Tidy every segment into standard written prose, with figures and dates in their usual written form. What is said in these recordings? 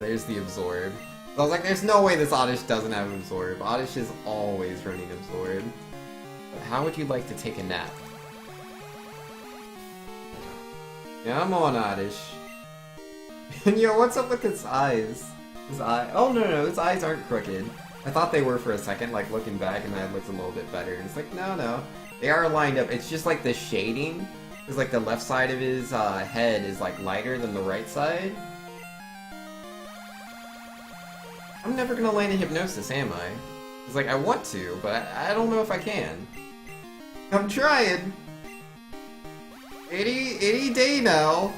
There's the Absorb. So I was like, there's no way this Oddish doesn't have Absorb. Oddish is always running Absorb. But how would you like to take a nap? Yeah, I'm on Oddish. And yo, what's up with his eyes? His eye. Oh no, his eyes aren't crooked. I thought they were for a second, like looking back, and that looks a little bit better. And it's like, no. They are lined up. It's just like the shading. It's like the left side of his head is like lighter than the right side. I'm never gonna land a Hypnosis, am I? It's like, I want to, but I don't know if I can. I'm trying! Any day now.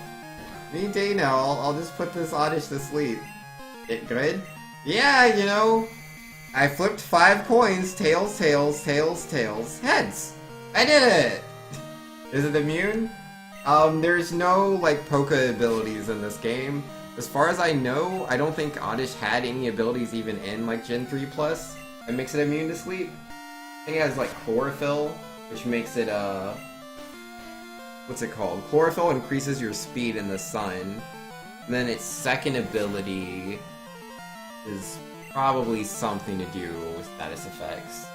Any day now, I'll just put this Oddish to sleep. It good? Yeah, you know, I flipped 5 coins. Tails, tails, tails, tails. Heads! I did it! Is it immune? There's no, like, Poké abilities in this game. As far as I know, I don't think Oddish had any abilities even in, like, Gen 3+, that makes it immune to sleep. I think it has, like, Chlorophyll, which makes it, what's it called? Chlorophyll increases your speed in the sun. And then its second ability is probably something to do with status effects.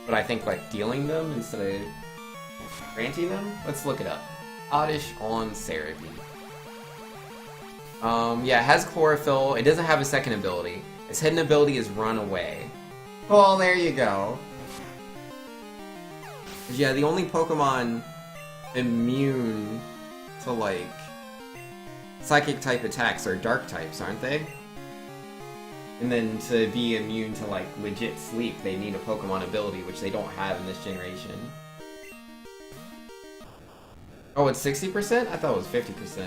But I think, like, dealing them instead of granting them? Let's look it up. Oddish on Cerebi. Yeah, it has Chlorophyll. It doesn't have a second ability. Its hidden ability is Run Away. Well, there you go. Yeah, the only Pokemon immune to, like, Psychic-type attacks are Dark types, aren't they? And then to be immune to, like, legit sleep, they need a Pokemon ability, which they don't have in this generation. Oh, it's 60%? I thought it was 50%.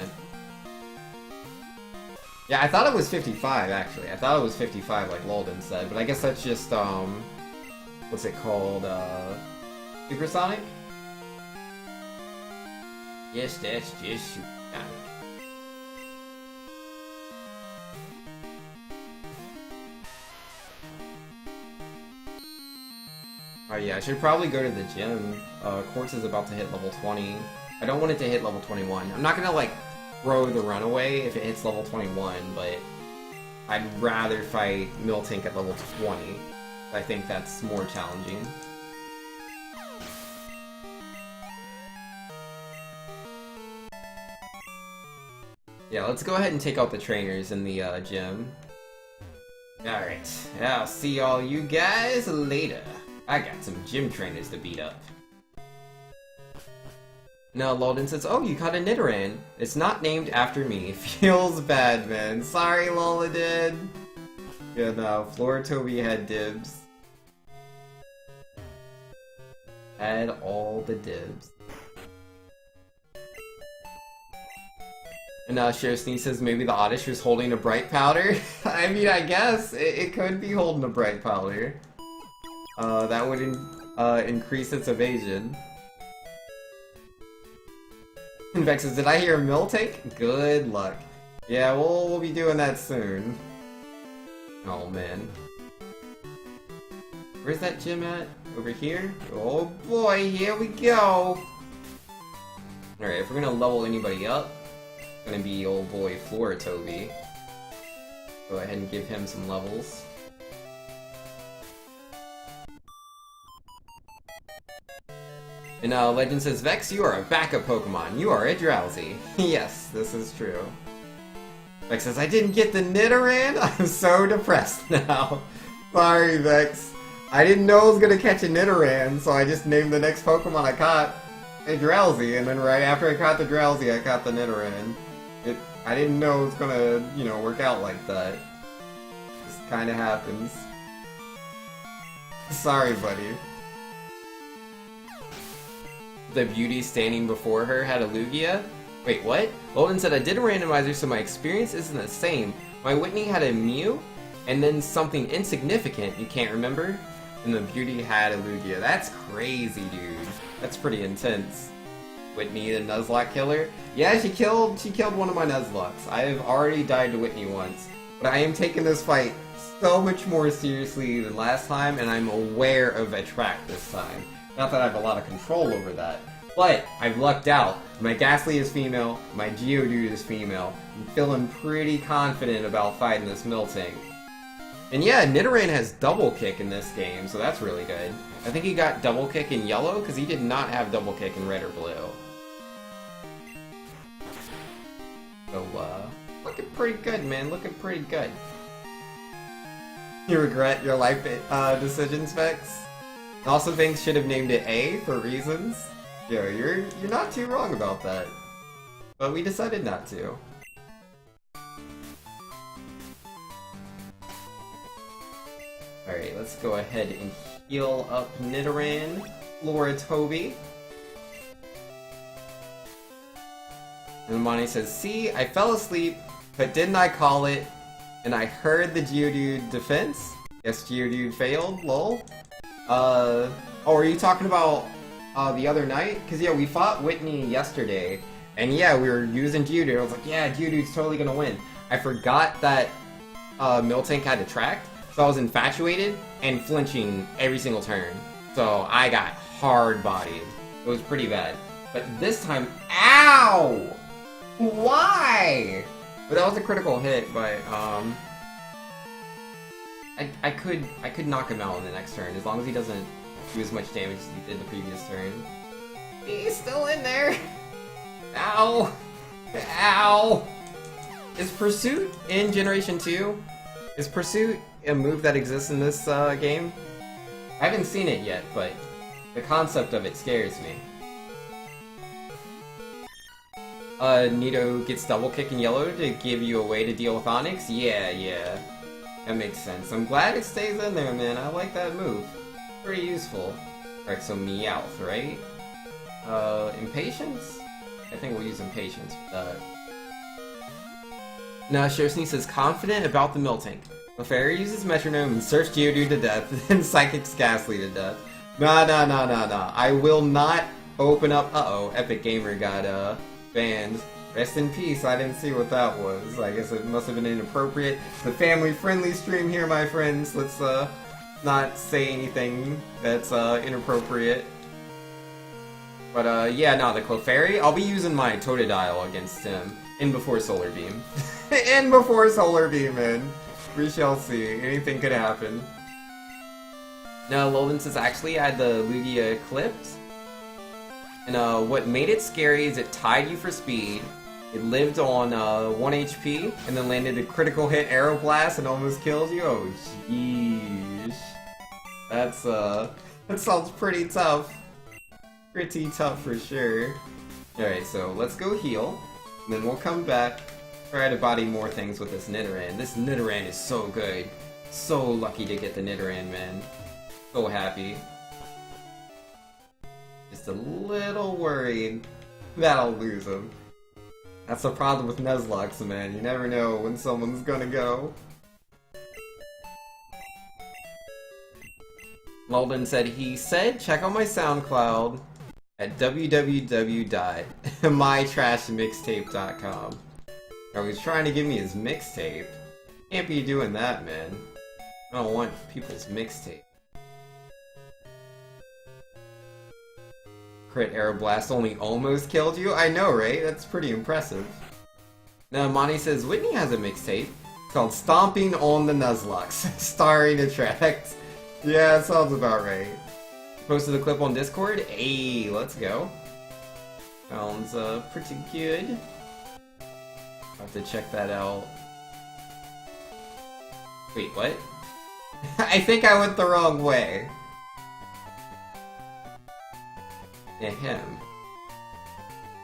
Yeah, I thought it was 55, actually. I thought it was 55, like Lolden said, but I guess that's just, what's it called, Supersonic? Yes, that's just Supersonic. Oh yeah, I should probably go to the gym. Quartz is about to hit level 20. I don't want it to hit level 21. I'm not gonna, like, throw the Runaway if it hits level 21, but I'd rather fight Miltank at level 20. I think that's more challenging. Yeah, let's go ahead and take out the trainers in the gym. Alright, I'll see all you guys later. I got some gym trainers to beat up. No, Lolden says, oh, you caught a Nidoran. It's not named after me. Feels bad, man. Sorry, Lolden. Yeah, no, Floritobi had dibs. Had all the dibs. And Shirosne says maybe the Oddish was holding a Bright Powder. I mean, I guess. It could be holding a Bright Powder. That would increase its evasion. Vex says, did I hear Miltank? Good luck. Yeah, we'll be doing that soon. Oh, man. Where's that gym at? Over here? Oh boy, here we go! Alright, if we're gonna level anybody up, it's gonna be old boy Floritobi. Go ahead and give him some levels. And Legend says, Vex, you are a backup Pokemon. You are a Drowsy. Yes, this is true. Vex says, I didn't get the Nidoran? I'm so depressed now. Sorry, Vex. I didn't know I was gonna catch a Nidoran, so I just named the next Pokemon I caught a Drowsy, and then right after I caught the Drowsy, I caught the Nidoran. I didn't know it was gonna, you know, work out like that. Just kinda happens. Sorry, buddy. The beauty standing before her had a Lugia? Wait, what? Lolden said I did a randomizer, so my experience isn't the same. My Whitney had a Mew, and then something insignificant you can't remember, and the beauty had a Lugia. That's crazy, dude. That's pretty intense. Whitney, the Nuzlocke killer? Yeah, she killed one of my Nuzlockes. I have already died to Whitney once, but I am taking this fight so much more seriously than last time, and I'm aware of Attract this time. Not that I have a lot of control over that, But I've lucked out. My Ghastly is female, my Geodude is female. I'm feeling pretty confident about fighting this Miltank. And yeah, Nidoran has double kick in this game, so that's really good. I think he got double kick in yellow, because he did not have double kick in red or blue. So, looking pretty good, man. Looking pretty good. You regret your life decisions, Vex? Also thinks should have named it A for reasons. Yo, you're not too wrong about that. But we decided not to. Alright, let's go ahead and heal up Nidoran, Floratobi. And Monty says, see, I fell asleep, but didn't I call it? And I heard the Geodude defense? Guess Geodude failed, lol. Oh, are you talking about the other night? Because yeah, we fought Whitney yesterday, and yeah, we were using Geodude. I was like, yeah, Geodude's totally gonna win. I forgot that Miltank had Attract, so I was infatuated and flinching every single turn. So I got hard-bodied. It was pretty bad. But this time, ow! Why? But that was a critical hit, but I could knock him out in the next turn as long as he doesn't do as much damage as he did the previous turn. He's still in there. Ow! Ow! Is Pursuit in Generation 2? Is Pursuit a move that exists in this game? I haven't seen it yet, but the concept of it scares me. Nido gets double kick in yellow to give you a way to deal with Onix? Yeah. That makes sense. I'm glad it stays in there, man. I like that move. Pretty useful. Alright, so Meowth, right? Impatience? I think we'll use Impatience for that. Now, Shosni says, confident about the Miltank. Clefairy uses Metronome and surfs Geodude to death, then Psychics Ghastly to death. Nah. I will not open up. Uh-oh, Epic Gamer got, banned. Rest in peace, I didn't see what that was. I guess it must have been inappropriate. It's a family-friendly stream here, my friends. Let's, not say anything that's, inappropriate. But, yeah, no, the Clefairy, I'll be using my Totodile against him. In before Solar Beam. In before Solar Beam, man. We shall see. Anything could happen. Now, Lolan says, actually, I had the Lugia clipped. And, what made it scary is it tied you for speed. It lived on, 1 HP, and then landed a critical hit Aeroblast and almost killed you. Oh, jeez. That's, that sounds pretty tough. Pretty tough for sure. Alright, so let's go heal. And then we'll come back, try to body more things with this Nidoran. This Nidoran is so good. So lucky to get the Nidoran, man. So happy. Just a little worried that I'll lose him. That's the problem with Nuzlocke, man. You never know when someone's gonna go. Malden said, he said, check out my SoundCloud at www.mytrashmixtape.com. Or he's trying to give me his mixtape. Can't be doing that, man. I don't want people's mixtape. Crit Aeroblast only almost killed you? I know, right? That's pretty impressive. Now, Monty says, Whitney has a mixtape called Stomping on the Nuzlocke, starring Attract. Yeah, that sounds about right. Posted a clip on Discord? Hey, let's go. Sounds, pretty good. I'll have to check that out. Wait, what? I think I went the wrong way. Yeah, him.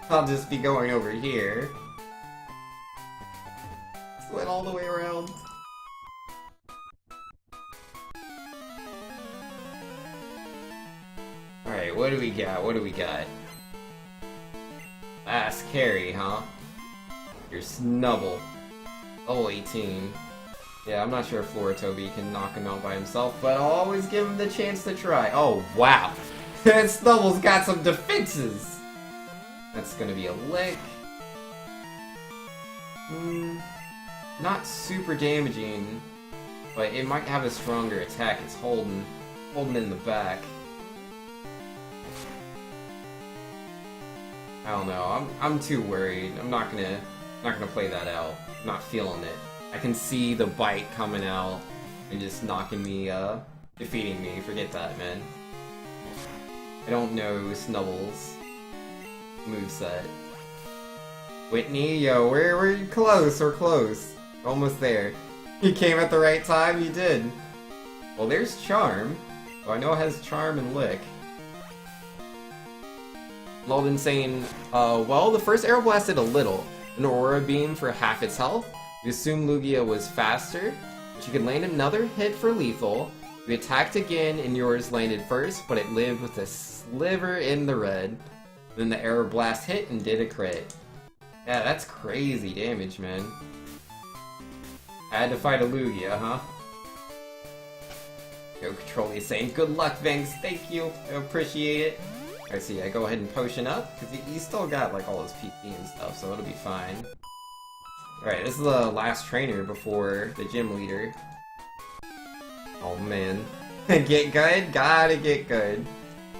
I'll just be going over here. Just went all the way around. Alright, what do we got? What do we got? Last carry, huh? Your Snubble. Level 18. Yeah, I'm not sure if Floratobi can knock him out by himself, but I'll always give him the chance to try. Oh, wow! That Snubble's got some defenses! That's gonna be a lick. Not super damaging, but it might have a stronger attack. It's holding in the back. I don't know. I'm too worried. I'm not gonna play that out. I'm not feeling it. I can see the bite coming out and just knocking me, defeating me. Forget that, man. I don't know Snubble's moveset. Whitney, yo, we're close. We're close. Almost there. You came at the right time. You did. Well, there's Charm. Oh, I know it has Charm and Lick. Lolden saying, well, the first Aeroblast did a little. An Aura Beam for half its health. You assume Lugia was faster, but you could land another hit for lethal. You attacked again and yours landed first, but it lived with a sliver in the red. Then the Aeroblast hit and did a crit. Yeah, that's crazy damage, man. I had to fight a Lugia, huh? Yo, Control is saying, good luck, Vanks, thank you, I appreciate it. Alright, so yeah, go ahead and potion up, because he still got like all his PP and stuff, so it'll be fine. Alright, this is the last trainer before the gym leader. Oh man. Get good? Gotta get good.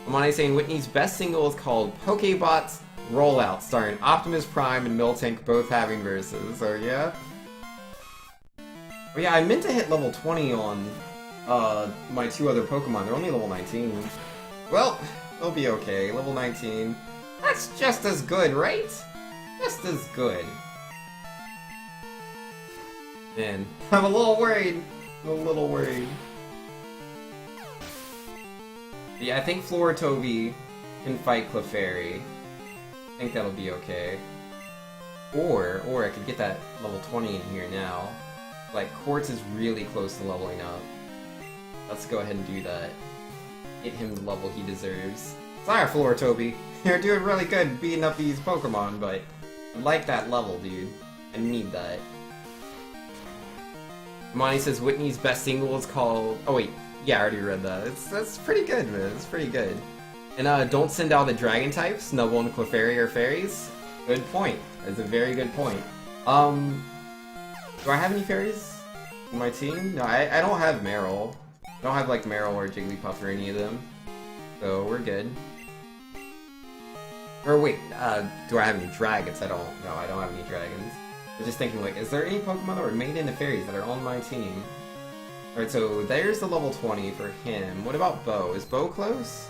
Amani saying Whitney's best single is called Pokebots Rollout, starring Optimus Prime and Miltank both having verses, so yeah. Oh yeah, I meant to hit level 20 on my two other Pokemon. They're only level 19. Well, they'll be okay. Level 19. That's just as good, right? Just as good. Man, I'm a little worried. I'm a little worried. Yeah, I think Floritobi can fight Clefairy. I think that'll be okay. Or I could get that level 20 in here now. Like, Quartz is really close to leveling up. Let's go ahead and do that. Get him the level he deserves. Sorry, Floritobi. You're doing really good beating up these Pokemon, but I like that level, dude. I need that. Monty says Whitney's best single is called... Oh wait, yeah, I already read that. That's pretty good, man. It's pretty good. And don't send out the dragon types. Snubble and Clefairy are fairies. Good point. That's a very good point. Do I have any fairies in my team? No, I don't have Meryl. I don't have like Meryl or Jigglypuff or any of them. So we're good. Or wait, do I have any dragons? No, I don't have any dragons. I'm just thinking like, is there any Pokemon that were made into fairies that are on my team? Alright, so there's the level 20 for him. What about Bo? Is Bo close?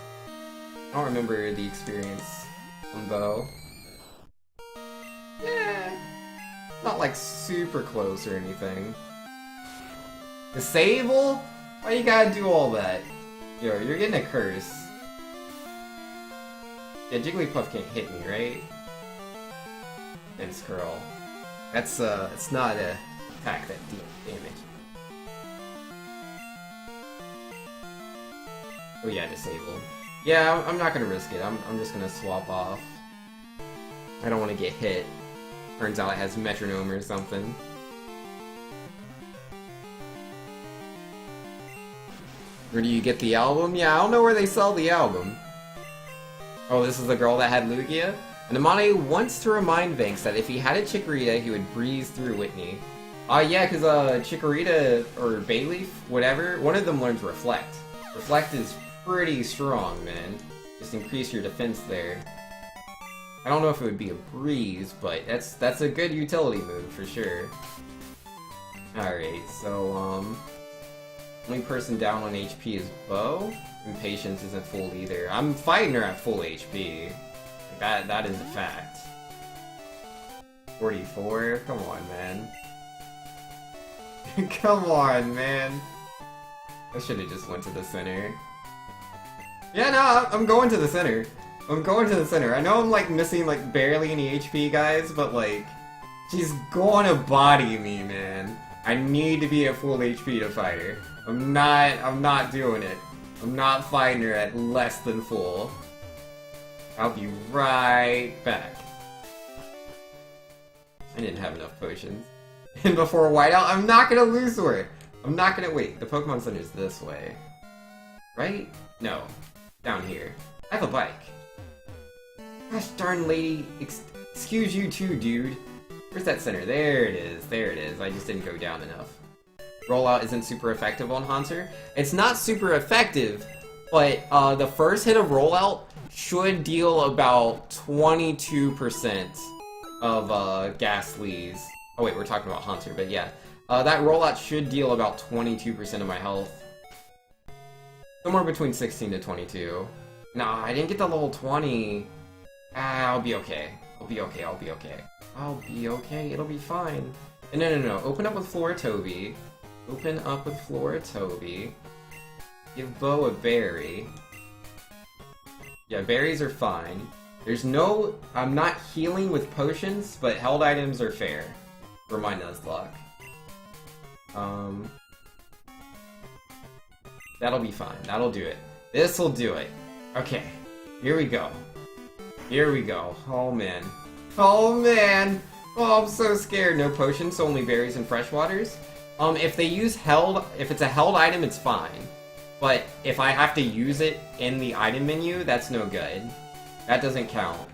I don't remember the experience on Bo. Yeah. Not like super close or anything. Disable? Why you gotta do all that? Yo, you're getting a curse. Yeah, Jigglypuff can't hit me, right? And Skrull. That's it's not a attack that deal damage. Oh yeah, disable. Yeah, I'm not gonna risk it. I'm just gonna swap off. I don't want to get hit. Turns out it has metronome or something. Where do you get the album? Yeah, I don't know where they sell the album. Oh, this is the girl that had Lugia? And Amane wants to remind Vanks that if he had a Chikorita, he would breeze through Whitney. Yeah, because Chikorita, or Bayleaf, whatever, one of them learns Reflect. Reflect is pretty strong, man. Just increase your defense there. I don't know if it would be a breeze, but that's a good utility move for sure. Alright, so only person down on HP is Bo, and Patience isn't full either. I'm fighting her at full HP. Like, that is a fact. 44? Come on, man. Come on, man. I should have just went to the center. Yeah, no, I'm going to the center. I'm going to the center. I know I'm like missing like barely any HP, guys, but like, she's gonna body me, man. I need to be at full HP to fight her. I'm not doing it. I'm not fighting her at less than full. I'll be right back. I didn't have enough potions. And before Whiteout, I'm not gonna lose to her. I'm not gonna wait. The Pokemon Center's this way, right? No, down here. I have a bike. Gosh darn lady, excuse you too, dude. Where's that center? There it is, there it is. I just didn't go down enough. Rollout isn't super effective on Haunter. It's not super effective, but the first hit of rollout should deal about 22% of Ghastly's. Oh wait, we're talking about Hunter, but yeah. That rollout should deal about 22% of my health. Somewhere between 16 to 22. Nah, I didn't get the level 20. Ah, I'll be okay. I'll be okay, I'll be okay. I'll be okay, it'll be fine. No. Open up with Floratobi. Open up with Floratobi. Give Bo a berry. Yeah, berries are fine. There's no... I'm not healing with potions, but held items are fair. For my Nuzlocke. That'll be fine. That'll do it. This'll do it. Okay. Here we go. Here we go. Oh, man. Oh, man! Oh, I'm so scared. No potions, only berries and fresh waters. If they use held... If it's a held item, it's fine. But if I have to use it in the item menu, that's no good. That doesn't count.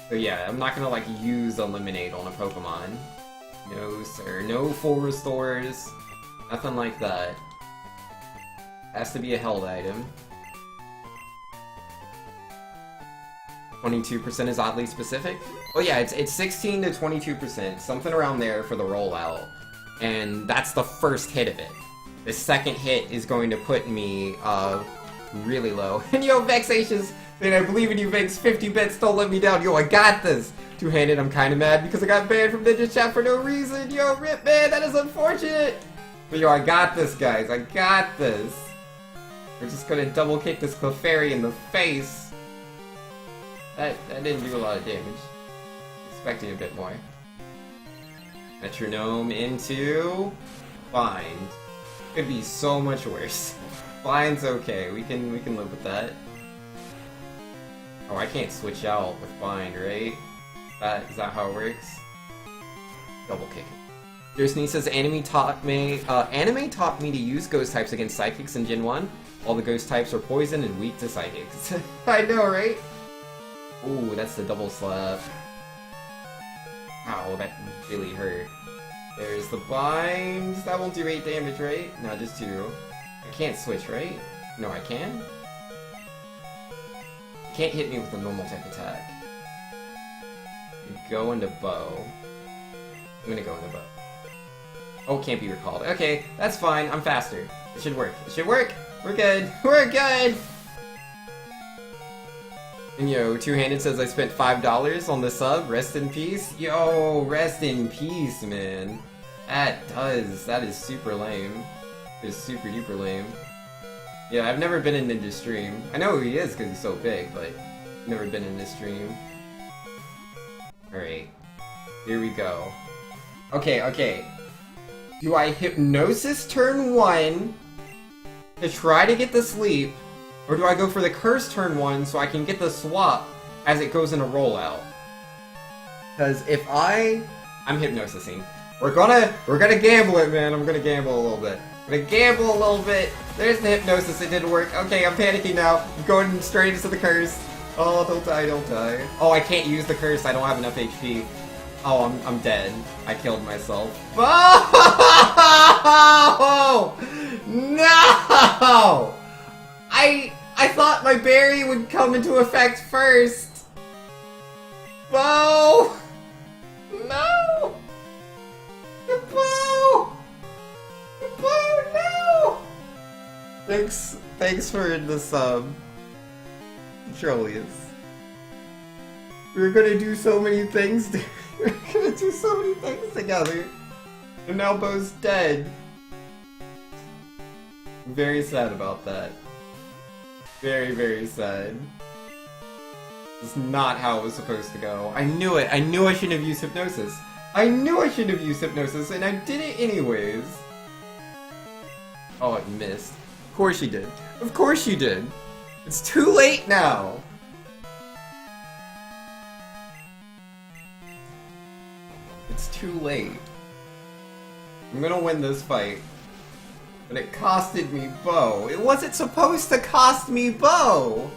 So yeah, I'm not gonna, like, use Eliminate on a Pokemon. No, sir. No full restores. Nothing like that. Has to be a held item. 22% is oddly specific. Oh yeah, it's 16 to 22%, something around there for the rollout. And that's the first hit of it. The second hit is going to put me really low. And yo, Vexatious, man, I believe in you, Vex. 50 bits, don't let me down. Yo, I got this. Two-handed, I'm kind of mad because I got banned from Ninja Chat for no reason. Yo, rip, man, that is unfortunate. But yo, I got this, guys. I got this. We're just gonna double kick this Clefairy in the face. That didn't do a lot of damage. Expecting a bit more. Metronome into Bind. Could be so much worse. Bind's okay. We can live with that. Oh, I can't switch out with Bind, right? Is that how it works? Double kick. Dersney says anime taught me to use ghost types against psychics in Gen 1. All the ghost types are poison and weak to psychics. I know, right? Ooh, that's the double slap. Ow, that really hurt. There's the bind. That won't do 8 damage, right? No, just 2. I can't switch, right? No, I can? Can't hit me with a normal type attack. Go into bow. I'm gonna go into bow. Oh, can't be recalled. Okay, that's fine. I'm faster. It should work. It should work! We're good! We're good! And yo, Two-Handed says I spent $5 on the sub. Rest in peace. Yo, rest in peace, man. That is super lame. It is super duper lame. Yeah, I've never been in Ninja stream. I know who he is because he's so big, but I've never been in this stream. Alright. Here we go. Okay. Do I Hypnosis turn 1 to try to get the sleep? Or do I go for the curse turn 1 so I can get the swap as it goes in a rollout? Because if I'm hypnosising. We're gonna gamble it, man. I'm gonna gamble a little bit. I'm gonna gamble a little bit. There's the hypnosis, it didn't work. Okay, I'm panicking now. I'm going straight into the curse. Oh, don't die, don't die. Oh, I can't use the curse, I don't have enough HP. Oh, I'm dead. I killed myself. Oh! No! I thought my berry would come into effect first! Bo! No! Bo! Bo, no! Thanks for the sub. Trollius. We're gonna do so many things. We're gonna do so many things together. And now Bo's dead. I'm very sad about that. Very, very sad. This is not how it was supposed to go. I knew it. I knew I shouldn't have used hypnosis. I knew I shouldn't have used hypnosis, and I did it anyways. Oh, it missed. Of course you did. Of course you did. It's too late now. It's too late. I'm gonna win this fight. But it costed me Bo. It wasn't supposed to cost me Bo!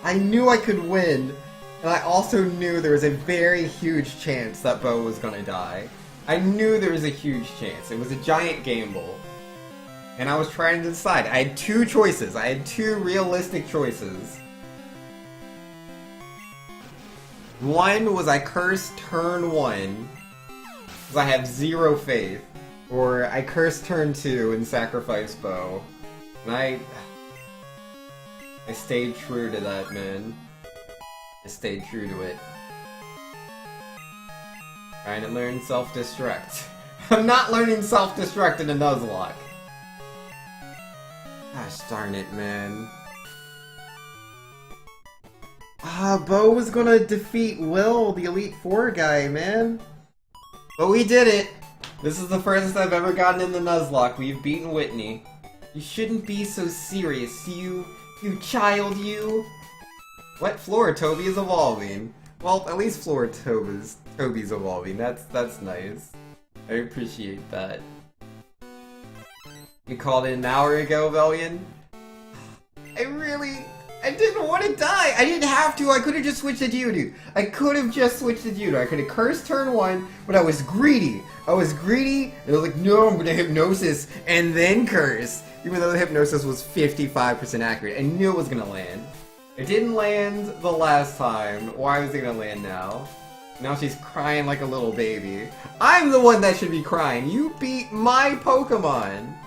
I knew I could win, and I also knew there was a very huge chance that Bo was gonna die. I knew there was a huge chance. It was a giant gamble. And I was trying to decide. I had two choices. I had two realistic choices. One was I curse turn 1, because I have 0 faith. Or I curse turn 2 and sacrifice Bo. And I stayed true to that, man. I stayed true to it. Trying to learn self-destruct. I'm not learning self-destruct in a Nuzlocke. Gosh darn it, man. Bo was gonna defeat Will, the Elite Four guy, man. But we did it! This is the furthest I've ever gotten in the Nuzlocke. We've beaten Whitney. You shouldn't be so serious, you child, you! What? Floratobi is evolving. Well, at least Floratobi's evolving. That's nice. I appreciate that. You called it an hour ago, Velian? I didn't want to die! I didn't have to! I could have just switched to Geodude! I could have just switched to Geodude. I could have cursed turn 1, but I was greedy! I was greedy, and I was like, no, I'm gonna Hypnosis, and then curse! Even though the Hypnosis was 55% accurate. I knew it was gonna land. It didn't land the last time. Why was it gonna land now? Now she's crying like a little baby. I'm the one that should be crying! You beat my Pokemon!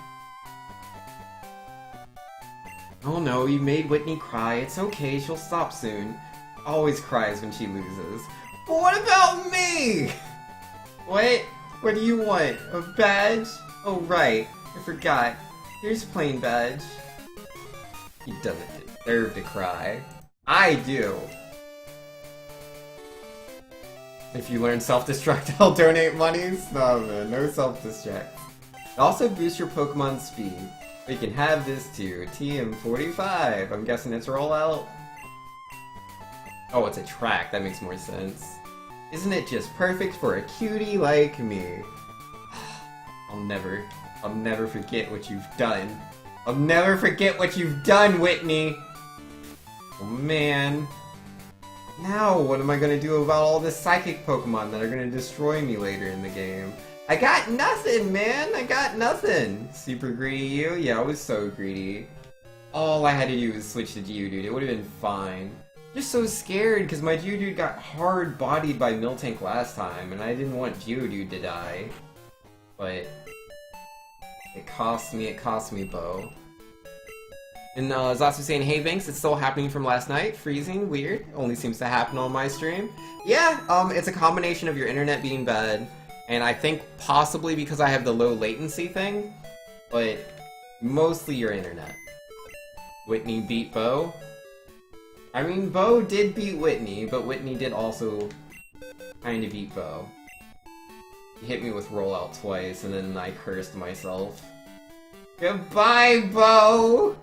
Oh no, you made Whitney cry. It's okay, she'll stop soon. Always cries when she loses. But what about me? What? What do you want? A badge? Oh right, I forgot. Here's a plain badge. He doesn't deserve to cry. I do. If you learn self-destruct, I'll donate monies? No man, no self-destruct. It also boosts your Pokemon's speed. We can have this too. TM45. I'm guessing it's rollout. Oh, it's a track. That makes more sense. Isn't it just perfect for a cutie like me? I'll never forget what you've done. I'll never forget what you've done, Whitney! Oh man. Now, what am I gonna do about all the psychic Pokemon that are gonna destroy me later in the game? I got nothing, man! I got nothing! Super greedy you? Yeah, I was so greedy. All I had to do was switch to Geodude. It would have been fine. Just so scared because my Geodude got hard-bodied by Miltank last time, and I didn't want Geodude to die. But it cost me, Bo. And Zatsu saying, hey Banks, it's still happening from last night. Freezing, weird. Only seems to happen on my stream. Yeah, it's a combination of your internet being bad, and I think possibly because I have the low latency thing, but mostly your internet. Whitney beat Bo. I mean, Bo did beat Whitney, but Whitney did also kind of beat Bo. He hit me with rollout twice, and then I cursed myself. Goodbye, Bo!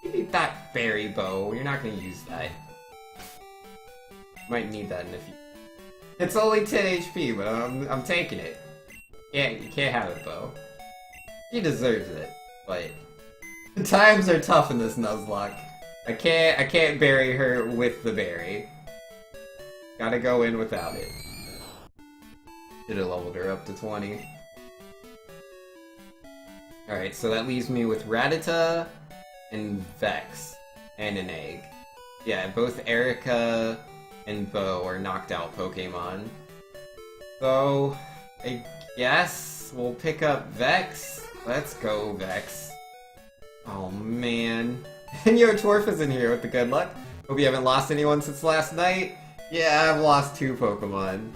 You beat that berry, Bo. You're not gonna use that. Might need that in a few. It's only 10 HP, but I'm taking it. Yeah, you can't have it, Bo. He deserves it, but the times are tough in this Nuzlocke. I can't bury her with the berry. Gotta go in without it. Should've leveled her up to 20. Alright, so that leaves me with Rattata and Vex. And an egg. Yeah, both Erica and Bo are knocked out Pokemon. So, I guess we'll pick up Vex. Let's go, Vex. Oh man. And Yo Torf is in here with the good luck. Hope you haven't lost anyone since last night. Yeah, I've lost 2 Pokemon.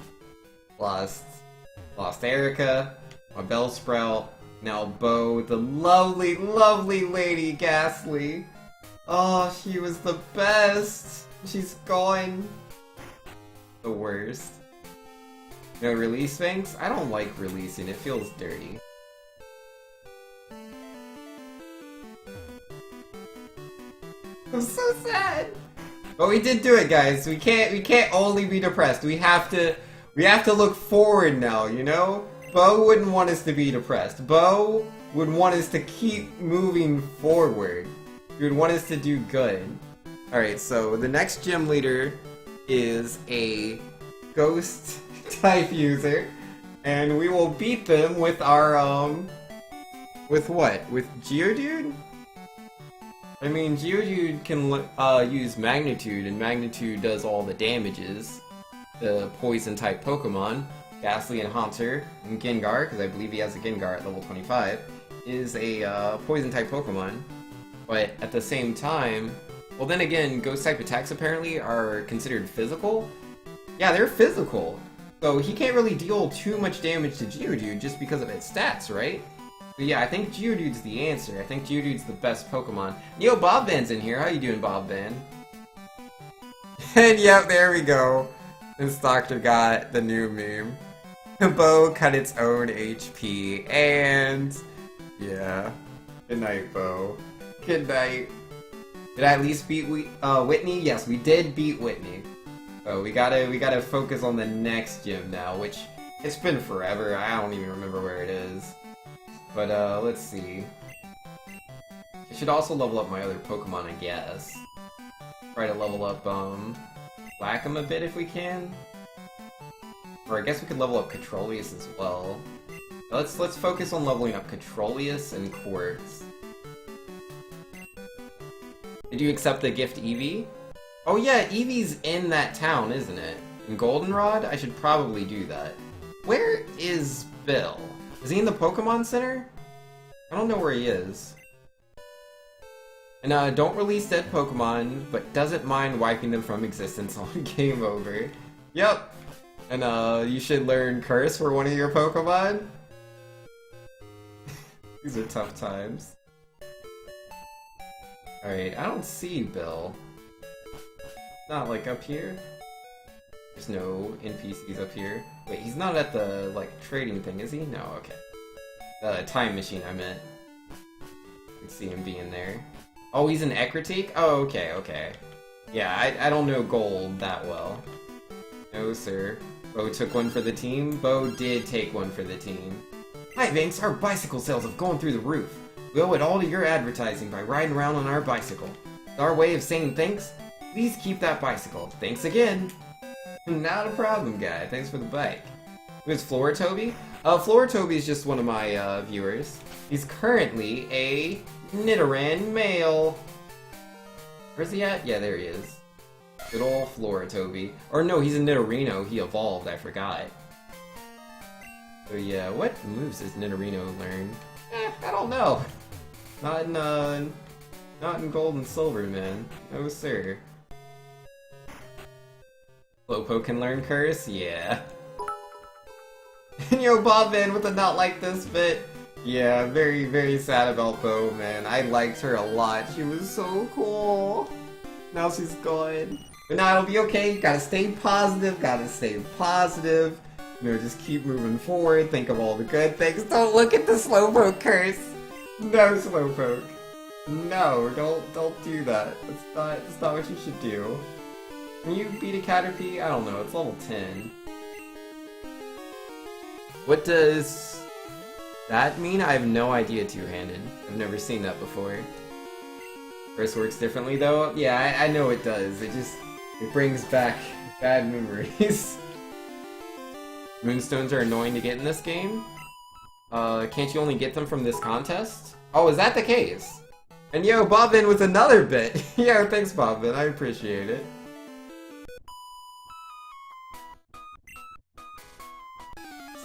Lost Erica, my Bellsprout, now Bo, the lovely, lovely Lady Ghastly. Oh, she was the best. She's gone. The worst. No release Sphinx? I don't like releasing, it feels dirty. I'm so sad. But we did do it, guys. We can't only be depressed. We have to look forward now, you know? Bo wouldn't want us to be depressed. Bo would want us to keep moving forward. He would want us to do good. Alright, so the next gym leader is a ghost type user, and we will beat them with our With what? With Geodude? I mean, Geodude can use Magnitude, and Magnitude does all the damages. The Poison-type Pokemon, Ghastly and Haunter, and Gengar, because I believe he has a Gengar at level 25, is a Poison-type Pokemon. But at the same time, well then again, Ghost-type attacks apparently are considered physical. Yeah, they're physical. So he can't really deal too much damage to Geodude just because of its stats, right? But yeah, I think Geodude's the answer. I think Geodude's the best Pokemon. Yo, Bob Van's in here. How you doing, Bob Van? And yep, there we go. Instructor got the new meme. Bo cut its own HP, and yeah. Good night, Bo. Good night. Did I at least beat Whitney? Yes, we did beat Whitney. So we gotta focus on the next gym now, which it's been forever. I don't even remember where it is. But let's see. I should also level up my other Pokemon, I guess. Try to level up Blackham a bit if we can. Or I guess we could level up Catrolius as well. Let's focus on leveling up Catrolius and Quartz. Did you accept the gift Eevee? Oh yeah, Eevee's in that town, isn't it? In Goldenrod? I should probably do that. Where is Bill? Is he in the Pokemon Center? I don't know where he is. And don't release dead Pokemon, but doesn't mind wiping them from existence on Game Over. Yep. And you should learn Curse for one of your Pokemon. These are tough times. Alright, I don't see Bill. Not like up here. There's no NPCs up here. Wait, he's not at the, like, trading thing, is he? No, okay. Time machine, I meant. You can see him being there. Oh, he's an Ecruteak? Oh, okay, okay. Yeah, I don't know Gold that well. No, sir. Bo took one for the team? Bo did take one for the team. Hi, Vinks! Our bicycle sales have gone through the roof. We owe it all to your advertising by riding around on our bicycle. It's our way of saying thanks. Please keep that bicycle. Thanks again! Not a problem, guy. Thanks for the bike. Who's Floritoby? Floritoby is just one of my viewers. He's currently a Nidoran male. Where's he at? Yeah, there he is. Good old Floritoby. Or no, he's a Nidorino. He evolved, I forgot. So yeah, what moves does Nidorino learn? I don't know. Not in Gold and Silver, man. No, sir. Slowpoke can learn Curse? Yeah. Yo, Bob Van with a not like this bit. Yeah, very, very sad about Bo, man. I liked her a lot. She was so cool. Now she's gone. But now it'll be okay. Gotta stay positive. Gotta stay positive. You know, just keep moving forward. Think of all the good things. Don't look at the Slowpoke curse. No, Slowpoke. No, don't do that. That's not what you should do. Can you beat a Caterpie? I don't know. It's level 10. What does that mean? I have no idea, two-handed. I've never seen that before. Curse works differently, though? Yeah, I know it does. It brings back bad memories. Moonstones are annoying to get in this game. Can't you only get them from this contest? Oh, is that the case? And yo, Bobbin with another bit. Yo, thanks, Bobbin. I appreciate it.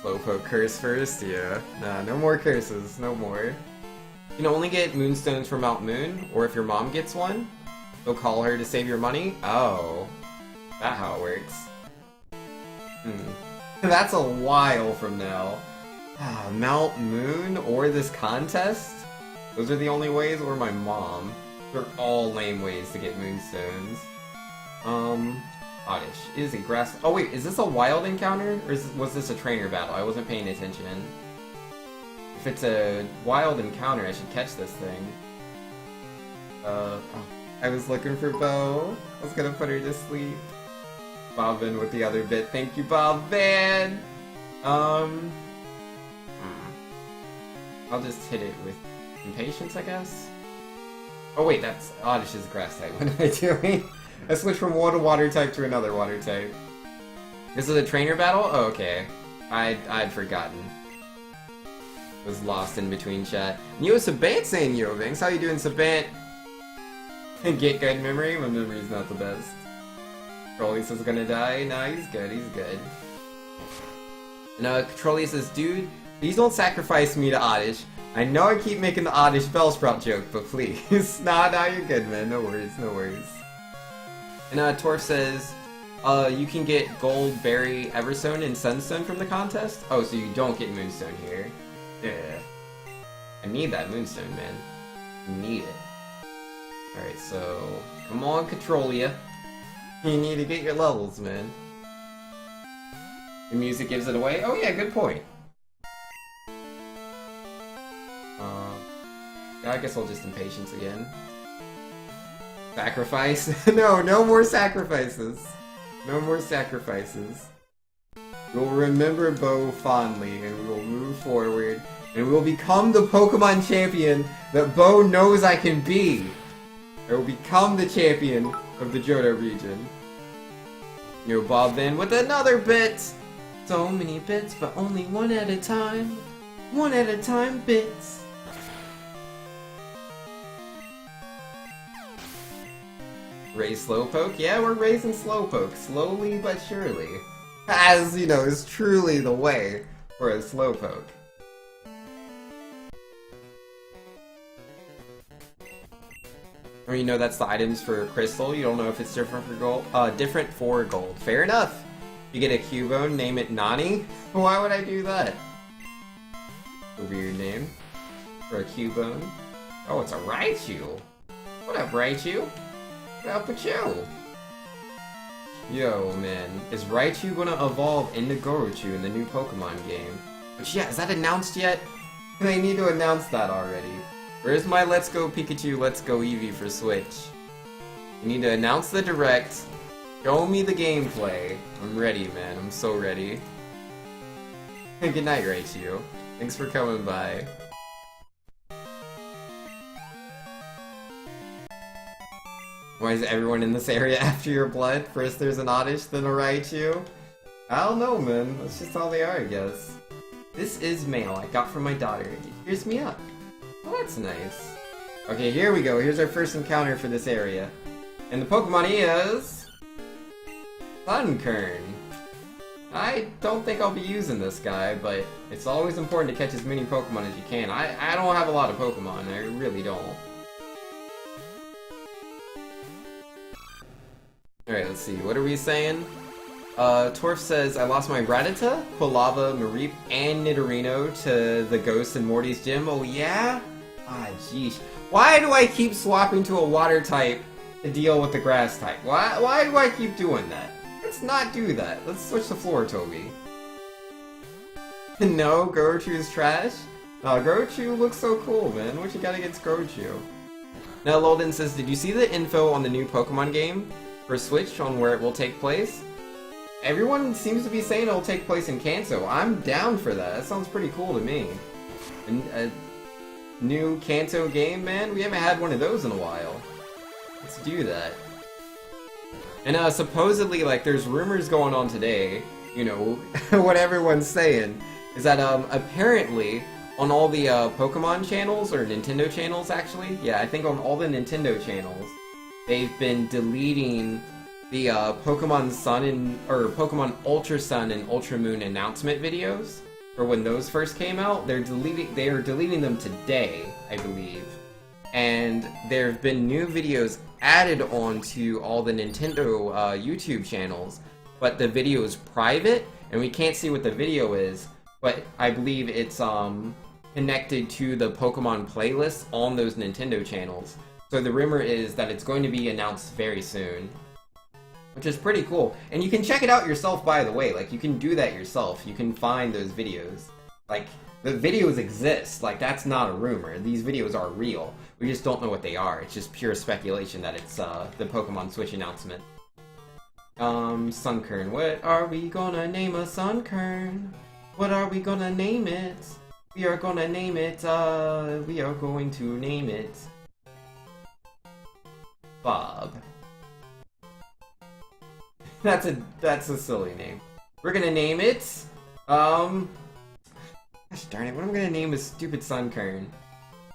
Slowpoke curse first? Yeah. Nah, no more curses. No more. You can only get Moonstones from Mount Moon, or if your mom gets one, you'll call her to save your money? Oh. That's how it works. That's a while from now. Mount Moon or this contest? Those are the only ways, or my mom. They're all lame ways to get Moonstones. Oddish. It is a grass... Oh wait, is this a wild encounter? Or was this a trainer battle? I wasn't paying attention. If it's a wild encounter, I should catch this thing. Oh, I was looking for Bo. I was gonna put her to sleep. Bobbin with the other bit. Thank you, Bobbin! I'll just hit it with impatience, I guess? Oh wait, that's Oddish's grass type. What am I doing? I switched from one water type to another water type. This is a trainer battle? Oh, okay. I'd forgotten. was lost in between chat. Yo, Sabant saying yo, thanks. How you doing, Sabant? Get good memory? My memory's not the best. Trollius is gonna die? Nah, he's good, he's good. And Trollius says, dude, please don't sacrifice me to Oddish. I know I keep making the Oddish Bellsprout joke, but please. nah, you're good, man. No worries, no worries. And Torf says, you can get Gold, Berry, Everstone, and Sunstone from the contest? Oh, so you don't get Moonstone here. Yeah. I need that Moonstone, man. I need it. Alright, so... Come on, Controlia. You need to get your levels, man. The music gives it away? Oh yeah, good point. I guess I'll just impatience again. Sacrifice? No more sacrifices. No more sacrifices. We'll remember Bo fondly, and we will move forward, and we'll become the Pokemon champion that Bo knows I can be. I will become the champion of the Johto region. You know, Bob then with another bit! So many bits, but only one at a time. One at a time bits. Raise Slowpoke? Yeah, we're raising Slowpoke, slowly but surely. As, you know, is truly the way for a Slowpoke. Or you know that's the items for Crystal, you don't know if it's different for Gold? Different for Gold. Fair enough. You get a Cubone, name it Nani? Why would I do that? A weird name. For a Cubone. Oh, it's a Raichu! What up, Raichu? What up with you? Yo, man. Is Raichu gonna evolve into Goruchu in the new Pokemon game? Which, yeah, is that announced yet? They need to announce that already. Where's my Let's Go Pikachu, Let's Go Eevee for Switch? You need to announce the Direct. Show me the gameplay. I'm ready, man. I'm so ready. Good night, Raichu. Thanks for coming by. Why is everyone in this area after your blood? First there's an Oddish, then a Raichu? I don't know, man. That's just how they are, I guess. This is mail I got from my daughter. It cheers me up. Oh, that's nice. Okay, here we go. Here's our first encounter for this area. And the Pokemon is... Sunkern. I don't think I'll be using this guy, but it's always important to catch as many Pokemon as you can. I don't have a lot of Pokemon. I really don't. Alright, let's see. What are we saying? Torf says, I lost my Rattata, Quilava, Mareep, and Nidorino to the Ghost in Morty's gym. Oh yeah? Ah, jeez. Why do I keep swapping to a water type to deal with the grass type? Why do I keep doing that? Let's not do that. Let's switch to Floritoby. No, Goruchu is trash? No, Goruchu looks so cool, man. What you got against Goruchu? Now, Lolden says, did you see the info on the new Pokemon game for Switch on where it will take place? Everyone seems to be saying it'll take place in Kanto. I'm down for that. That sounds pretty cool to me. A new Kanto game, man? We haven't had one of those in a while. Let's do that. And supposedly, like, there's rumors going on today, you know, what everyone's saying, is that apparently on all the Pokemon channels, or Nintendo channels actually, yeah, I think on all the Nintendo channels, they've been deleting the Pokemon Sun or Pokemon Ultra Sun and Ultra Moon announcement videos for when those first came out. They are deleting them today, I believe. And there have been new videos added onto all the Nintendo YouTube channels, but the video is private and we can't see what the video is, but I believe it's connected to the Pokemon playlist on those Nintendo channels. So the rumor is that it's going to be announced very soon. Which is pretty cool. And you can check it out yourself, by the way. Like, you can do that yourself. You can find those videos. Like, the videos exist. Like, that's not a rumor. These videos are real. We just don't know what they are. It's just pure speculation that it's the Pokemon Switch announcement. Sunkern. What are we gonna name a Sunkern? What are we gonna name it? We are gonna name it, we are going to name it... Bob. That's a silly name. We're gonna name it, Gosh darn it, what am I gonna name this stupid Sunkern?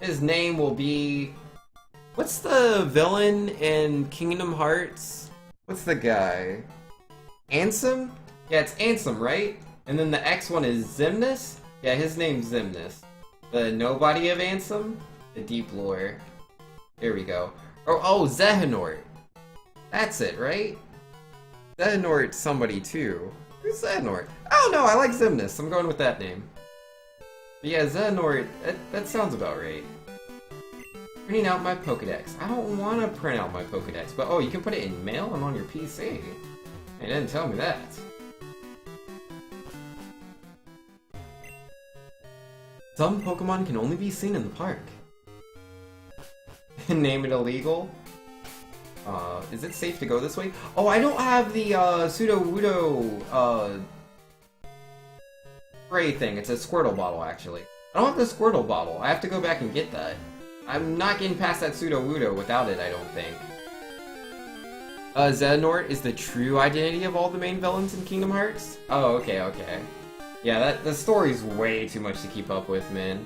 His name will be... What's the villain in Kingdom Hearts? What's the guy? Ansem? Yeah, it's Ansem, right? And then the X one is Xemnas? Yeah, his name's Xemnas. The nobody of Ansem? The deep lore. Here we go. Oh, Xehanort. That's it, right? Xehanort's somebody too. Who's Xehanort? Oh no, I like Xemnas. I'm going with that name. But yeah, Xehanort, that sounds about right. Printing out my Pokedex. I don't want to print out my Pokedex, but oh, you can put it in mail and on your PC. They didn't tell me that. Some Pokemon can only be seen in the park. Name it illegal? Is it safe to go this way? Oh, I don't have the, Sudowoodo, spray thing. It's a Squirtle bottle, actually. I don't have the Squirtle bottle. I have to go back and get that. I'm not getting past that Sudowoodo without it, I don't think. Xehanort is the true identity of all the main villains in Kingdom Hearts? Oh, okay, okay. Yeah, the story's way too much to keep up with, man.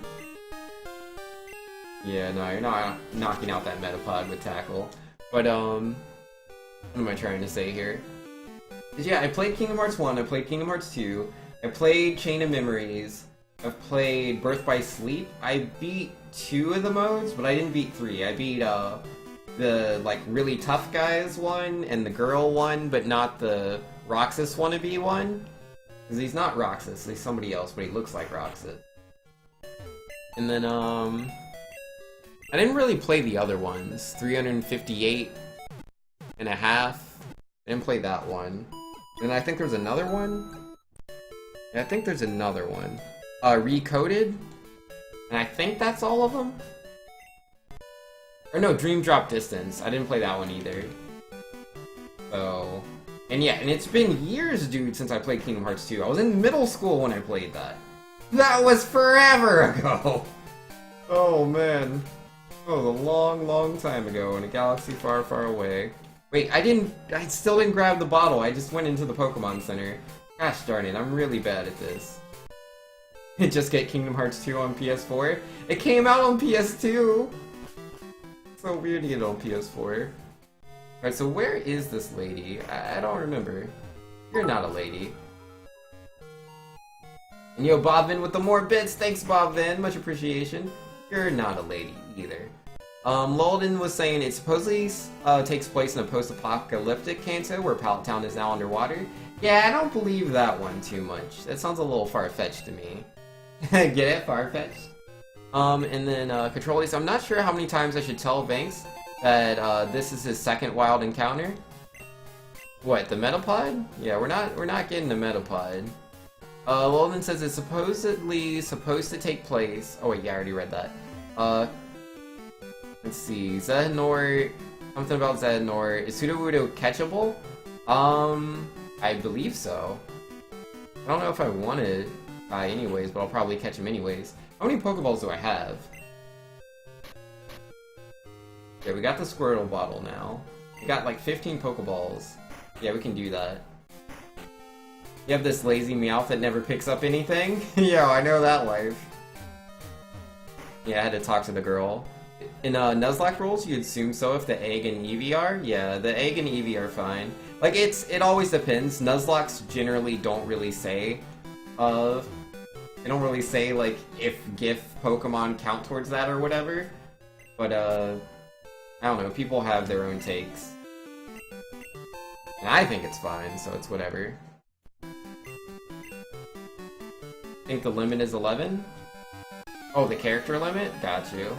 Yeah, no, you're not knocking out that Metapod with Tackle. But, what am I trying to say here? Yeah, I played Kingdom Hearts 1, I played Kingdom Hearts 2, I played Chain of Memories, I've played Birth by Sleep. I beat 2 of the modes, but I didn't beat 3. I beat, the, like, really tough guys one, and the girl one, but not the Roxas wannabe one. Because he's not Roxas, he's somebody else, but he looks like Roxas. And then, I didn't really play the other ones. 358 and a half. I didn't play that one. And I think there's another one. Yeah, I think there's another one. Recoded. And I think that's all of them. Or no, Dream Drop Distance. I didn't play that one either. So... And yeah, and it's been years, dude, since I played Kingdom Hearts 2. I was in middle school when I played that. That was forever ago! Oh, man. Oh, a long, long time ago in a galaxy far, far away. Wait, I still didn't grab the bottle. I just went into the Pokemon Center. Gosh darn it, I'm really bad at this. Just get Kingdom Hearts 2 on PS4. It came out on PS2! So weird to get it on PS4. Alright, so where is this lady? I don't remember. You're not a lady. And yo, Bobvin with the more bits. Thanks, Bobvin. Much appreciation. You're not a lady either. Lolden was saying it supposedly takes place in a post-apocalyptic Kanto where Pallet Town is now underwater. Yeah, I don't believe that one too much. That sounds a little far-fetched to me. Get it? Far-fetched? And then Controllies, I'm not sure how many times I should tell Banks that this is his second wild encounter. What, the Metapod? Yeah, we're not getting the Metapod. Lolden says it's supposedly supposed to take place. Oh wait, yeah, I already read that. Let's see, Xehanort, something about Xehanort. Is Sudowoodo catchable? I believe so. I don't know if I want to die anyways, but I'll probably catch him anyways. How many Pokeballs do I have? Yeah, we got the Squirtle bottle now. We got like 15 Pokeballs. Yeah, we can do that. You have this lazy Meowth that never picks up anything? Yeah, I know that life. Yeah, I had to talk to the girl. In Nuzlocke rules, you'd assume so if the egg and Eevee are. Yeah, the egg and Eevee are fine. Like, it always depends. Nuzlocks generally don't really say, they don't really say, like, if GIF Pokemon count towards that or whatever. But, I don't know, people have their own takes. And I think it's fine, so it's whatever. I think the limit is 11? Oh, the character limit? Got you.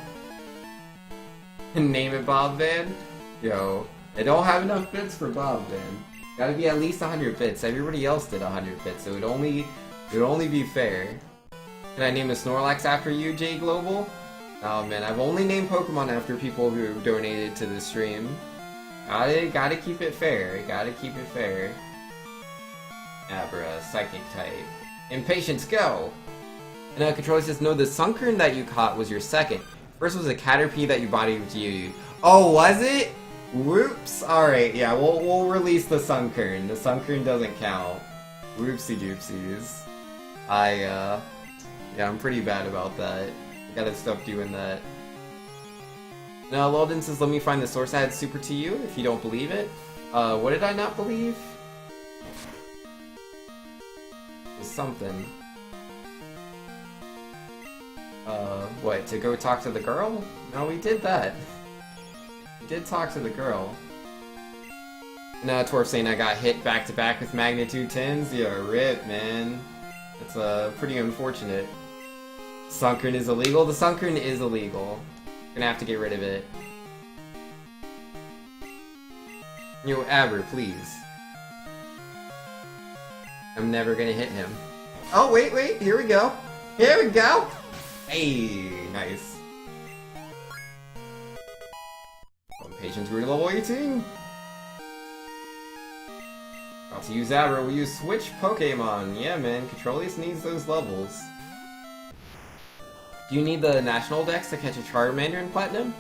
Name it Bob Van? Yo, I don't have enough bits for Bob Van. Gotta be at least 100 bits. Everybody else did 100 bits, so it would only be fair. Can I name a Snorlax after you, J Global? Oh man, I've only named Pokemon after people who donated to the stream. Gotta keep it fair. Gotta keep it fair. Abra, Psychic type. Impatience, go! And Controller says, no, the Sunkern that you caught was your second. First was a Caterpie that you bodied with you. Oh, was it? Whoops. Alright, yeah, we'll release the Sunkern. The Sunkern doesn't count. Whoopsie doopsies. Yeah, I'm pretty bad about that. I gotta stop doing that. Now, Lolden says, let me find the source. I had super to you, if you don't believe it. What did I not believe? It was something. What, to go talk to the girl? No, we did that. We did talk to the girl. Now, Torf saying I got hit back-to-back with magnitude 10s? Yeah, rip, man. It's, pretty unfortunate. Sunkern is illegal? The Sunkern is illegal. Gonna have to get rid of it. Yo, Aber, please. I'm never gonna hit him. Oh, wait, here we go. Here we go! Hey, nice. Patience grew to level 18. About to use Aber, we use Switch Pokemon. Yeah, man, Controlius needs those levels. Do you need the National Dex to catch a Charmander in Platinum?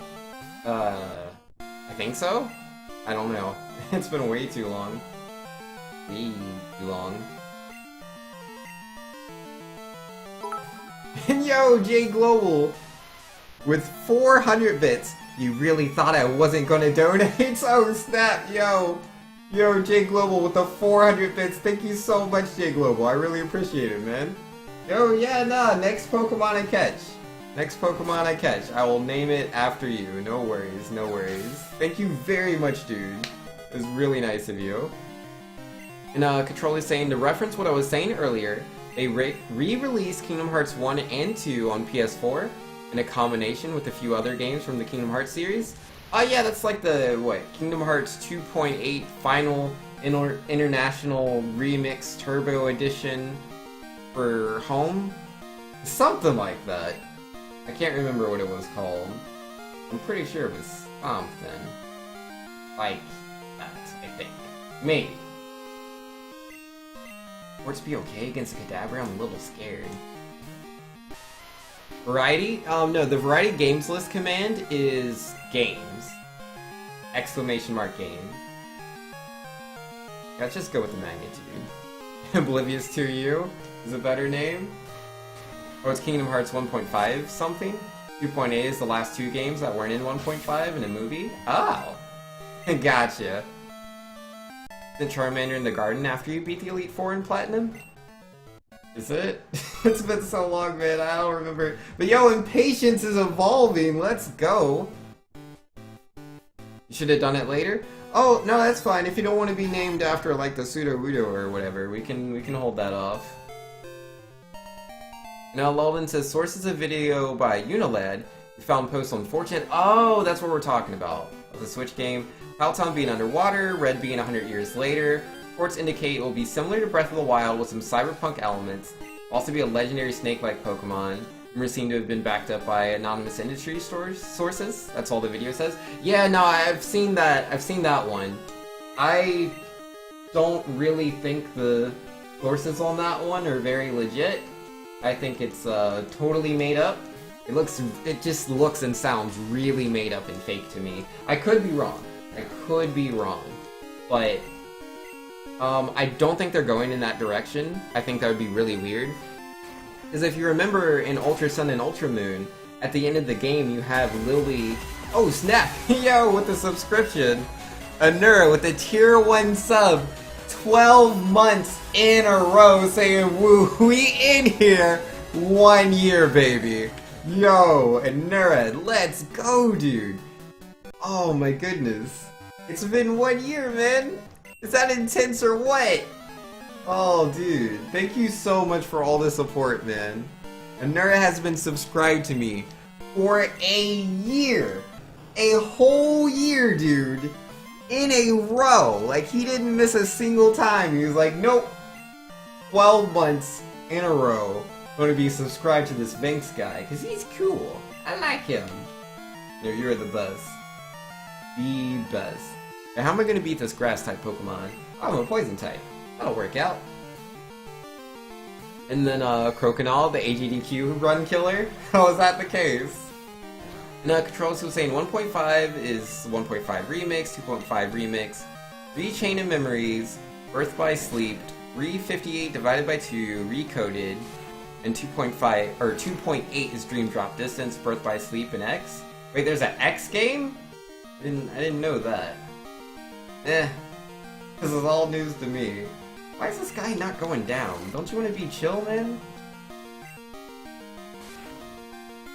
I think so? I don't know. It's been way too long. Way too long. Yo, J Global! With 400 bits, you really thought I wasn't gonna donate? Oh snap, yo! Yo, J Global with the 400 bits, thank you so much, J Global. I really appreciate it, man. Yo, yeah, nah, next Pokemon I catch. Next Pokemon I catch, I will name it after you. No worries, no worries. Thank you very much, dude. It was really nice of you. And Control is saying, to reference what I was saying earlier, they re-released Kingdom Hearts 1 and 2 on PS4 in a combination with a few other games from the Kingdom Hearts series. Oh yeah, that's like the, what, Kingdom Hearts 2.8 Final International Remix Turbo Edition for home? Something like that. I can't remember what it was called. I'm pretty sure it was something like that, I think. Maybe. Or to be okay against a Kadabra, I'm a little scared. Variety? No, the Variety Games List command is games. Exclamation mark game. Let's just go with the magnitude. Oblivious to You is a better name. Oh, it's Kingdom Hearts 1.5 something? 2.8 is the last two games that weren't in 1.5 in a movie? Oh! Gotcha. The Charmander in the garden after you beat the Elite Four in Platinum? Is it? It's been so long, man, I don't remember. But yo, Impatience is evolving, let's go! You should have done it later? Oh, no, that's fine. If you don't want to be named after, like, the Pseudo-Wudo or whatever, we can hold that off. Now, Lulvin says, sources of video by Unilad. We found posts on 4chan. Oh, that's what we're talking about. The Switch game. Paltown being underwater, Red being 100 years later. Reports indicate it will be similar to Breath of the Wild with some cyberpunk elements. Will also be a legendary snake-like Pokemon. Rumors seem to have been backed up by anonymous industry sources. That's all the video says. Yeah, no, I've seen that. I've seen that one. I don't really think the sources on that one are very legit. I think it's totally made up. It just looks and sounds really made up and fake to me. I could be wrong. I could be wrong. But I don't think they're going in that direction. I think that would be really weird. Because if you remember in Ultra Sun and Ultra Moon, at the end of the game you have Lily... Oh snap! Yo, with the subscription! Anura with the tier 1 sub! 12 months in a row saying, woo, we in here! 1 year, baby! Yo, Anura, let's go, dude! Oh my goodness. It's been 1 year, man! Is that intense or what? Oh, dude. Thank you so much for all the support, man. Anura has been subscribed to me for a year. A whole year, dude. In a row. Like, he didn't miss a single time. He was like, nope. 12 months in a row. I'm gonna be subscribed to this Banks guy, because he's cool. I like him. No, you're the best. The best. Now, how am I gonna beat this grass-type Pokemon? I'm a poison-type. That'll work out. And then, Crokinole, the AGDQ run killer? How is that the case? Now, Controls was saying 1.5 is 1.5 Remix, 2.5 Remix, Rechain of Memories, Birth by Sleep, Re58 divided by 2, Recoded, and 2.5 or 2.8 is Dream Drop Distance, Birth by Sleep, and X. Wait, there's an X game? I didn't know that. This is all news to me. Why is this guy not going down? Don't you want to be chill, man?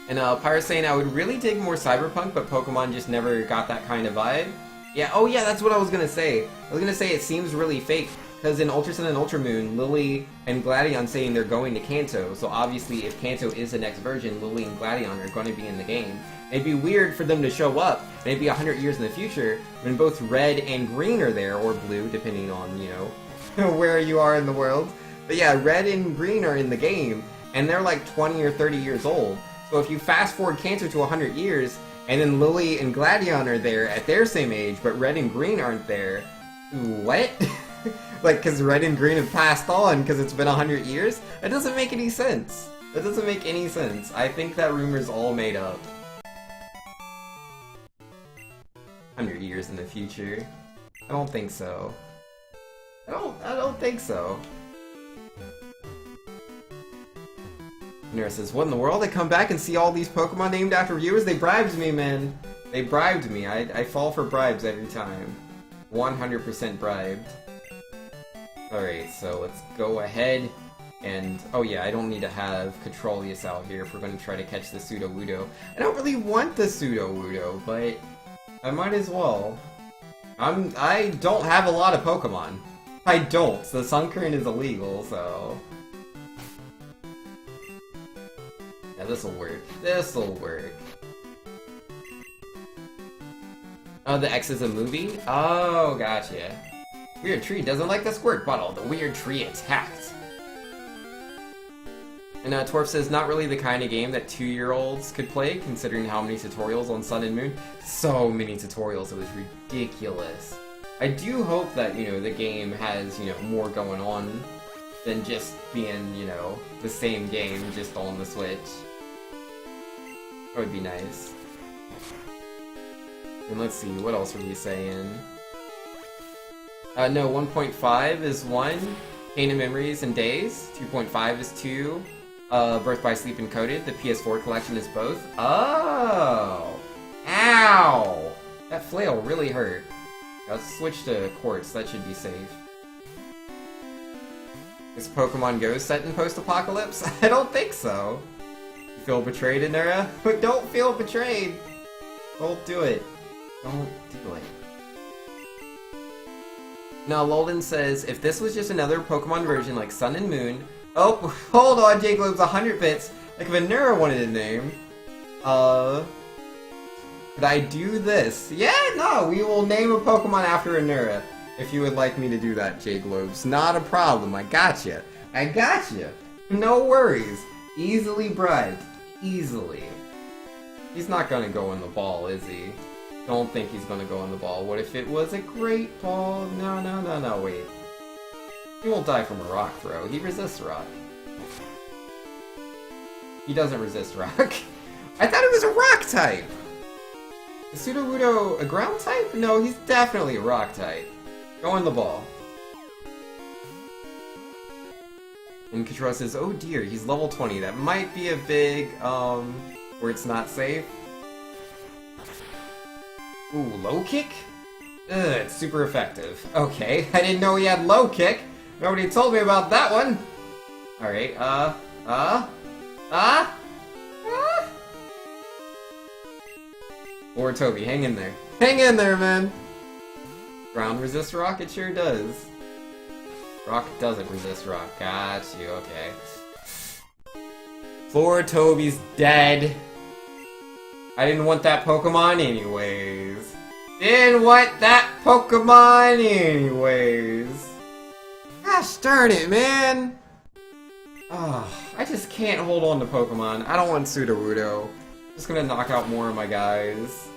And Pyro's saying, I would really dig more Cyberpunk, but Pokemon just never got that kind of vibe. Yeah, oh yeah, that's what I was gonna say. I was gonna say it seems really fake, because in Ultra Sun and Ultra Moon, Lily and Gladion saying they're going to Kanto, so obviously if Kanto is the next version, Lily and Gladion are going to be in the game. It'd be weird for them to show up, maybe 100 years in the future, when both Red and Green are there, or Blue, depending on, you know, where you are in the world. But yeah, Red and Green are in the game, and they're like 20 or 30 years old. So if you fast forward Kanto to 100 years, and then Lily and Gladion are there at their same age, but Red and Green aren't there, what? Like, because Red and Green have passed on because it's been 100 years? That doesn't make any sense. That doesn't make any sense. I think that rumor's all made up. 100 years in the future? I don't think so. I don't think so. Nura says, what in the world? I come back and see all these Pokemon named after viewers? They bribed me, man. They bribed me. I fall for bribes every time. 100% bribed. Alright, so let's go ahead and... Oh yeah, I don't need to have Controlius out here if we're going to try to catch the Sudowoodo. I don't really want the Sudowoodo, but I might as well. I don't have a lot of Pokemon. I don't. The Sunkern is illegal, so... Yeah, this'll work. This'll work. Oh, the X is a movie? Oh, gotcha. Weird Tree doesn't like the squirt bottle. The Weird Tree attacked. And Torf says, not really the kind of game that 2-year-olds could play, considering how many tutorials on Sun and Moon. So many tutorials, it was ridiculous. I do hope that, you know, the game has, you know, more going on than just being, you know, the same game just on the Switch. That would be nice. And let's see, what else were we saying? No, 1.5 is 1, Pain and Memories and Days. 2.5 is 2, Birth by Sleep Encoded. The PS4 collection is both. Oh! Ow! That flail really hurt. Let's switch to Quartz, that should be safe. Is Pokemon Go set in post-apocalypse? I don't think so. You feel betrayed, Anura? But don't feel betrayed! Don't do it. Don't do it. Now, Lolden says, if this was just another Pokemon version like Sun and Moon... Oh, hold on, J-Globe's 100 bits. Like if Anura wanted a name. Could I do this? Yeah, no, we will name a Pokemon after Anura. If you would like me to do that, J-Globes. Not a problem, I gotcha. I gotcha. No worries. Easily bribed. Easily. He's not gonna go in the ball, is he? Don't think he's gonna go in the ball. What if it was a great ball? No, no, no, no, wait. He won't die from a rock throw. He resists rock. He doesn't resist rock. I thought it was a rock type! Is Sudowoodo a ground type? No, he's definitely a rock type. Go in the ball. And Kachura says, oh dear, he's level 20. That might be a big, where it's not safe. Ooh, low kick? Ugh, it's super effective. Okay, I didn't know he had low kick. Nobody told me about that one. Alright, Or Toby, hang in there. Hang in there, man! Ground resist rock? It sure does. Rock doesn't resist rock. Got you, okay. Poor Toby's dead. I didn't want that Pokemon anyways. Didn't want that Pokemon anyways. Gosh darn it, man! Oh, I just can't hold on to Pokemon. I don't want Sudowoodo. Just gonna knock out more of my guys.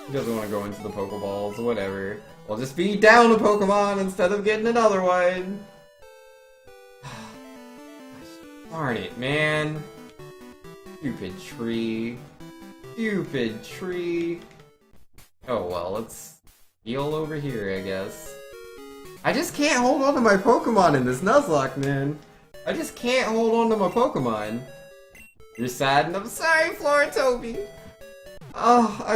He doesn't want to go into the Pokeballs, whatever. I'll just be down a Pokemon instead of getting another one. Darn it, man. Stupid tree. Stupid tree. Oh well, let's heal over here, I guess. I just can't hold on to my Pokemon in this Nuzlocke, man. I just can't hold on to my Pokemon. You're sad and I'm sorry, Floritobi. Oh, I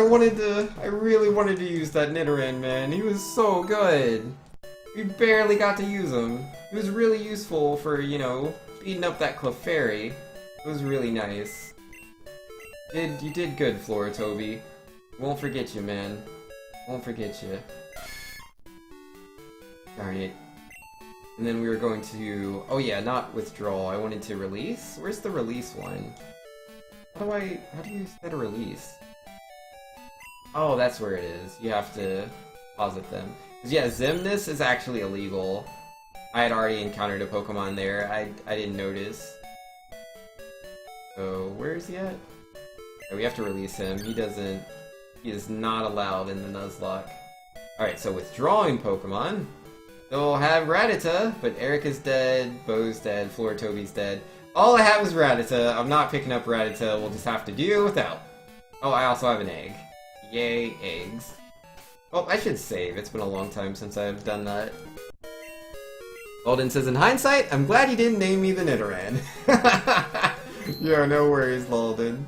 really wanted to use that Nidoran, man. He was so good. We barely got to use him. He was really useful for, you know, beating up that Clefairy. It was really nice. You did good, Floritobi. Won't forget you, man. Won't forget you. Darn it. And then we were going to... Oh yeah, not withdraw. I wanted to release? Where's the release one? How do you set a release? Oh, that's where it is. You have to deposit them. Because yeah, Xemnas is actually illegal. I had already encountered a Pokemon there. I didn't notice. So, where is he at? Oh, we have to release him. He is not allowed in the Nuzlocke. Alright, so withdrawing Pokemon. They'll have Rattata, but Erica's dead, Bo's dead, Floritobi's dead. All I have is Rattata. I'm not picking up Rattata. We'll just have to do without. Oh, I also have an egg. Yay, eggs. Oh, I should save. It's been a long time since I've done that. Alden says, in hindsight, I'm glad you didn't name me the Nidoran. Yeah, no worries, Alden.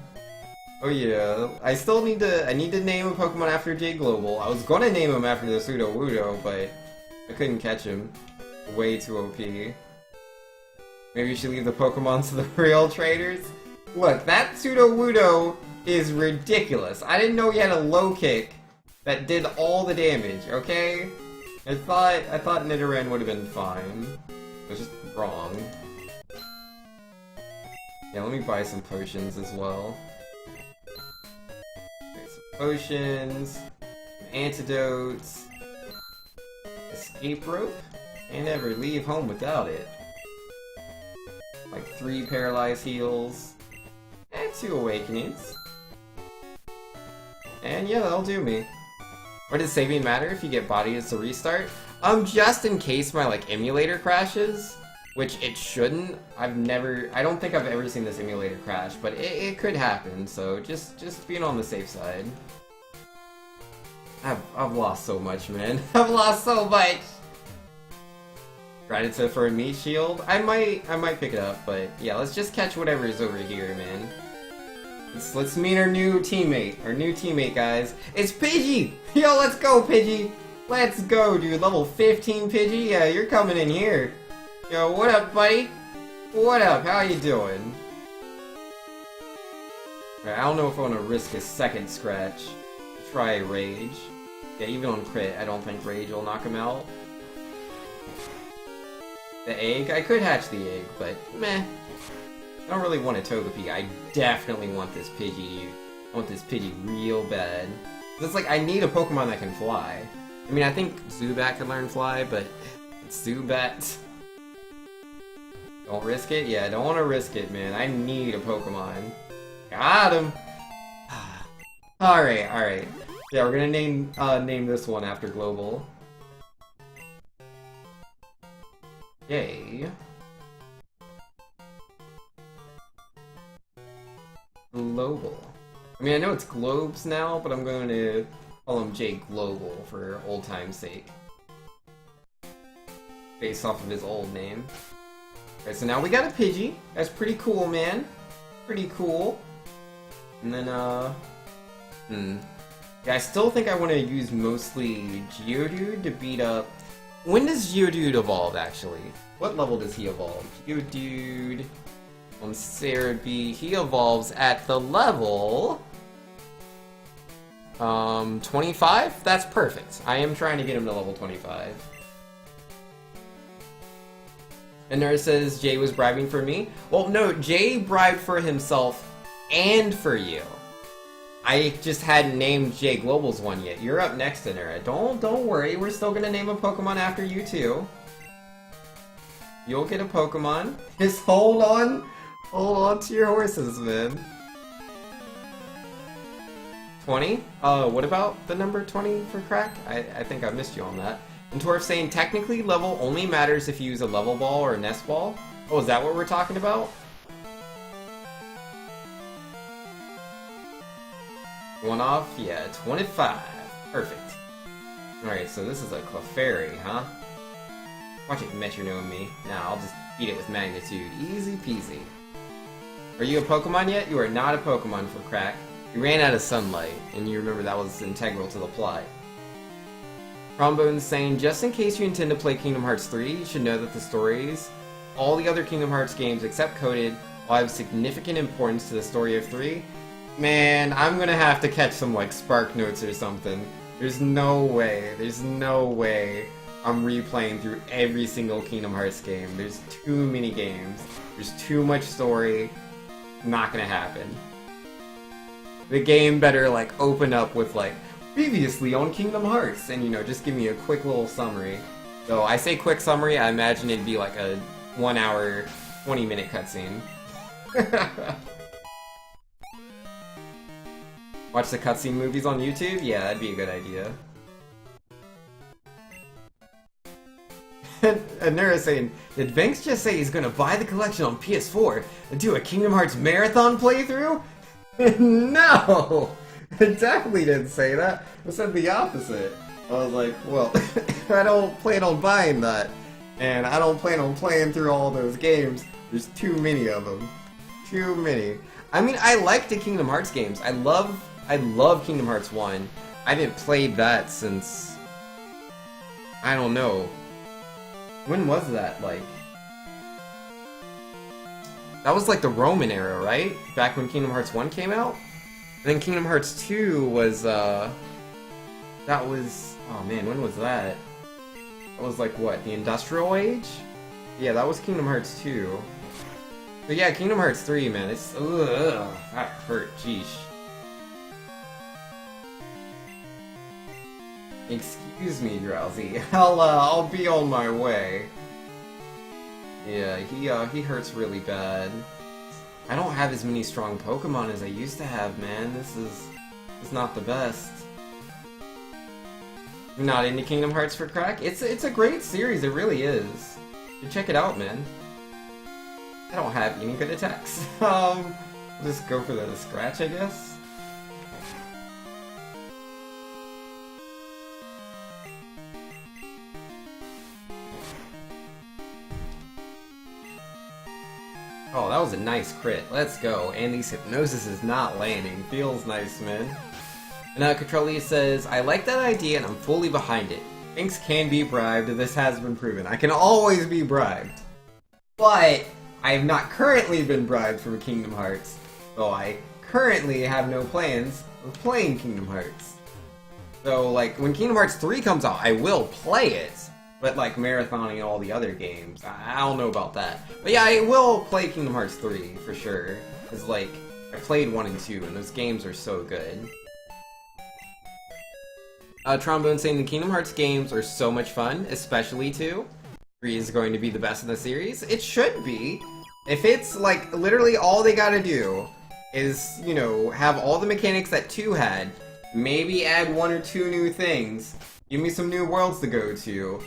Oh yeah, I need to name a Pokemon after J Global. I was gonna name him after the Sudowoodo, but I couldn't catch him. Way too OP. Maybe you should leave the Pokemon to the real traders? Look, that Sudowoodo is ridiculous. I didn't know he had a low kick that did all the damage, okay? I thought Nidoran would have been fine. I was just wrong. Yeah, let me buy some potions as well. Okay, some potions, some antidotes, escape rope, and never leave home without it. Like 3 paralyzed heals, and 2 awakenings. And yeah, that'll do me. Or does saving matter if you get body as a restart? Just in case my, like, emulator crashes, which it shouldn't. I don't think I've ever seen this emulator crash, but it could happen, so just being on the safe side. I've lost so much, man. I've lost so much! Rattata for a meat shield? I might pick it up, but yeah, let's just catch whatever is over here, man. Let's meet our new teammate, guys. It's Pidgey! Yo, let's go, Pidgey! Let's go, dude. Level 15 Pidgey? Yeah, you're coming in here. Yo, what up, buddy? What up? How you doing? Alright, I don't know if I want to risk a second scratch. Try Rage. Yeah, even on crit, I don't think Rage will knock him out. The egg? I could hatch the egg, but meh. I don't really want a Togepi. I definitely want this Pidgey. I want this Pidgey real bad. It's like, I need a Pokemon that can fly. I mean, I think Zubat can learn fly, but Zubat... Don't risk it? Yeah, I don't want to risk it, man. I need a Pokemon. Got him! Alright. Yeah, we're gonna name this one after Global. Yay. Global. I mean, I know it's Globes now, but I'm going to call him J Global for old time's sake. Based off of his old name. Okay, so now we got a Pidgey. That's pretty cool, man. Pretty cool. And then, yeah, I still think I want to use mostly Geodude to beat up... When does Geodude evolve, actually? What level does he evolve? Geodude... On Cerebi, he evolves at the level... 25? That's perfect. I am trying to get him to level 25. And Nurse says Jay was bribing for me. Well, no, Jay bribed for himself and for you. I just hadn't named Jay Global's one yet. You're up next, Nura. Don't worry, we're still gonna name a Pokemon after you too. You'll get a Pokemon. Just hold on to your horses, man. 20? What about the number 20 for crack? I think I missed you on that. And Torf saying technically level only matters if you use a level ball or a nest ball. Oh, is that what we're talking about? One off? Yeah, 25. Perfect. Alright, so this is a Clefairy, huh? Watch it metronome me. Nah, I'll just beat it with magnitude. Easy peasy. Are you a Pokemon yet? You are not a Pokemon for crack. You ran out of sunlight, and you remember that was integral to the plot. Trombone's saying, just in case you intend to play Kingdom Hearts 3, you should know that the stories, all the other Kingdom Hearts games except Coded, will have significant importance to the story of 3. Man, I'm gonna have to catch some, like, Spark Notes or something. There's no way I'm replaying through every single Kingdom Hearts game. There's too many games. There's too much story. Not gonna happen. The game better, like, open up with, like, previously on Kingdom Hearts, and, you know, just give me a quick little summary. So, I say quick summary, I imagine it'd be like a 1 hour, 20-minute cutscene. Watch the cutscene movies on YouTube? Yeah, that'd be a good idea. And Nura saying, did Banks just say he's gonna buy the collection on PS4 and do a Kingdom Hearts marathon playthrough? No! I definitely didn't say that. I said the opposite. I was like, well, I don't plan on buying that. And I don't plan on playing through all those games. There's too many of them. Too many. I mean, I like the Kingdom Hearts games. I love Kingdom Hearts 1. I haven't played that since... I don't know. When was that, like... That was like the Roman era, right? Back when Kingdom Hearts 1 came out? And then Kingdom Hearts 2 was, that was... Oh man, when was that? That was like, what, the Industrial Age? Yeah, that was Kingdom Hearts 2. But yeah, Kingdom Hearts 3, man, it's... Ugh, that hurt, jeesh. Excuse me, Drowsy. I'll be on my way. Yeah, he hurts really bad. I don't have as many strong Pokemon as I used to have, man. This is not the best. You're not into Kingdom Hearts for crack? It's a great series, it really is. You check it out, man. I don't have any good attacks. I'll just go for the scratch, I guess. Oh, that was a nice crit. Let's go. And these hypnosis is not landing. Feels nice, man. And Controlia says, I like that idea and I'm fully behind it. Things can be bribed. This has been proven. I can always be bribed. But I have not currently been bribed from Kingdom Hearts. So I currently have no plans of playing Kingdom Hearts. So, like, when Kingdom Hearts 3 comes out, I will play it. But, like, marathoning all the other games, I don't know about that. But yeah, I will play Kingdom Hearts 3, for sure. Because, like, I played 1 and 2, and those games are so good. Trombone saying the Kingdom Hearts games are so much fun, especially 2. 3 is going to be the best in the series. It should be. If it's, like, literally all they gotta do is, you know, have all the mechanics that 2 had, maybe add 1 or 2 new things, give me some new worlds to go to,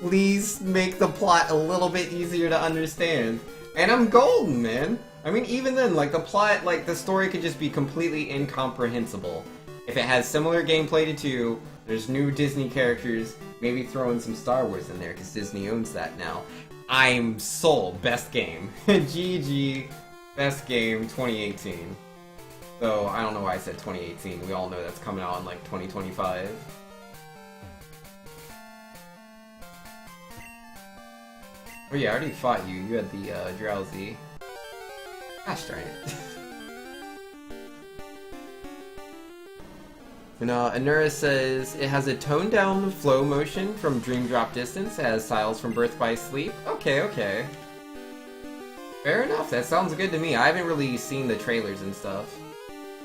please make the plot a little bit easier to understand. And I'm golden, man! I mean, even then, like, the plot, like, the story could just be completely incomprehensible. If it has similar gameplay to 2, there's new Disney characters, maybe throw in some Star Wars in there, because Disney owns that now. I'm sold. Best game. GG. Best game 2018. So, I don't know why I said 2018. We all know that's coming out in, like, 2025. Oh yeah, I already fought you. You had the, Drowsy. Gosh darn it. And Anura says, it has a toned down flow motion from Dream Drop Distance. It has styles from Birth by Sleep. Okay, okay. Fair enough, that sounds good to me. I haven't really seen the trailers and stuff.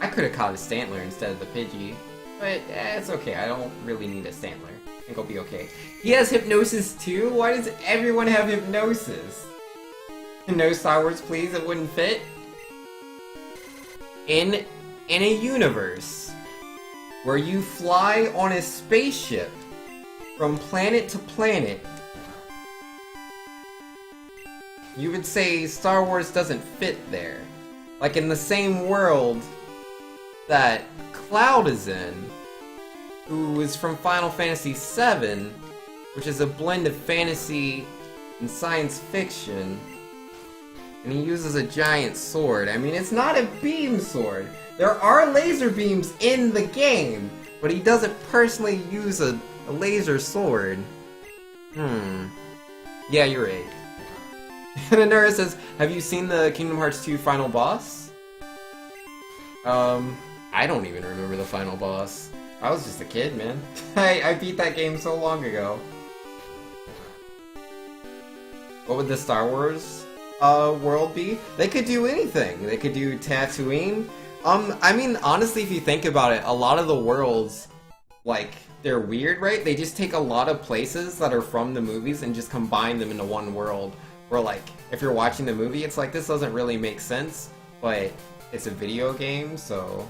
I could have caught a Stantler instead of the Pidgey. But, it's okay, I don't really need a Stantler. I think I'll be okay. He has Hypnosis too? Why does everyone have Hypnosis? No Star Wars, please, it wouldn't fit. In a universe where you fly on a spaceship from planet to planet, you would say Star Wars doesn't fit there. Like in the same world that Cloud is in, who is from Final Fantasy VII, which is a blend of fantasy in science fiction. And he uses a giant sword. I mean, it's not a beam sword. There are laser beams in the game, but he doesn't personally use a laser sword. Yeah, you're right. And Anura says, have you seen the Kingdom Hearts 2 final boss? I don't even remember the final boss. I was just a kid, man. I beat that game so long ago. What would the Star Wars world be? They could do anything. They could do Tatooine. I mean, honestly, if you think about it, a lot of the worlds, like, they're weird, right? They just take a lot of places that are from the movies and just combine them into one world. Where, like, if you're watching the movie, it's like, this doesn't really make sense, but it's a video game, so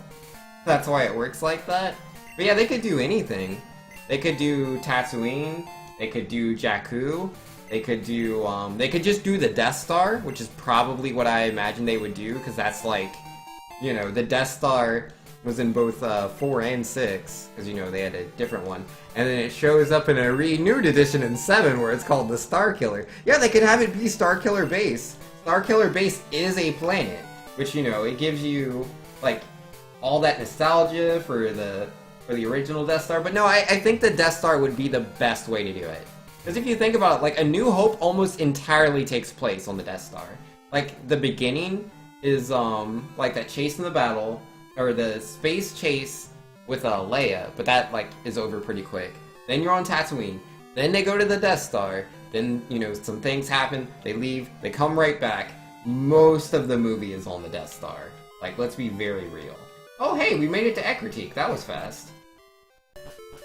that's why it works like that. But yeah, they could do anything. They could do Tatooine, they could do Jakku, they could do, they could just do the Death Star, which is probably what I imagine they would do, because that's like, you know, the Death Star was in both 4 and 6, because, you know, they had a different one. And then it shows up in a renewed edition in 7, where it's called the Star Killer. Yeah, they could have it be Star Killer Base. Star Killer Base is a planet, which, you know, it gives you, like, all that nostalgia for the original Death Star. But no, I think the Death Star would be the best way to do it. Because if you think about it, like, A New Hope almost entirely takes place on the Death Star. Like, the beginning is, like, that chase in the battle, or the space chase with Leia, but that, like, is over pretty quick. Then you're on Tatooine. Then they go to the Death Star. Then, you know, some things happen. They leave. They come right back. Most of the movie is on the Death Star. Like, let's be very real. Oh, hey, we made it to Ekritique. That was fast.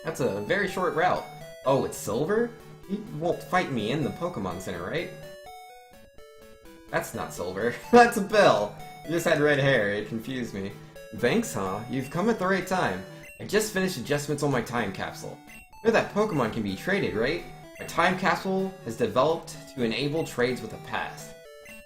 That's a very short route. Oh, it's Silver? You won't fight me in the Pokemon Center, right? That's not Silver. That's Bill. You just had red hair. It confused me. Thanks, huh? You've come at the right time. I just finished adjustments on my time capsule. You know that Pokemon can be traded, right? My time capsule has developed to enable trades with the past.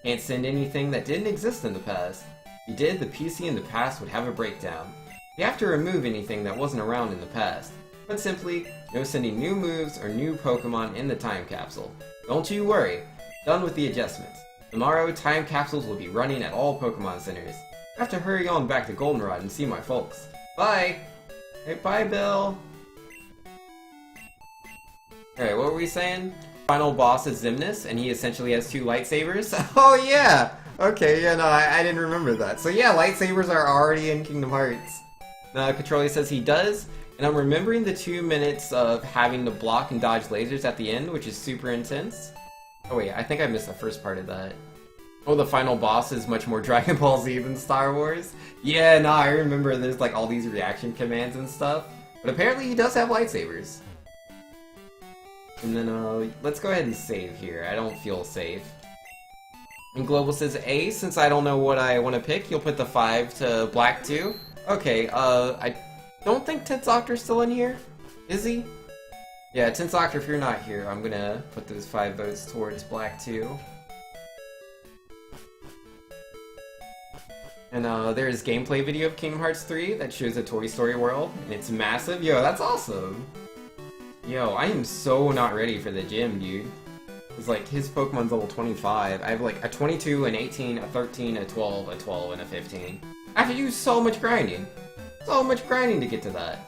Can't send anything that didn't exist in the past. If you did, the PC in the past would have a breakdown. You have to remove anything that wasn't around in the past. But simply, no sending new moves or new Pokemon in the time capsule. Don't you worry. Done with the adjustments. Tomorrow, time capsules will be running at all Pokemon centers. I have to hurry on back to Goldenrod and see my folks. Bye! Hey, bye, Bill! Alright, what were we saying? Final boss is Xemnas, and he essentially has 2 lightsabers. Oh, yeah! Okay, yeah, no, I didn't remember that. So yeah, lightsabers are already in Kingdom Hearts. Controller says he does, and I'm remembering the 2 minutes of having to block and dodge lasers at the end, which is super intense. Oh wait, I think I missed the first part of that. Oh, the final boss is much more Dragon Ball Z than Star Wars? Yeah, no, I remember there's like all these reaction commands and stuff. But apparently he does have lightsabers. And then, let's go ahead and save here. I don't feel safe. And Global says A, since I don't know what I want to pick, you'll put the 5 to Black 2. Okay, I don't think 10th Doctor's still in here. Is he? Yeah, 10th Doctor, if you're not here, I'm gonna put those 5 votes towards Black 2. And there's gameplay video of Kingdom Hearts 3 that shows a Toy Story world, and it's massive. Yo, that's awesome! Yo, I am so not ready for the gym, dude. It's like, his Pokemon's level 25. I have like a 22, an 18, a 13, a 12, a 12, and a 15. I have to do so much grinding. So much grinding to get to that.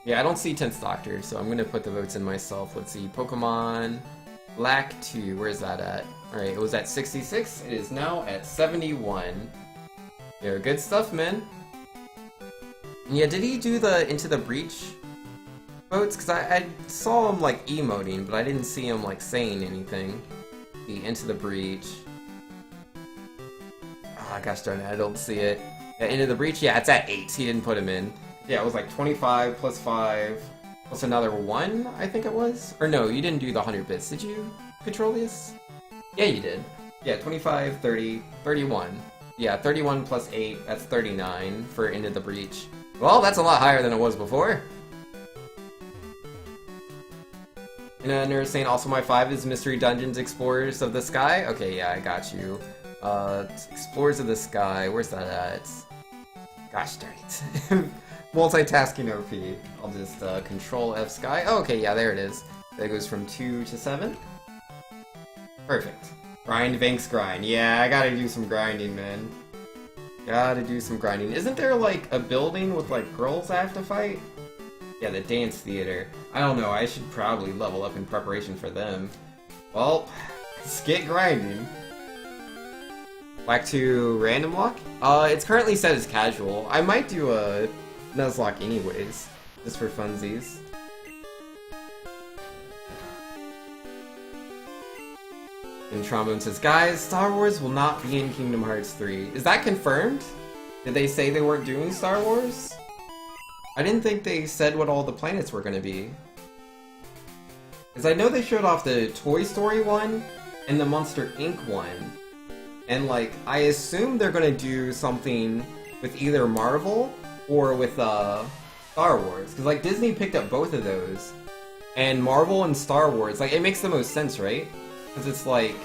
Yeah, I don't see 10th Doctor, so I'm gonna put the votes in myself. Let's see, Pokemon Black 2, where's that at? Alright, it was at 66, it is now at 71. Yeah, good stuff, man. Yeah, did he do the Into the Breach votes? Because I saw him, like, emoting, but I didn't see him, like, saying anything. The Into the Breach. Ah, gosh darn it, I don't see it. Yeah, Into the Breach, yeah, it's at 8, he didn't put him in. Yeah, it was like 25 plus 5 plus another 1, I think it was? Or no, you didn't do the 100 bits, did you, Controlius? Yeah, you did. Yeah, 25, 30, 31. Yeah, 31 plus 8, that's 39 for Into the Breach. Well, that's a lot higher than it was before. And Nerd saying also my 5 is Mystery Dungeons Explorers of the Sky. Okay, yeah, I got you. Explorers of the Sky, where's that at? Gosh darn it. Multitasking OP. I'll just Control F Sky. Oh, okay, yeah, there it is. That goes from 2 to 7. Perfect. Grind, Banks, grind. Yeah, I gotta do some grinding, man. Gotta do some grinding. Isn't there, like, a building with, like, girls I have to fight? Yeah, the dance theater. I don't know, I should probably level up in preparation for them. Well, let's get grinding. Back to random lock? It's currently set as casual. I might do a Nuzlocke anyways, just for funsies. And Trombone says, guys, Star Wars will not be in Kingdom Hearts 3. Is that confirmed? Did they say they weren't doing Star Wars? I didn't think they said what all the planets were gonna be. Because I know they showed off the Toy Story one and the Monster Inc. one. And, like, I assume they're gonna do something with either Marvel or with, Star Wars. Because, like, Disney picked up both of those. And Marvel and Star Wars, like, it makes the most sense, right? Because it's like,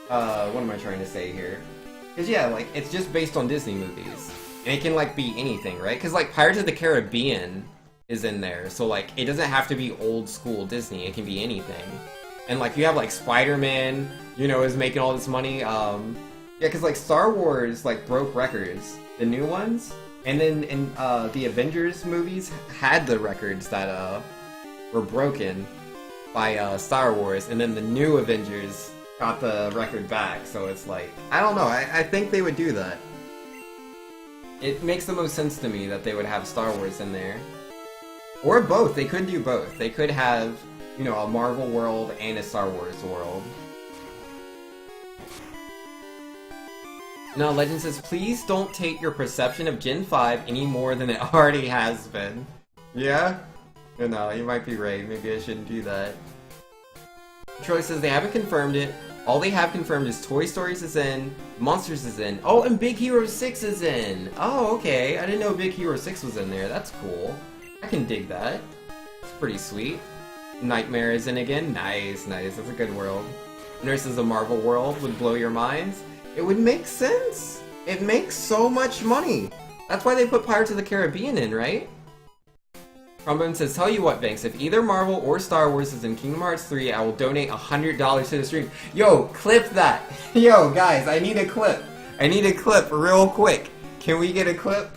what am I trying to say here? Because, yeah, like, it's just based on Disney movies. And it can, like, be anything, right? Because, like, Pirates of the Caribbean is in there. So, like, it doesn't have to be old school Disney. It can be anything. And, like, you have, like, Spider-Man, you know, is making all this money. Yeah, because, like, Star Wars, like, broke records. The new ones. And then, in, the Avengers movies had the records that, were broken by, Star Wars. And then the new Avengers got the record back. So it's like, I don't know. I think they would do that. It makes the most sense to me that they would have Star Wars in there. Or both. They could do both. They could have, you know, a Marvel world and a Star Wars world. Now, Legend says, please don't take your perception of Gen 5 any more than it already has been. Yeah? No, you might be right. Maybe I shouldn't do that. Troy says they haven't confirmed it. All they have confirmed is Toy Stories is in, Monsters is in. Oh, and Big Hero 6 is in! Oh, okay. I didn't know Big Hero 6 was in there. That's cool. I can dig that. It's pretty sweet. Nightmare is in again. Nice, nice. That's a good world. Nurse is a Marvel world would blow your minds. It would make sense. It makes so much money. That's why they put Pirates of the Caribbean in, right? Trombone says, tell you what, Banks, if either Marvel or Star Wars is in Kingdom Hearts 3, I will donate $100 to the stream. Yo, clip that. Yo, guys, I need a clip. I need a clip real quick. Can we get a clip?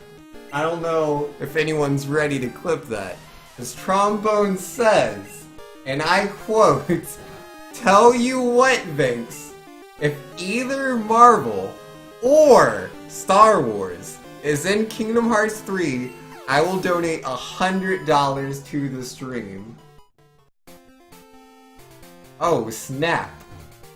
I don't know if anyone's ready to clip that. As Trombone says, and I quote, tell you what, Banks, if either Marvel or Star Wars is in Kingdom Hearts 3, I will donate $100 to the stream. Oh, snap.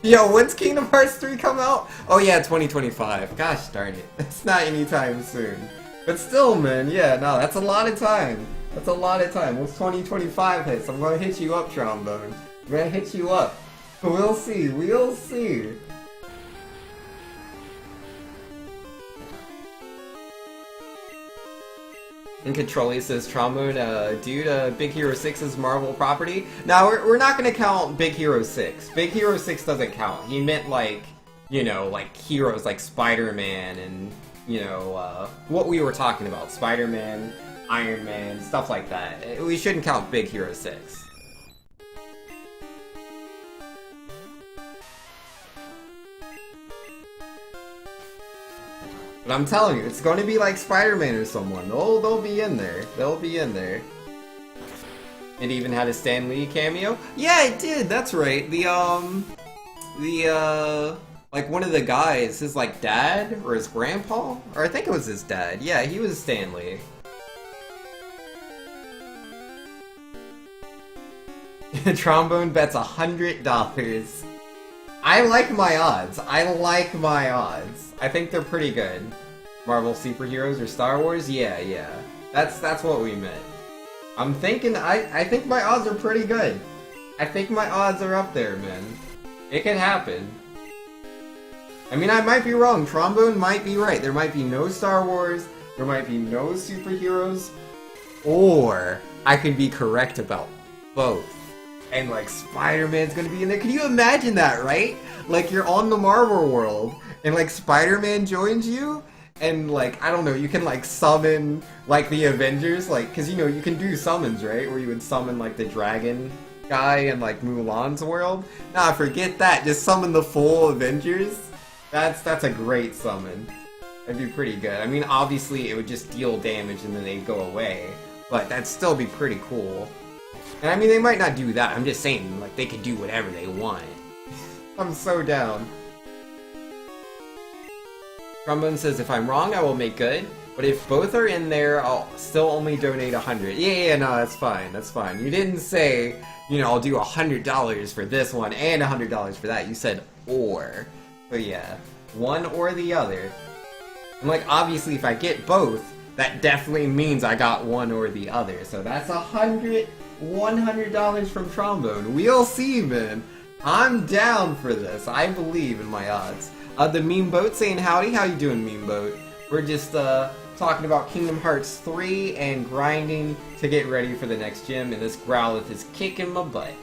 Yo, when's Kingdom Hearts 3 come out? Oh yeah, 2025. Gosh darn it. It's not anytime soon. But still, man, yeah, no, that's a lot of time. That's a lot of time. Once 2025 hits, I'm gonna hit you up, Trombone. I'm gonna hit you up. We'll see, we'll see. And Controlly says, Trombone, dude, Big Hero 6 is Marvel property. Now, we're not gonna count Big Hero 6. Big Hero 6 doesn't count. He meant, like, you know, like, heroes like Spider-Man and, you know, what we were talking about. Spider-Man, Iron Man, stuff like that. We shouldn't count Big Hero 6. But I'm telling you, it's going to be like Spider-Man or someone. They'll be in there. They'll be in there. It even had a Stan Lee cameo? Yeah, it did. That's right. Like one of the guys, his like dad or his grandpa, or I think it was his dad. Yeah, he was Stan Lee. Trombone bets $100. I like my odds. I like my odds. I think they're pretty good. Marvel superheroes or Star Wars? Yeah. That's what we meant. I'm thinking, I think my odds are pretty good. I think my odds are up there, man. It can happen. I mean, I might be wrong. Trombone might be right. There might be no Star Wars. There might be no superheroes. Or I could be correct about both. And, like, Spider-Man's gonna be in there. Can you imagine that, right? Like, you're on the Marvel world, and, like, Spider-Man joins you, and, like, I don't know, you can, like, summon, like, the Avengers, like, because, you know, you can do summons, right? Where you would summon, like, the dragon guy in like Mulan's world. Nah, forget that. Just summon the full Avengers. That's a great summon. That'd be pretty good. I mean, obviously it would just deal damage and then they'd go away, but that'd still be pretty cool. And I mean, they might not do that. I'm just saying, like, they could do whatever they want. I'm so down. Trombone says, if I'm wrong, I will make good. But if both are in there, I'll still only donate 100. Yeah, no, that's fine. That's fine. You didn't say, you know, I'll do $100 for this one and $100 for that. You said or. So yeah, one or the other. And like, obviously, if I get both, that definitely means I got one or the other. So that's $100 from Trombone. We'll see, man. I'm down for this. I believe in my odds. The Meme Boat saying howdy. How you doing, Meme Boat? We're just talking about Kingdom Hearts 3 and grinding to get ready for the next gym, and this Growlithe is kicking my butt.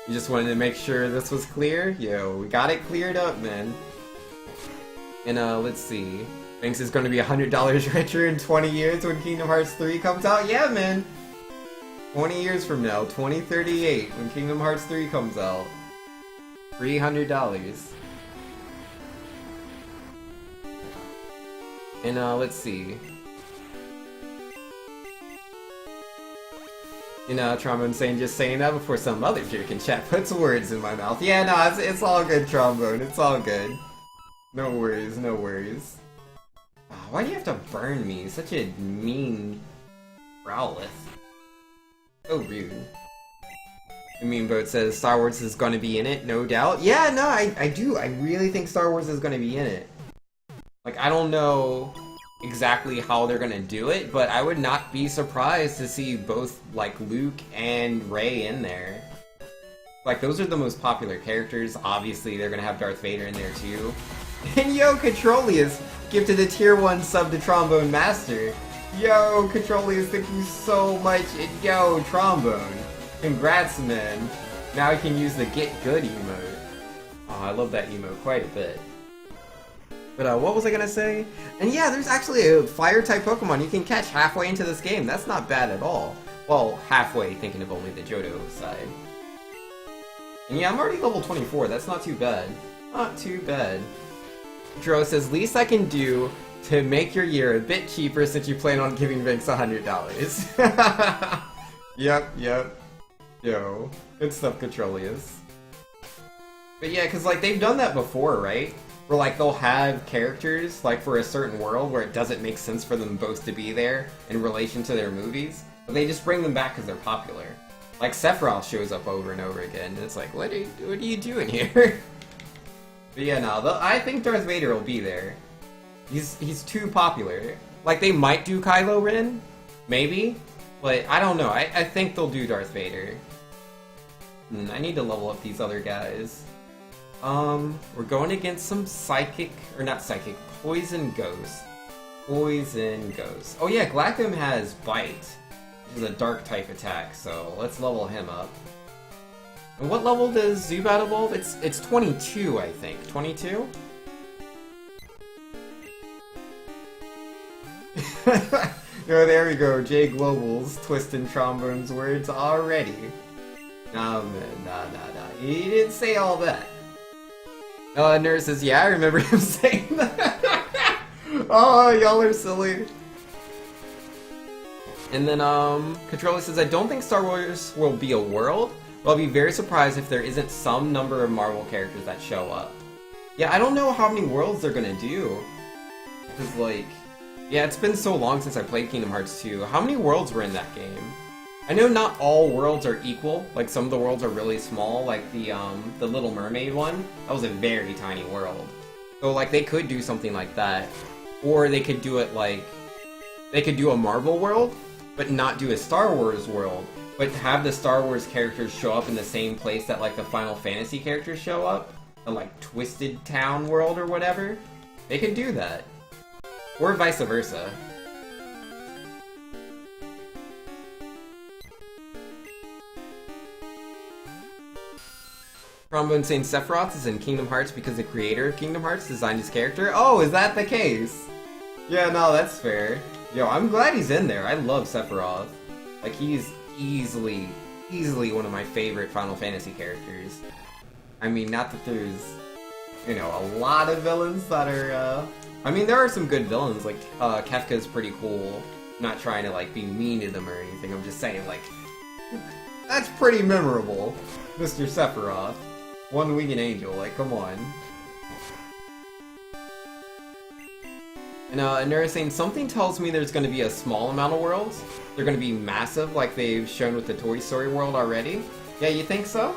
You just wanted to make sure this was clear? Yo, we got it cleared up, man. And let's see. Thinks it's going to be $100 richer in 20 years when Kingdom Hearts 3 comes out? Yeah, man! 20 years from now, 2038, when Kingdom Hearts 3 comes out. $300. And let's see. You know, Trombone saying just saying that before some other jerk in chat puts words in my mouth. Yeah, no, it's all good, Trombone. It's all good. No worries, no worries. Oh, why do you have to burn me? Such a mean Growlithe. So rude. The Meme Boat says Star Wars is going to be in it, no doubt. Yeah, no, I do. I really think Star Wars is going to be in it. Like, I don't know exactly how they're going to do it, but I would not be surprised to see both, like, Luke and Rey in there. Like, those are the most popular characters. Obviously, they're going to have Darth Vader in there, too. And yo, Controlius gifted a tier 1 sub to Trombone Master. Yo, Controlius, thank you so much. And yo, Trombone. Congrats, man. Now I can use the Get Good emote. Oh, I love that emote quite a bit. But what was I gonna say? And yeah, there's actually a fire-type Pokemon you can catch halfway into this game. That's not bad at all. Well, halfway, thinking of only the Johto side. And yeah, I'm already level 24. That's not too bad. Not too bad. Dro says, least I can do to make your year a bit cheaper since you plan on giving Vince $100. Yep. Yo, good stuff, Controlius. But yeah, because, like, they've done that before, right? Where, like, they'll have characters, like, for a certain world where it doesn't make sense for them both to be there in relation to their movies, but they just bring them back because they're popular. Like, Sephiroth shows up over and over again, and it's like, what are you doing here? But yeah, no, I think Darth Vader will be there. He's too popular. Like, they might do Kylo Ren, maybe, but I don't know. I think they'll do Darth Vader. I need to level up these other guys. We're going against some Poison Ghost. Poison Ghost. Oh yeah, Glactum has Bite, which is a dark type attack, so let's level him up. And what level does Zubat evolve? It's 22, I think. 22? Oh, there we go. J Global's twisting Trombone's words already. Nah, man, nah. He didn't say all that. Nurse says, yeah, I remember him saying that. Oh, y'all are silly. And then, Controller says, I don't think Star Wars will be a world, but I'll be very surprised if there isn't some number of Marvel characters that show up. Yeah, I don't know how many worlds they're gonna do. Because, like, yeah, it's been so long since I played Kingdom Hearts 2. How many worlds were in that game? I know not all worlds are equal. Like, some of the worlds are really small, like the Little Mermaid one. That was a very tiny world. So, like, they could do something like that. Or they could do it like... They could do a Marvel world, but not do a Star Wars world. But have the Star Wars characters show up in the same place that, like, the Final Fantasy characters show up. The, like, Twisted Town world or whatever. They could do that. Or vice versa. Trombone saying Sephiroth is in Kingdom Hearts because the creator of Kingdom Hearts designed his character? Oh, is that the case? Yeah, no, that's fair. Yo, I'm glad he's in there. I love Sephiroth. Like, he's easily one of my favorite Final Fantasy characters. I mean, not that there's, you know, a lot of villains that are, I mean, there are some good villains, like, Kefka's pretty cool. I'm not trying to, like, be mean to them or anything, I'm just saying, like, that's pretty memorable. Mr. Sephiroth. One Winged Angel, like, come on. And Nura's saying, something tells me there's gonna be a small amount of worlds. They're gonna be massive, like they've shown with the Toy Story world already. Yeah, you think so?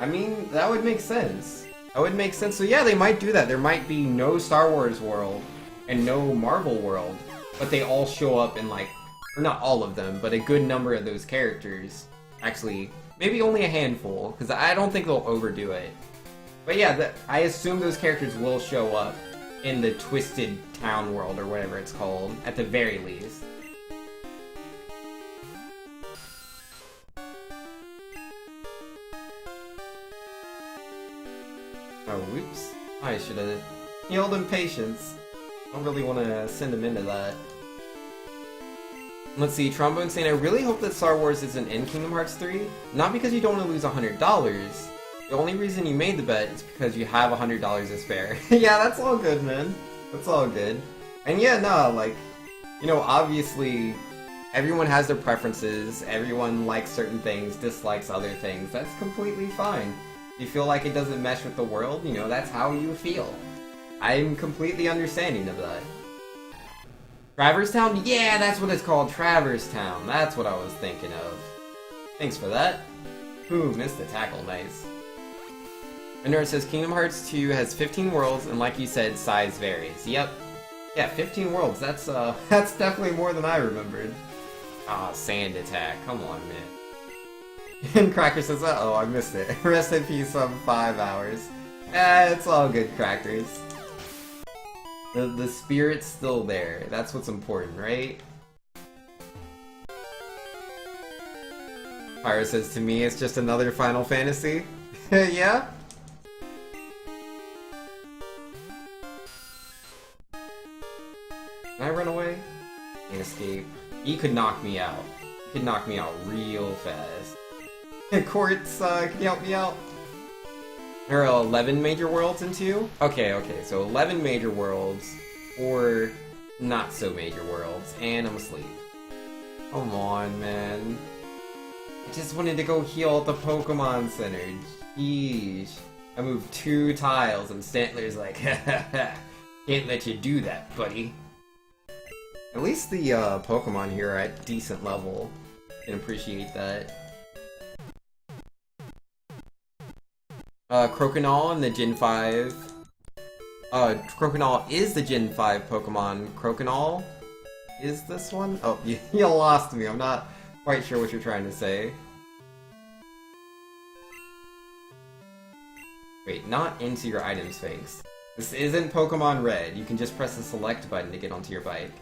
I mean, that would make sense. That would make sense. So yeah, they might do that. There might be no Star Wars world and no Marvel world, but they all show up in, like, or not all of them, but a good number of those characters. Actually, maybe only a handful, because I don't think they'll overdo it. But yeah, I assume those characters will show up in the Twisted Town world, or whatever it's called, at the very least. Oh, whoops. I should have healed in patience. I don't really want to send him into that. Let's see, Trombone saying, I really hope that Star Wars isn't in Kingdom Hearts 3. Not because you don't want to lose $100. The only reason you made the bet is because you have $100 to spare. Yeah, that's all good, man. That's all good. And yeah, no, like, you know, obviously, everyone has their preferences. Everyone likes certain things, dislikes other things. That's completely fine. If you feel like it doesn't mesh with the world, you know, that's how you feel. I'm completely understanding of that. Traverse Town? Yeah, that's what it's called, Traverse Town. That's what I was thinking of. Thanks for that. Ooh, missed the tackle, nice. Nura says, Kingdom Hearts 2 has 15 worlds, and like you said, size varies. Yep. Yeah, 15 worlds, that's definitely more than I remembered. Ah, sand attack, come on, man. And Cracker says, uh-oh, I missed it. Rest in peace, 5 hours. It's all good, Crackers. The spirit's still there. That's what's important, right? Pyro says, to me, it's just another Final Fantasy. Yeah? Can I run away? Can't escape. He could knock me out. He could knock me out real fast. Quartz, can you help me out? There are 11 major worlds in 2? Okay, so 11 major worlds, or not so major worlds, and I'm asleep. Come on, man. I just wanted to go heal at the Pokemon Center. Jeez. I moved 2 tiles, and Stantler's like, can't let you do that, buddy. At least the Pokemon here are at decent level. Can appreciate that. Crokinole in the Gen 5. Crokinole is the Gen 5 Pokemon. Crokinole is this one? Oh, you lost me. I'm not quite sure what you're trying to say. Wait, not into your item space. This isn't Pokemon Red. You can just press the select button to get onto your bike.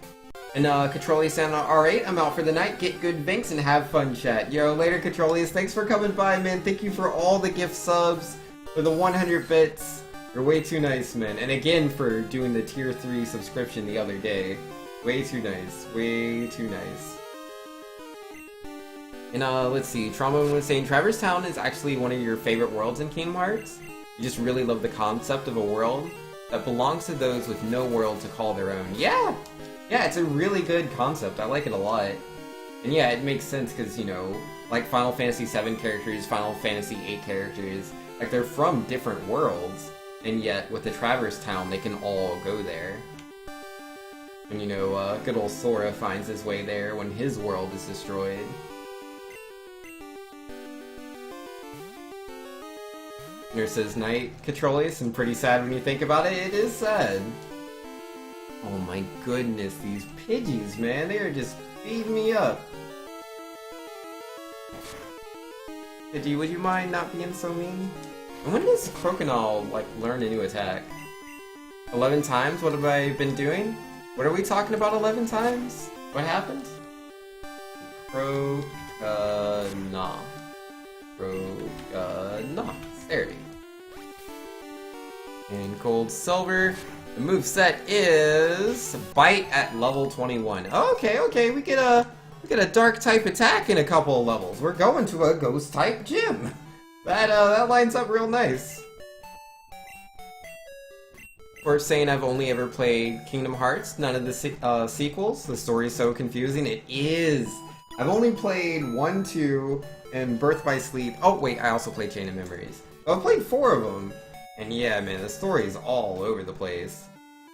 And Catrolius sound alright, I'm out for the night. Get good vinks and have fun, chat. Yo, later, Catrolius. Thanks for coming by, man. Thank you for all the gift subs, for the 100 bits. You're way too nice, man. And again, for doing the tier 3 subscription the other day. Way too nice. Way too nice. And let's see. Trauma was saying Traverse Town is actually one of your favorite worlds in Kingdom Hearts. You just really love the concept of a world that belongs to those with no world to call their own. Yeah! Yeah, it's a really good concept. I like it a lot. And yeah, it makes sense because, you know, like Final Fantasy VII characters, Final Fantasy VIII characters, like they're from different worlds, and yet with the Traverse Town, they can all go there. And you know, good old Sora finds his way there when his world is destroyed. Nurse says, night, Catrolius, and pretty sad when you think about it. It is sad. Oh my goodness, these Pidgeys, man, they are just feeding me up. Pidgey, would you mind not being so mean? And when does Crokinole, like, learn a new attack? 11 times? What have I been doing? What are we talking about 11 times? What happened? Crokinole. There it is. And Gold Silver. The moveset is Bite at level 21. Okay, we get We get a dark type attack in a couple of levels. We're going to a ghost type gym. That lines up real nice. For saying I've only ever played Kingdom Hearts, none of the sequels. The story's so confusing. It is. I've only played 1, 2, and Birth by Sleep. Oh wait, I also played Chain of Memories. I've played 4 of them. And yeah, man, the story's all over the place.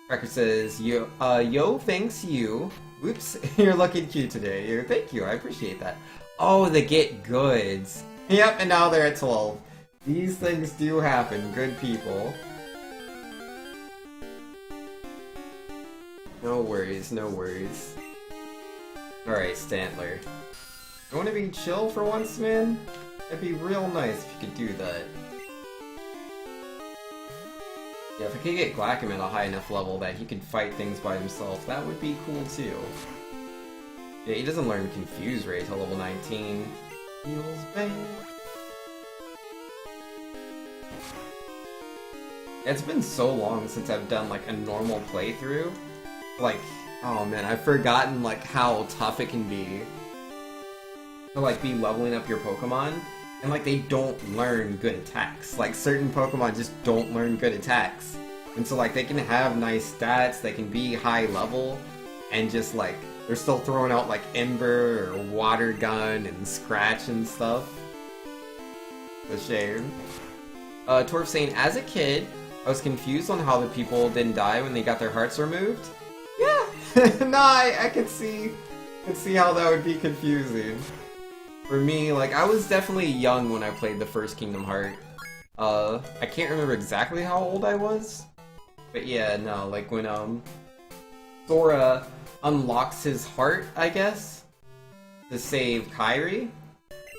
Cracker says, yo, thanks you. Whoops, you're looking cute today. Thank you, I appreciate that. Oh, the get goods. Yep, and now they're at 12. These things do happen, good people. No worries, no worries. Alright, Stantler. You wanna be chill for once, man? That'd be real nice if you could do that. Yeah, if I could get Glackham at a high enough level that he could fight things by himself, that would be cool too. Yeah, he doesn't learn Confuse Ray till level 19. Feels bad. It's been so long since I've done like a normal playthrough. Like, oh man, I've forgotten like how tough it can be to like be leveling up your Pokemon, and like they don't learn good attacks. Like certain Pokemon just don't learn good attacks, and so like they can have nice stats, they can be high level, and just like they're still throwing out like Ember or Water Gun and Scratch and stuff. It's a shame. Torf saying, as a kid, I was confused on how the people didn't die when they got their hearts removed. Yeah, no, I could see how that would be confusing. For me, like, I was definitely young when I played the first Kingdom Heart. I can't remember exactly how old I was, but yeah, no, like when, Sora unlocks his heart, I guess, to save Kairi,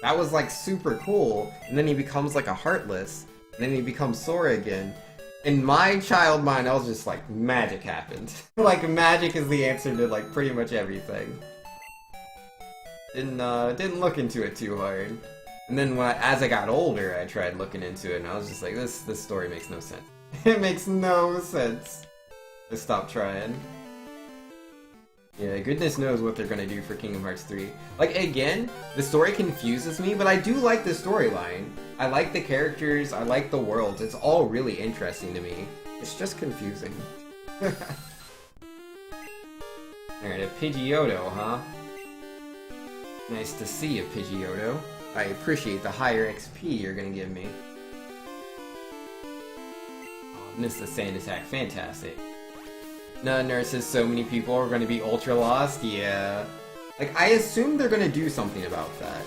that was, like, super cool, and then he becomes, like, a Heartless, and then he becomes Sora again. In my child mind, I was just like, magic happened. Like, magic is the answer to, like, pretty much everything. Didn't look into it too hard. And then as I got older, I tried looking into it, and I was just like, this story makes no sense. It makes no sense. I stopped trying. Yeah, goodness knows what they're gonna do for Kingdom Hearts 3. Like, again, the story confuses me, but I do like the storyline. I like the characters, I like the world. It's all really interesting to me. It's just confusing. Alright, a Pidgeotto, huh? Nice to see you, Pidgeotto. I appreciate the higher XP you're gonna give me. Oh, missed the sand attack, fantastic. No, nurses, so many people are gonna be ultra lost, yeah. Like, I assume they're gonna do something about that.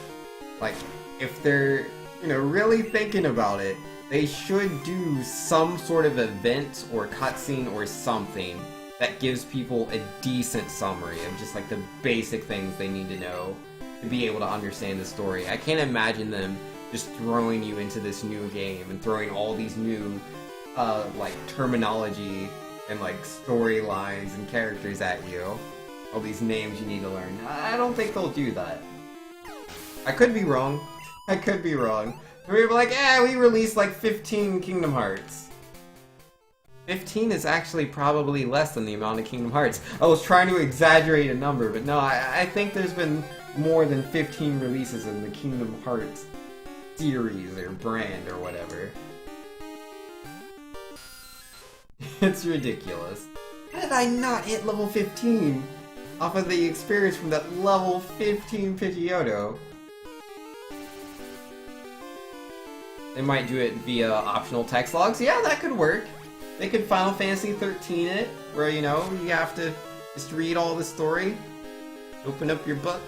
Like, if they're, you know, really thinking about it, they should do some sort of event or cutscene or something that gives people a decent summary of just like the basic things they need to know to be able to understand the story. I can't imagine them just throwing you into this new game and throwing all these new, like, terminology and like storylines and characters at you. All these names you need to learn. I don't think they'll do that. I could be wrong. I could be wrong. We were like, we released like 15 Kingdom Hearts. 15 is actually probably less than the amount of Kingdom Hearts. I was trying to exaggerate a number, but no, I think there's been more than 15 releases in the Kingdom Hearts series or brand or whatever. It's ridiculous. How did I not hit level 15 off of the experience from that level 15 Pidgeotto? They might do it via optional text logs. Yeah, that could work. They could Final Fantasy 13 it, where, you know, you have to just read all the story. Open up your book.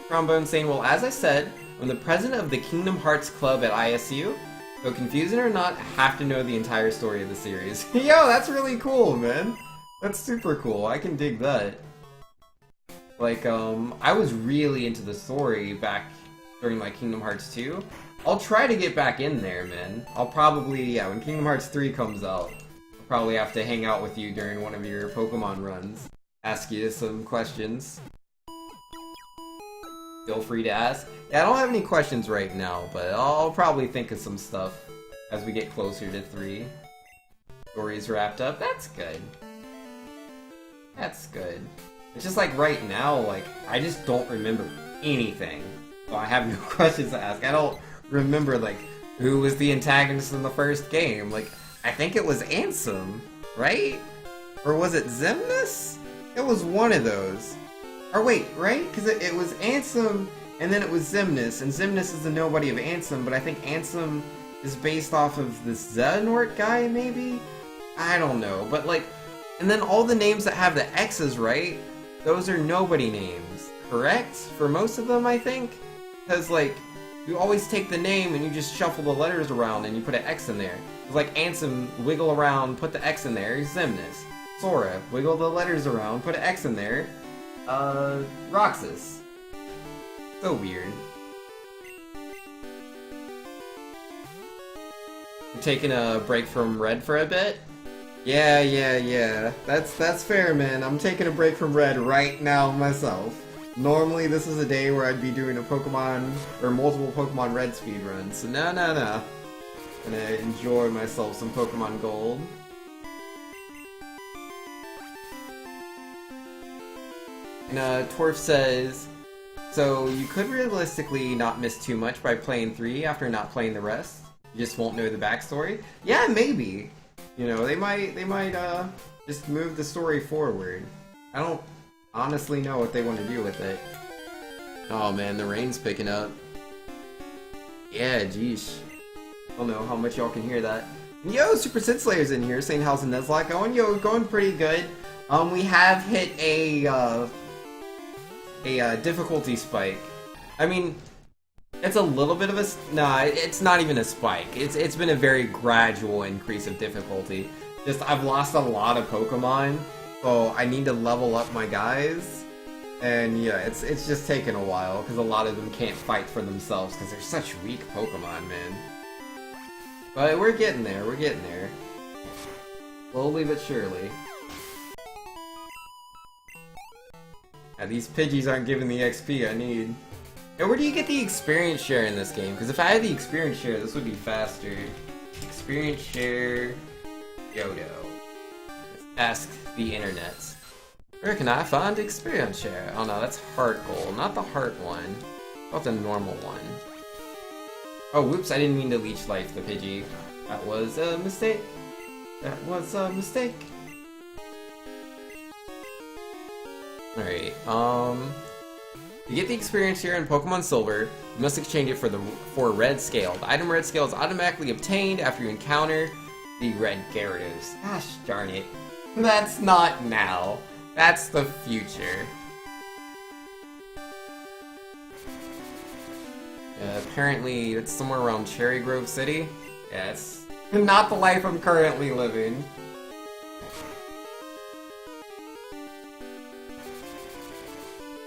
Trombone saying, well, as I said, I'm the president of the Kingdom Hearts Club at ISU. So confusing or not, I have to know the entire story of the series. Yo, that's really cool, man. That's super cool. I can dig that. Like, I was really into the story back during, like, Kingdom Hearts 2. I'll try to get back in there, man. I'll probably, yeah, when Kingdom Hearts 3 comes out, I'll probably have to hang out with you during one of your Pokemon runs. Ask you some questions. Feel free to ask. Yeah, I don't have any questions right now, but I'll probably think of some stuff as we get closer to 3. Story's wrapped up. That's good. That's good. It's just like right now, like, I just don't remember anything. So I have no questions to ask. I don't remember, like, who was the antagonist in the first game. Like, I think it was Ansem, right? Or was it Xemnas? It was one of those. Or wait, right? Because it was Ansem, and then it was Xemnas, and Xemnas is the nobody of Ansem, but I think Ansem is based off of this Xehanort guy, maybe? I don't know, but like, and then all the names that have the X's, right? Those are nobody names, correct? For most of them, I think? Because, like, you always take the name and you just shuffle the letters around and you put an X in there. It's like Ansem, wiggle around, put the X in there, Xemnas. Sora, wiggle the letters around, put an X in there, Roxas. So weird. You're taking a break from Red for a bit? Yeah. That's fair, man. I'm taking a break from Red right now myself. Normally, this is a day where I'd be doing a Pokemon, or multiple Pokemon Red speedruns. So no. Gonna enjoy myself some Pokemon Gold. And Torf says, so you could realistically not miss too much by playing 3 after not playing the rest. You just won't know the backstory. Yeah, maybe. You know, they might just move the story forward. I don't honestly know what they want to do with it. Oh man, the rain's picking up. Yeah, geesh. I don't know how much y'all can hear that. Yo, Super Sid Slayer's in here saying how's the Nuzlocke going? Yo, going pretty good. We have hit a difficulty spike. I mean, it's a little bit of a... Nah, it's not even a spike. It's been a very gradual increase of difficulty. Just, I've lost a lot of Pokemon, so I need to level up my guys. And yeah, it's just taken a while, because a lot of them can't fight for themselves, because they're such weak Pokemon, man. But we're getting there, Slowly but surely. Yeah, these Pidgeys aren't giving the XP I need. And where do you get the experience share in this game? Because if I had the experience share, this would be faster. Experience share... Yodo. Let's ask the internet. Where can I find experience share? Oh no, that's Heart Goal, not the Heart one. Not the normal one. Oh, whoops, I didn't mean to leech life the Pidgey. That was a mistake. Alright, to get the experience here in Pokemon Silver, you must exchange it for Red Scale. The item Red Scale is automatically obtained after you encounter the Red Gyarados. Gosh darn it. That's not now. That's the future. Apparently, it's somewhere around Cherry Grove City. Yeah, it's not the life I'm currently living.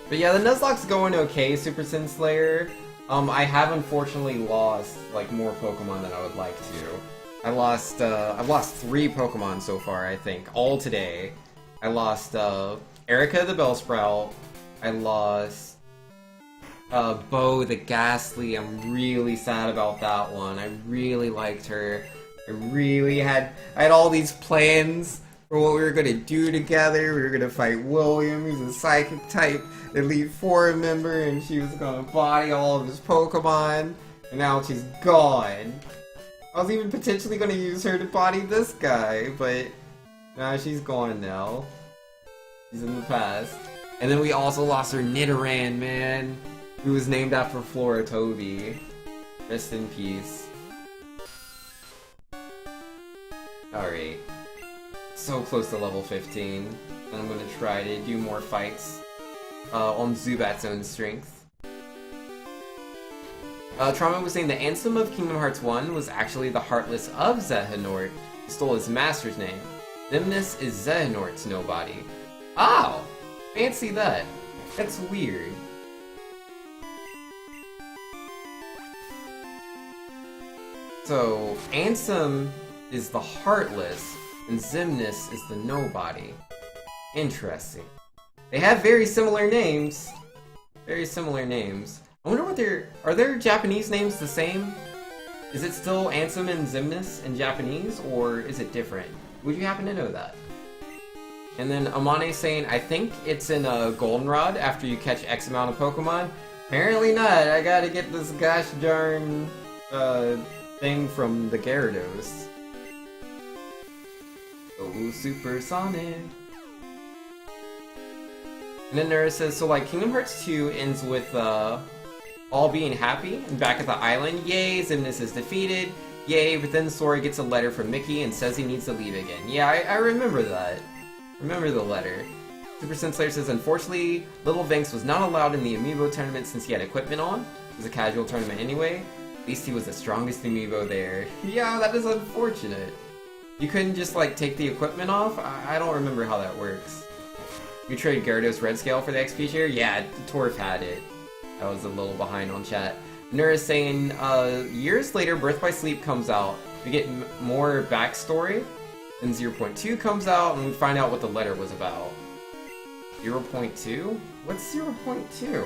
But yeah, the Nuzlocke's going okay, Super Sin Slayer. I have unfortunately lost, like, more Pokemon than I would like to. I've lost 3 Pokemon so far, I think, all today. I lost, Erica the Bellsprout. I lost, Bo the Ghastly. I'm really sad about that one. I really liked her. I had all these plans for what we were gonna do together. We were gonna fight William, who's a psychic type Elite Four member, and she was gonna body all of his Pokemon, and now she's gone. I was even potentially gonna use her to body this guy, but nah, she's gone now. She's in the past. And then we also lost our Nidoran, man, who was named after Flora Toby. Rest in peace. Alright. So close to level 15. And I'm gonna try to do more fights on Zubat's own strength. Trauma was saying the Ansem of Kingdom Hearts 1 was actually the Heartless of Xehanort, who stole his master's name. Xemnas is Xehanort's nobody. Oh! Fancy that. That's weird. So, Ansem is the Heartless, and Xemnas is the nobody. Interesting. They have very similar names. I wonder what are their Japanese names the same? Is it still Ansem and Xemnas in Japanese, or is it different? Would you happen to know that? And then Amane saying, I think it's in a Goldenrod after you catch X amount of Pokemon. Apparently not. I gotta get this gosh darn thing from the Gyarados. Oh, supersonic. And then Nura says, so like Kingdom Hearts 2 ends with all being happy and back at the island. Yay, Xemnas is defeated. Yay, but then Sora gets a letter from Mickey and says he needs to leave again. Yeah, I remember that. Remember the letter. Super Senslayer says, unfortunately, Little Vinks was not allowed in the Amiibo tournament since he had equipment on. It was a casual tournament anyway. At least he was the strongest Amiibo there. Yeah, that is unfortunate. You couldn't just, like, take the equipment off? I don't remember how that works. You trade Gyarados Red Scale for the XP share? Yeah, Torf had it. I was a little behind on chat. Nura saying, years later, Birth by Sleep comes out. We get more backstory. Then 0.2 comes out, and we find out what the letter was about. 0.2? What's 0.2?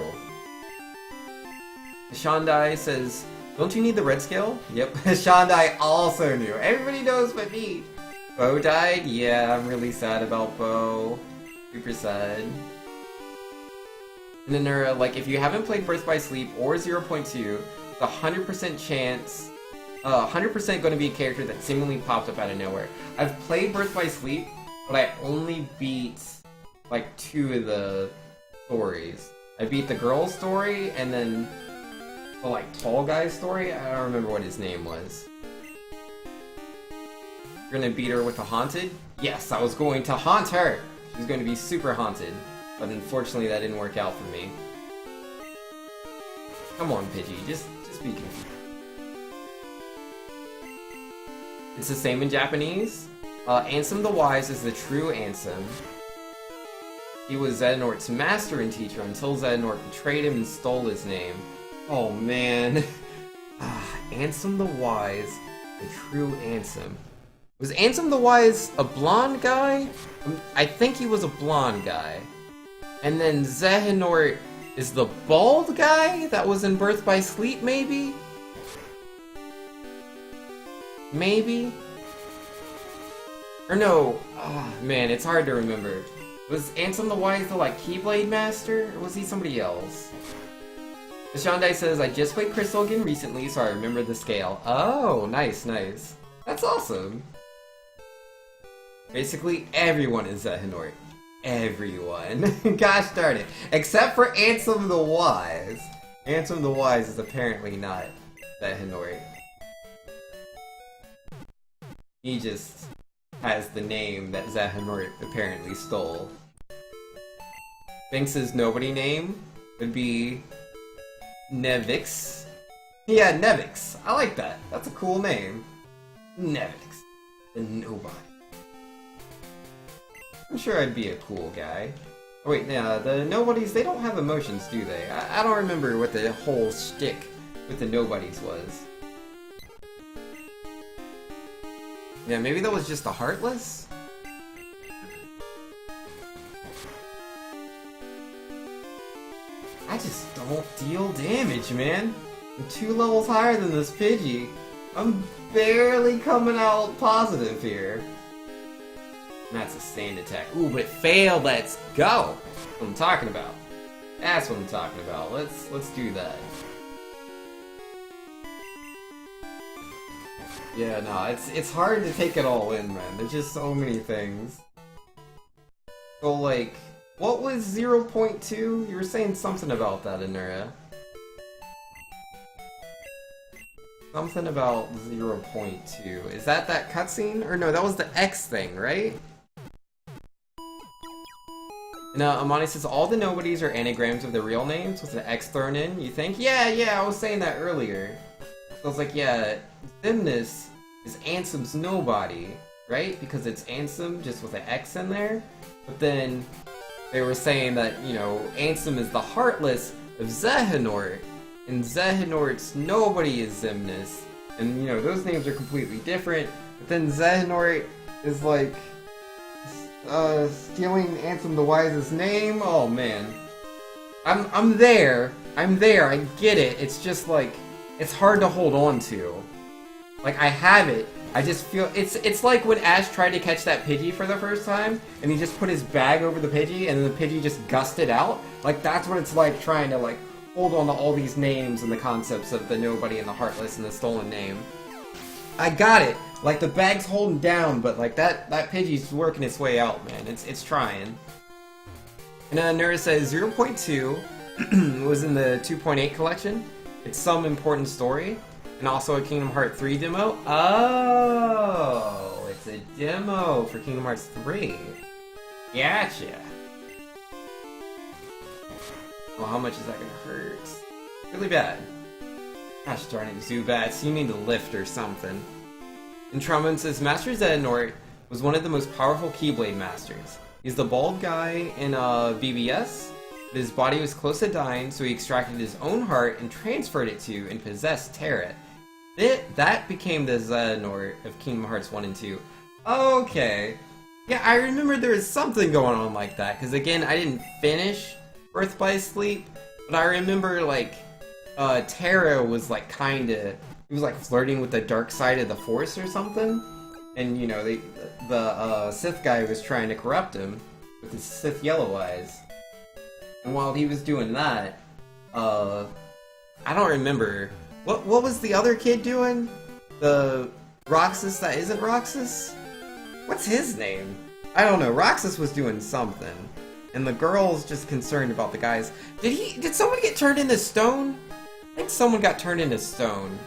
Shandai says, don't you need the red scale? Yep, Shandai also knew. Everybody knows but me. Bo died? Yeah, I'm really sad about Bo. Super sad. And then they're like, if you haven't played Birth by Sleep or 0.2, it's a 100% chance 100% going to be a character that seemingly popped up out of nowhere. I've played Birth by Sleep, but I only beat, like, 2 of the stories. I beat the girl's story, and then the, like, tall guy's story. I don't remember what his name was. You're gonna beat her with a haunted? Yes, I was going to haunt her! She was going to be super haunted, but unfortunately that didn't work out for me. Come on, Pidgey, just be confused. It's the same in Japanese. Ansem the Wise is the true Ansem. He was Xehanort's master and teacher until Xehanort betrayed him and stole his name. Oh man. Ansem the Wise, the true Ansem. Was Ansem the Wise a blonde guy? I think he was a blonde guy. And then Xehanort is the bald guy that was in Birth by Sleep, maybe? Maybe? Or no, man, it's hard to remember. Was Ansem the Wise the, like, Keyblade Master? Or was he somebody else? Shandai says, I just played Crystal again recently, so I remember the scale. Oh, nice, nice. That's awesome. Basically, everyone is Xehanort. Everyone. Gosh darn it. Except for Ansem the Wise. Ansem the Wise is apparently not Xehanort. He just has the name that Xehanort apparently stole. Vinks' nobody name would be Nevix. Yeah, Nevix. I like that. That's a cool name. Nevix. The nobody. I'm sure I'd be a cool guy. Oh wait, nah, the nobodies, they don't have emotions, do they? I don't remember what the whole shtick with the nobodies was. Yeah, maybe that was just the Heartless? I just don't deal damage, man. I'm 2 levels higher than this Pidgey. I'm barely coming out positive here. And that's a sand attack. Ooh, but it failed. Let's go. That's what I'm talking about. That's what I'm talking about. Let's do that. Yeah, no, it's hard to take it all in, man. There's just so many things. So, like, what was 0.2? You were saying something about that, Anura. Something about 0.2. Is that cutscene? Or no, that was the X thing, right? Now, Amani says, all the nobodies are anagrams of the real names with the X thrown in, you think? Yeah, I was saying that earlier. So I was like, yeah, Xemnas is Ansem's nobody, right? Because it's Ansem just with an X in there. But then they were saying that, you know, Ansem is the Heartless of Xehanort, and Xehanort's nobody is Xemnas. And, you know, those names are completely different. But then Xehanort is like stealing Ansem the Wise's name. Oh man, I'm there. I get it. It's just like it's hard to hold on to. Like I have it, I just feel it's like when Ash tried to catch that Pidgey for the first time, and he just put his bag over the Pidgey, and the Pidgey just gusted out. Like that's what it's like trying to like hold on to all these names and the concepts of the Nobody and the Heartless and the Stolen Name. I got it. Like the bag's holding down, but like that Pidgey's working its way out, man. It's trying. And Nura says 0.2 was in the 2.8 collection. It's some important story. And also a Kingdom Hearts 3 demo? Oh, it's a demo for Kingdom Hearts 3. Gotcha. Well, how much is that gonna hurt? Really bad. Gosh darn it, Zubats, you need to lift or something. And Truman says, Master Xehanort was one of the most powerful Keyblade masters. He's the bald guy in BBS, but his body was close to dying, so he extracted his own heart and transferred it to and possessed Terra. That became the Xehanort of Kingdom Hearts 1 and 2. Okay. Yeah, I remember there was something going on like that, because again, I didn't finish Birth by Sleep, but I remember, like, Terra was, like, kinda... He was, like, flirting with the dark side of the Force or something, and, you know, the Sith guy was trying to corrupt him with his Sith yellow eyes. And while he was doing that, I don't remember... What was the other kid doing? The Roxas that isn't Roxas? What's his name? I don't know. Roxas was doing something. And the girl's just concerned about the guys. Did someone get turned into stone? I think someone got turned into stone.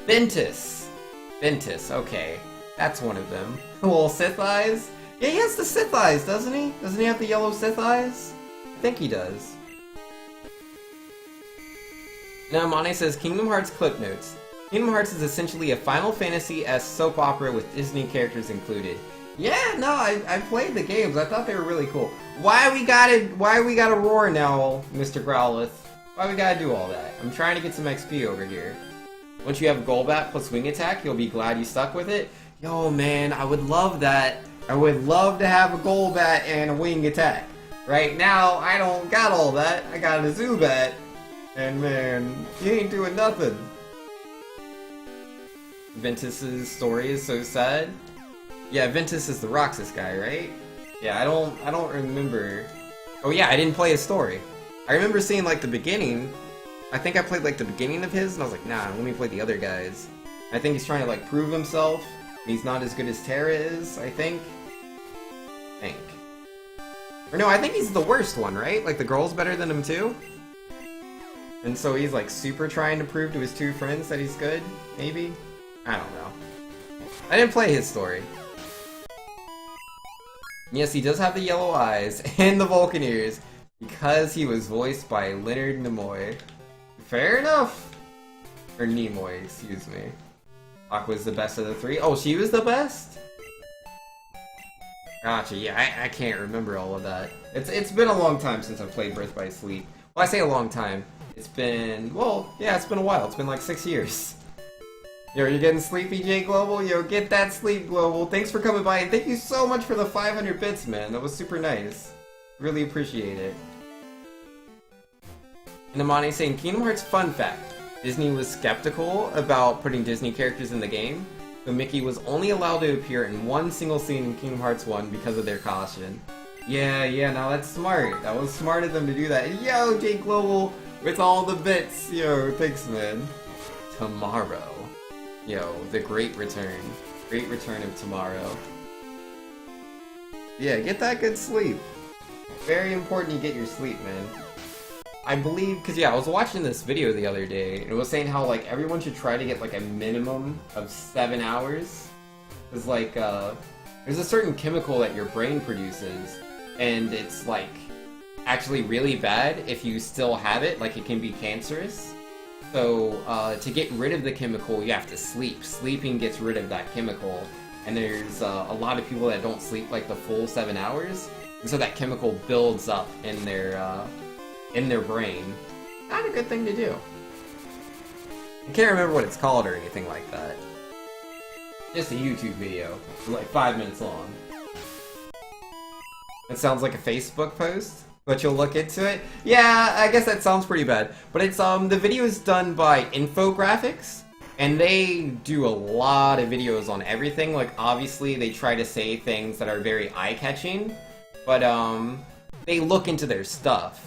Ventus, okay. That's one of them. Little Sith eyes? Yeah, he has the Sith eyes, doesn't he? Doesn't he have the yellow Sith eyes? I think he does. Now, Mane says, Kingdom Hearts clip notes. Kingdom Hearts is essentially a Final Fantasy-esque soap opera with Disney characters included. Yeah, no, I played the games. I thought they were really cool. Why we gotta roar now, Mr. Growlithe? Why we gotta do all that? I'm trying to get some XP over here. Once you have Golbat plus Wing Attack, you'll be glad you stuck with it. Yo, man, I would love that. I would love to have a Golbat and a Wing Attack. Right now, I don't got all that. I got a Zubat. And man, he ain't doing nothing. Ventus's story is so sad. Yeah, Ventus is the Roxas guy, right? Yeah, I don't remember. Oh yeah, I didn't play his story. I remember seeing like the beginning. I think I played like the beginning of his, and I was like, nah, let me play the other guys. I think he's trying to like prove himself. And he's not as good as Terra is, I think. Or no, I think he's the worst one, right? Like the girl's better than him too? And so he's like super trying to prove to his two friends that he's good, maybe? I don't know. I didn't play his story. Yes, he does have the yellow eyes and the Vulcan ears because he was voiced by Leonard Nimoy. Fair enough! Or Nimoy, excuse me. Aqua's the best of the three. Oh, she was the best? Gotcha, yeah, I can't remember all of that. It's been a long time since I've played Birth by Sleep. Well, I say a long time. It's been, well, yeah, it's been a while. It's been like 6 years. Yo, you're getting sleepy, J Global? Yo, get that sleep, Global. Thanks for coming by, and thank you so much for the 500 bits, man. That was super nice. Really appreciate it. And Amani saying, Kingdom Hearts fun fact. Disney was skeptical about putting Disney characters in the game, so Mickey was only allowed to appear in one single scene in Kingdom Hearts 1 because of their caution. Yeah, now that's smart. That was smart of them to do that. Yo, J Global! With all the bits! Yo, thanks, man. Tomorrow. Yo, the great return. Great return of tomorrow. Yeah, get that good sleep. Very important you get your sleep, man. I believe, because yeah, I was watching this video the other day, and it was saying how, like, everyone should try to get, like, a minimum of 7 hours. Because, like, there's a certain chemical that your brain produces, and it's, like, actually really bad if you still have it, like it can be cancerous. So to get rid of the chemical, you have to sleep. Sleeping gets rid of that chemical, and there's a lot of people that don't sleep like the full 7 hours, and so that chemical builds up in their brain. Not a good thing to do. I can't remember what it's called or anything like that. Just a YouTube video, like 5 minutes long. It sounds like a Facebook post. But you'll look into it? Yeah, I guess that sounds pretty bad. But it's, the video is done by Infographics, And they do a lot of videos on everything. Like, obviously, they try to say things that are very eye-catching, but, they look into their stuff.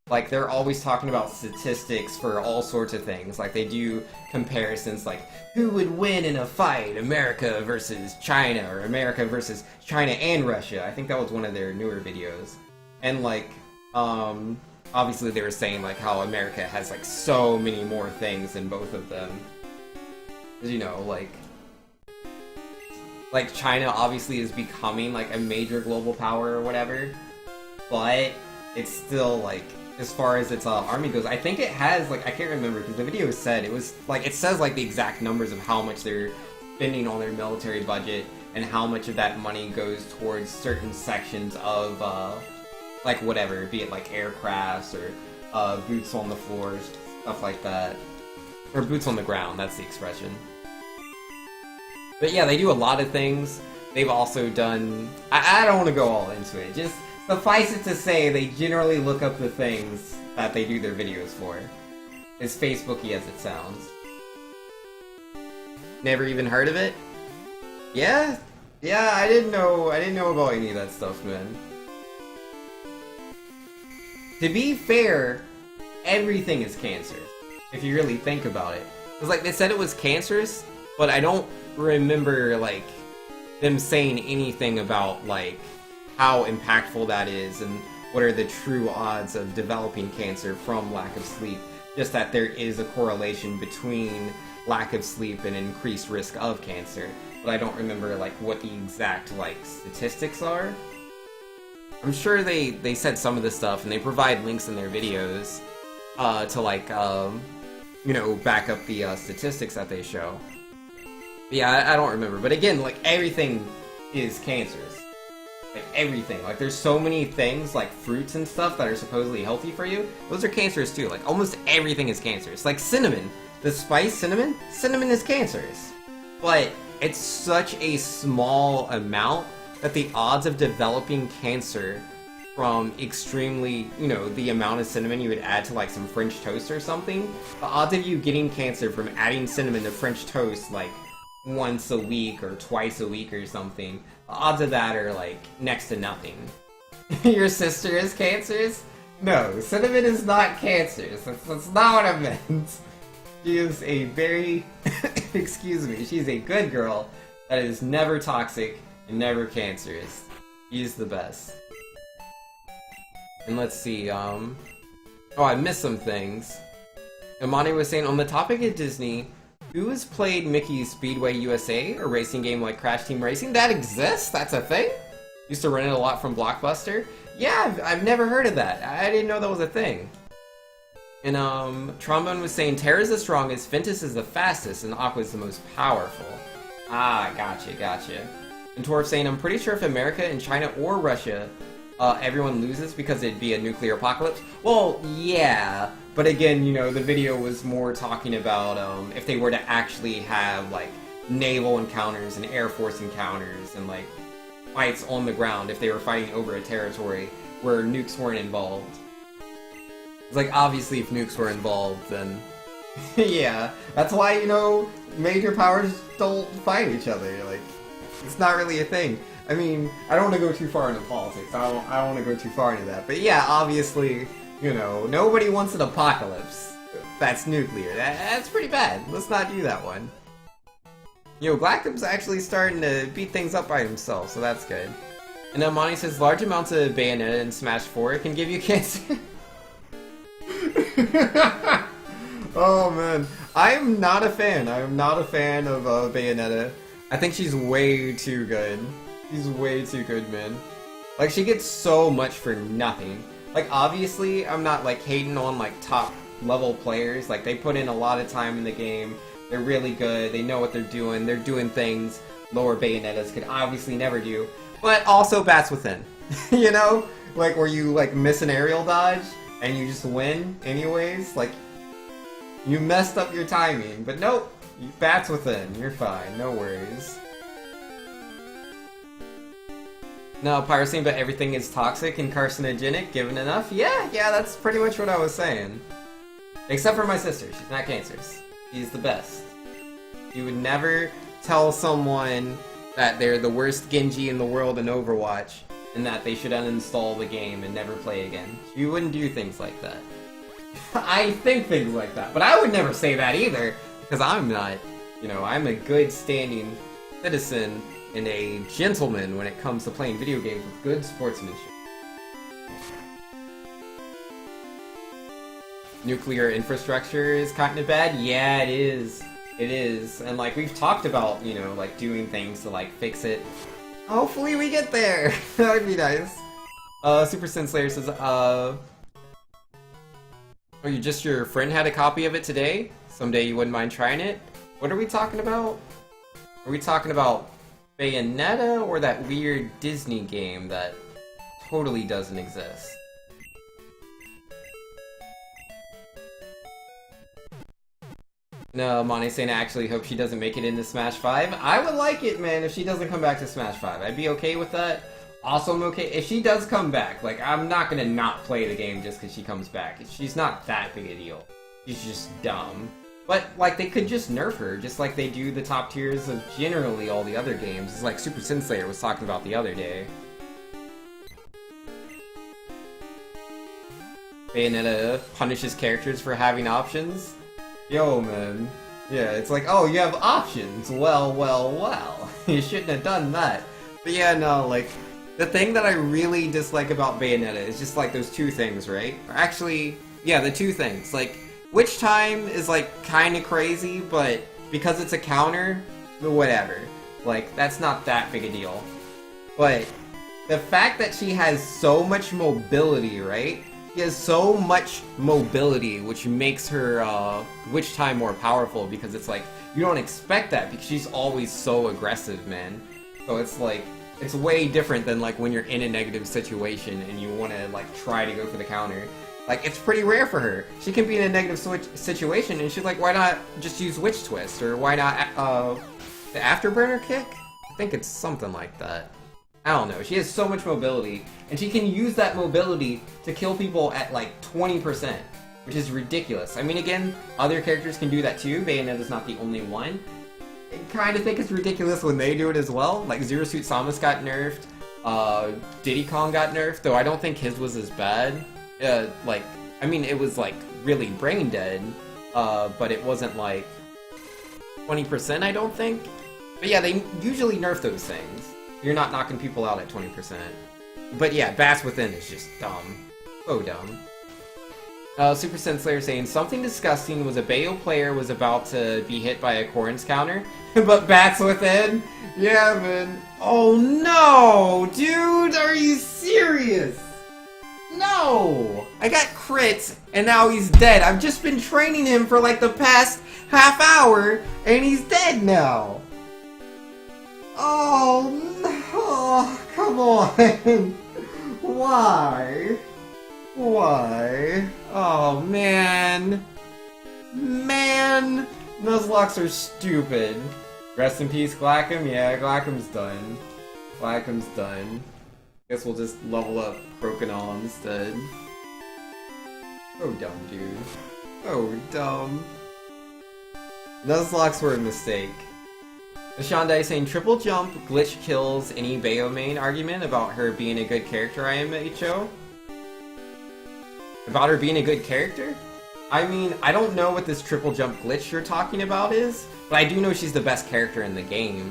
Like, they're always talking about statistics for all sorts of things. Like, they do comparisons, like, who would win in a fight? America versus China, or America versus China and Russia. I think that was one of their newer videos. And, like, obviously they were saying, like, how America has, like, so many more things than both of them. You know, like, China obviously is becoming, like, a major global power or whatever. But it's still, like, as far as its army goes, I think it has, like, I can't remember, because the video said, it was, like, it says, like, the exact numbers of how much they're spending on their military budget, and how much of that money goes towards certain sections of, like, whatever, be it, like, aircrafts, or, boots on the floors, stuff like that. Or boots on the ground, that's the expression. But yeah, they do a lot of things. They've also done, I don't want to go all into it, just suffice it to say, they generally look up the things that they do their videos for. As Facebooky as it sounds. Never even heard of it? Yeah? Yeah, I didn't know about any of that stuff, man. To be fair, everything is cancerous, if you really think about it. Because, like, they said it was cancerous, but I don't remember, like, them saying anything about, like, how impactful that is and what are the true odds of developing cancer from lack of sleep. Just that there is a correlation between lack of sleep and increased risk of cancer. But I don't remember, like, what the exact, like, statistics are. I'm sure they said some of this stuff, and they provide links in their videos to, like, you know, back up the statistics that they show. But yeah, I don't remember. But again, like, everything is cancerous. Like, everything. Like, there's so many things, like fruits and stuff, that are supposedly healthy for you. Those are cancerous too. Like, almost everything is cancerous. Like, cinnamon. The spice cinnamon? Cinnamon is cancerous. But it's such a small amount that the odds of developing cancer from extremely, you know, the amount of cinnamon you would add to, like, some French toast or something, the odds of you getting cancer from adding cinnamon to French toast, like, once a week or twice a week or something, the odds of that are, like, next to nothing. Your sister is cancerous? No, cinnamon is not cancerous. That's not what I meant. She is a very, excuse me, she's a good girl that is never toxic and never cancerous. She's the best. And let's see, oh, I missed some things. Imani was saying, on the topic of Disney, who has played Mickey's Speedway USA, a racing game like Crash Team Racing? That exists? That's a thing? Used to run it a lot from Blockbuster? Yeah, I've never heard of that. I didn't know that was a thing. And, Trombone was saying, Terra's the strongest, Ventus is the fastest, and Aqua's the most powerful. Ah, gotcha. And Torf saying, I'm pretty sure if America and China or Russia, everyone loses because it'd be a nuclear apocalypse. Well, yeah. But again, you know, the video was more talking about if they were to actually have, like, naval encounters and air force encounters and, like, fights on the ground if they were fighting over a territory where nukes weren't involved. It's like, obviously, if nukes were involved, then yeah. That's why, you know, major powers don't fight each other. Like, it's not really a thing. I mean, I don't want to go too far into politics. I don't want to go too far into that. But yeah, obviously, you know, nobody wants an apocalypse that's nuclear. That's pretty bad. Let's not do that one. You know, Glackum's actually starting to beat things up by himself, so that's good. And then Monty says, large amounts of Bayonetta in Smash 4 can give you cancer. Oh man, I'm not a fan. I'm not a fan of Bayonetta. I think she's way too good. She's way too good, man. Like, she gets so much for nothing. Like, obviously, I'm not, like, hating on, like, top-level players. Like, they put in a lot of time in the game. They're really good. They know what they're doing. They're doing things lower Bayonettas could obviously never do. But also Bats Within. You know? Like, where you, like, miss an aerial dodge, and you just win anyways. Like, you messed up your timing. But nope. Bats Within. You're fine. No worries. No, piracy, but everything is toxic and carcinogenic, given enough? Yeah, that's pretty much what I was saying. Except for my sister, she's not cancerous. She's the best. You would never tell someone that they're the worst Genji in the world in Overwatch and that they should uninstall the game and never play again. You wouldn't do things like that. I think things like that, but I would never say that either, because I'm not, you know, I'm a good standing citizen and a gentleman when it comes to playing video games with good sportsmanship. Nuclear infrastructure is kind of bad? Yeah, it is. It is. And, like, we've talked about, you know, like, doing things to, like, fix it. Hopefully we get there! That would be nice. Super Sin Slayer says, oh, your friend had a copy of it today? Someday you wouldn't mind trying it? What are we talking about? Are we talking about Bayonetta or that weird Disney game that totally doesn't exist? No, Monte's saying I actually hope she doesn't make it into Smash 5. I would like it, man, if she doesn't come back to Smash 5. I'd be okay with that. Also, I'm okay if she does come back. Like, I'm not gonna not play the game just because she comes back. She's not that big a deal. She's just dumb. But, like, they could just nerf her, just like they do the top tiers of generally all the other games. It's like Super Sin Slayer was talking about the other day. Bayonetta punishes characters for having options. Yo, man. Yeah, it's like, oh, you have options. Well, well, well. You shouldn't have done that. But yeah, no, like, the thing that I really dislike about Bayonetta is just, like, those two things, right? Or actually, yeah, the two things. Like, Witch Time is, like, kinda crazy, but because it's a counter, whatever. Like, that's not that big a deal. But the fact that she has so much mobility, right? She has so much mobility, which makes her Witch Time more powerful, because it's like, you don't expect that, because she's always so aggressive, man. So it's like, it's way different than like when you're in a negative situation and you want to like try to go for the counter. Like, it's pretty rare for her. She can be in a negative situation and she's like, why not just use Witch Twist? Or why not the Afterburner kick? I think it's something like that. I don't know. She has so much mobility, and she can use that mobility to kill people at like 20%, which is ridiculous. I mean, again, other characters can do that too. Bayonetta's not the only one. I kind of think it's ridiculous when they do it as well. Like, Zero Suit Samus got nerfed, Diddy Kong got nerfed, though I don't think his was as bad. Like, I mean, it was like really brain dead, but it wasn't like 20%, I don't think. But yeah, they usually nerf those things. You're not knocking people out at 20%. But yeah, Bats Within is just dumb. So dumb. Super Sin Slayer saying, something disgusting was a Bayo player was about to be hit by a Corrin's counter, but Bats Within? Yeah, man. Oh no! Dude, are you serious? No! I got crit, and now he's dead. I've just been training him for like the past half hour, and he's dead now. Oh no! Come on! Why? Why? Oh man! Man! Nuzlocks are stupid. Rest in peace, Glackham? Yeah, Glackam's done. Glackam's done. Guess we'll just level up Crokinole instead. So dumb, dude. So dumb. Nuzlocks were a mistake. Ashondai saying, triple jump glitch kills any Bayo main argument about her being a good character, IMHO? About her being a good character? I mean, I don't know what this triple jump glitch you're talking about is, but I do know she's the best character in the game.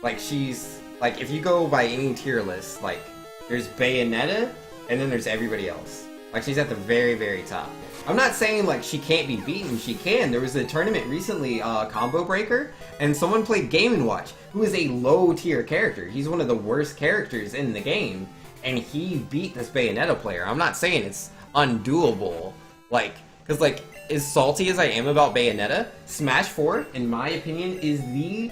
Like, she's... Like, if you go by any tier list, like, there's Bayonetta, and then there's everybody else. Like, she's at the very, very top. I'm not saying, like, she can't be beaten. She can. There was a tournament recently, Combo Breaker, and someone played Game & Watch, who is a low-tier character. He's one of the worst characters in the game, and he beat this Bayonetta player. I'm not saying it's undoable. Like, because, like, as salty as I am about Bayonetta, Smash 4, in my opinion, is the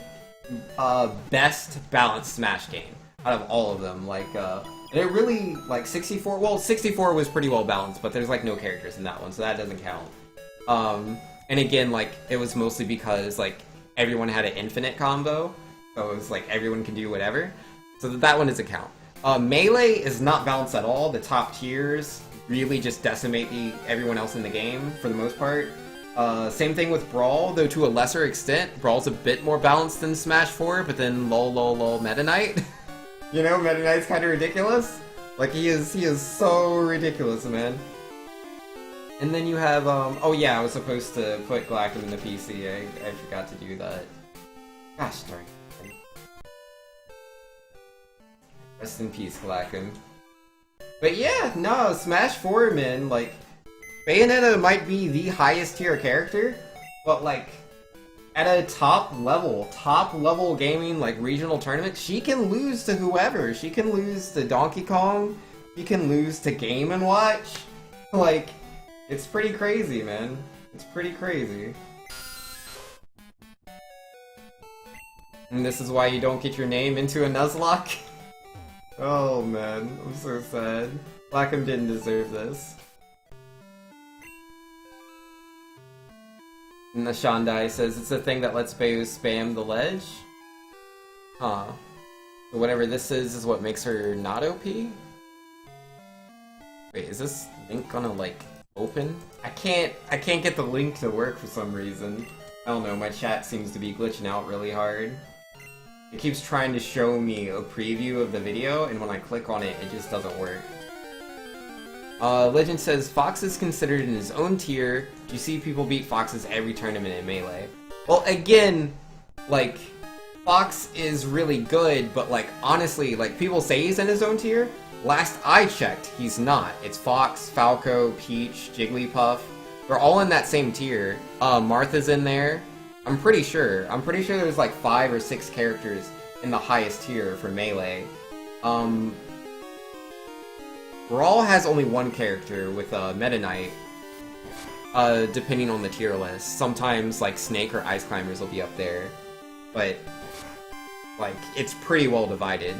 best balanced Smash game out of all of them. Like, and it really, like, 64, well, 64 was pretty well balanced, but there's, like, no characters in that one, so that doesn't count. And again, like, it was mostly because, like, everyone had an infinite combo, so it was, like, everyone can do whatever, so that one doesn't count. Melee is not balanced at all. The top tiers really just decimate everyone else in the game, for the most part. Same thing with Brawl, though to a lesser extent. Brawl's a bit more balanced than Smash 4, but then lol Meta Knight. You know, Meta Knight's kind of ridiculous. Like, he is so ridiculous, man. And then you have, oh yeah, I was supposed to put Glackum in the PC. I forgot to do that. Gosh darn it. Rest in peace, Glackum. But yeah, no, Smash 4, man, like, Bayonetta might be the highest tier character, but like, at a top level gaming, like, regional tournament, she can lose to whoever. She can lose to Donkey Kong, she can lose to Game & Watch. Like, it's pretty crazy, man. It's pretty crazy. And this is why you don't get your name into a Nuzlocke? Oh man, I'm so sad. Glackum didn't deserve this. And the Shandai says it's a thing that lets Bayo spam the ledge? Huh. So whatever this is what makes her not OP? Wait, is this link gonna, like, open? I can't get the link to work for some reason. I don't know, my chat seems to be glitching out really hard. It keeps trying to show me a preview of the video, and when I click on it, it just doesn't work. Legend says, Fox is considered in his own tier. You see people beat Foxes every tournament in Melee. Well, again, like, Fox is really good, but, like, honestly, like, people say he's in his own tier. Last I checked, he's not. It's Fox, Falco, Peach, Jigglypuff. They're all in that same tier. Martha's in there. I'm pretty sure there's like 5 or 6 characters in the highest tier for Melee. Brawl has only one character with Meta Knight, depending on the tier list. Sometimes like Snake or Ice Climbers will be up there, but like it's pretty well divided.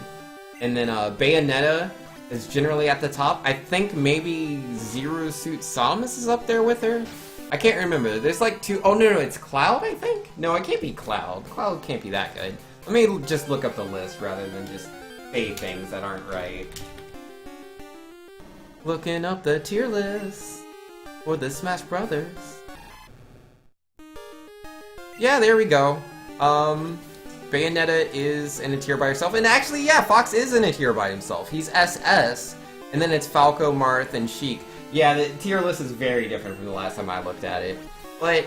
And then Bayonetta is generally at the top. I think maybe Zero Suit Samus is up there with her. I can't remember. There's like 2... Oh, no, it's Cloud, I think? No, it can't be Cloud. Cloud can't be that good. Let me just look up the list rather than just say things that aren't right. Looking up the tier list for the Smash Brothers. Yeah, there we go. Bayonetta is in a tier by herself. And actually, yeah, Fox is in a tier by himself. He's SS. And then it's Falco, Marth, and Sheik. Yeah, the tier list is very different from the last time I looked at it. But,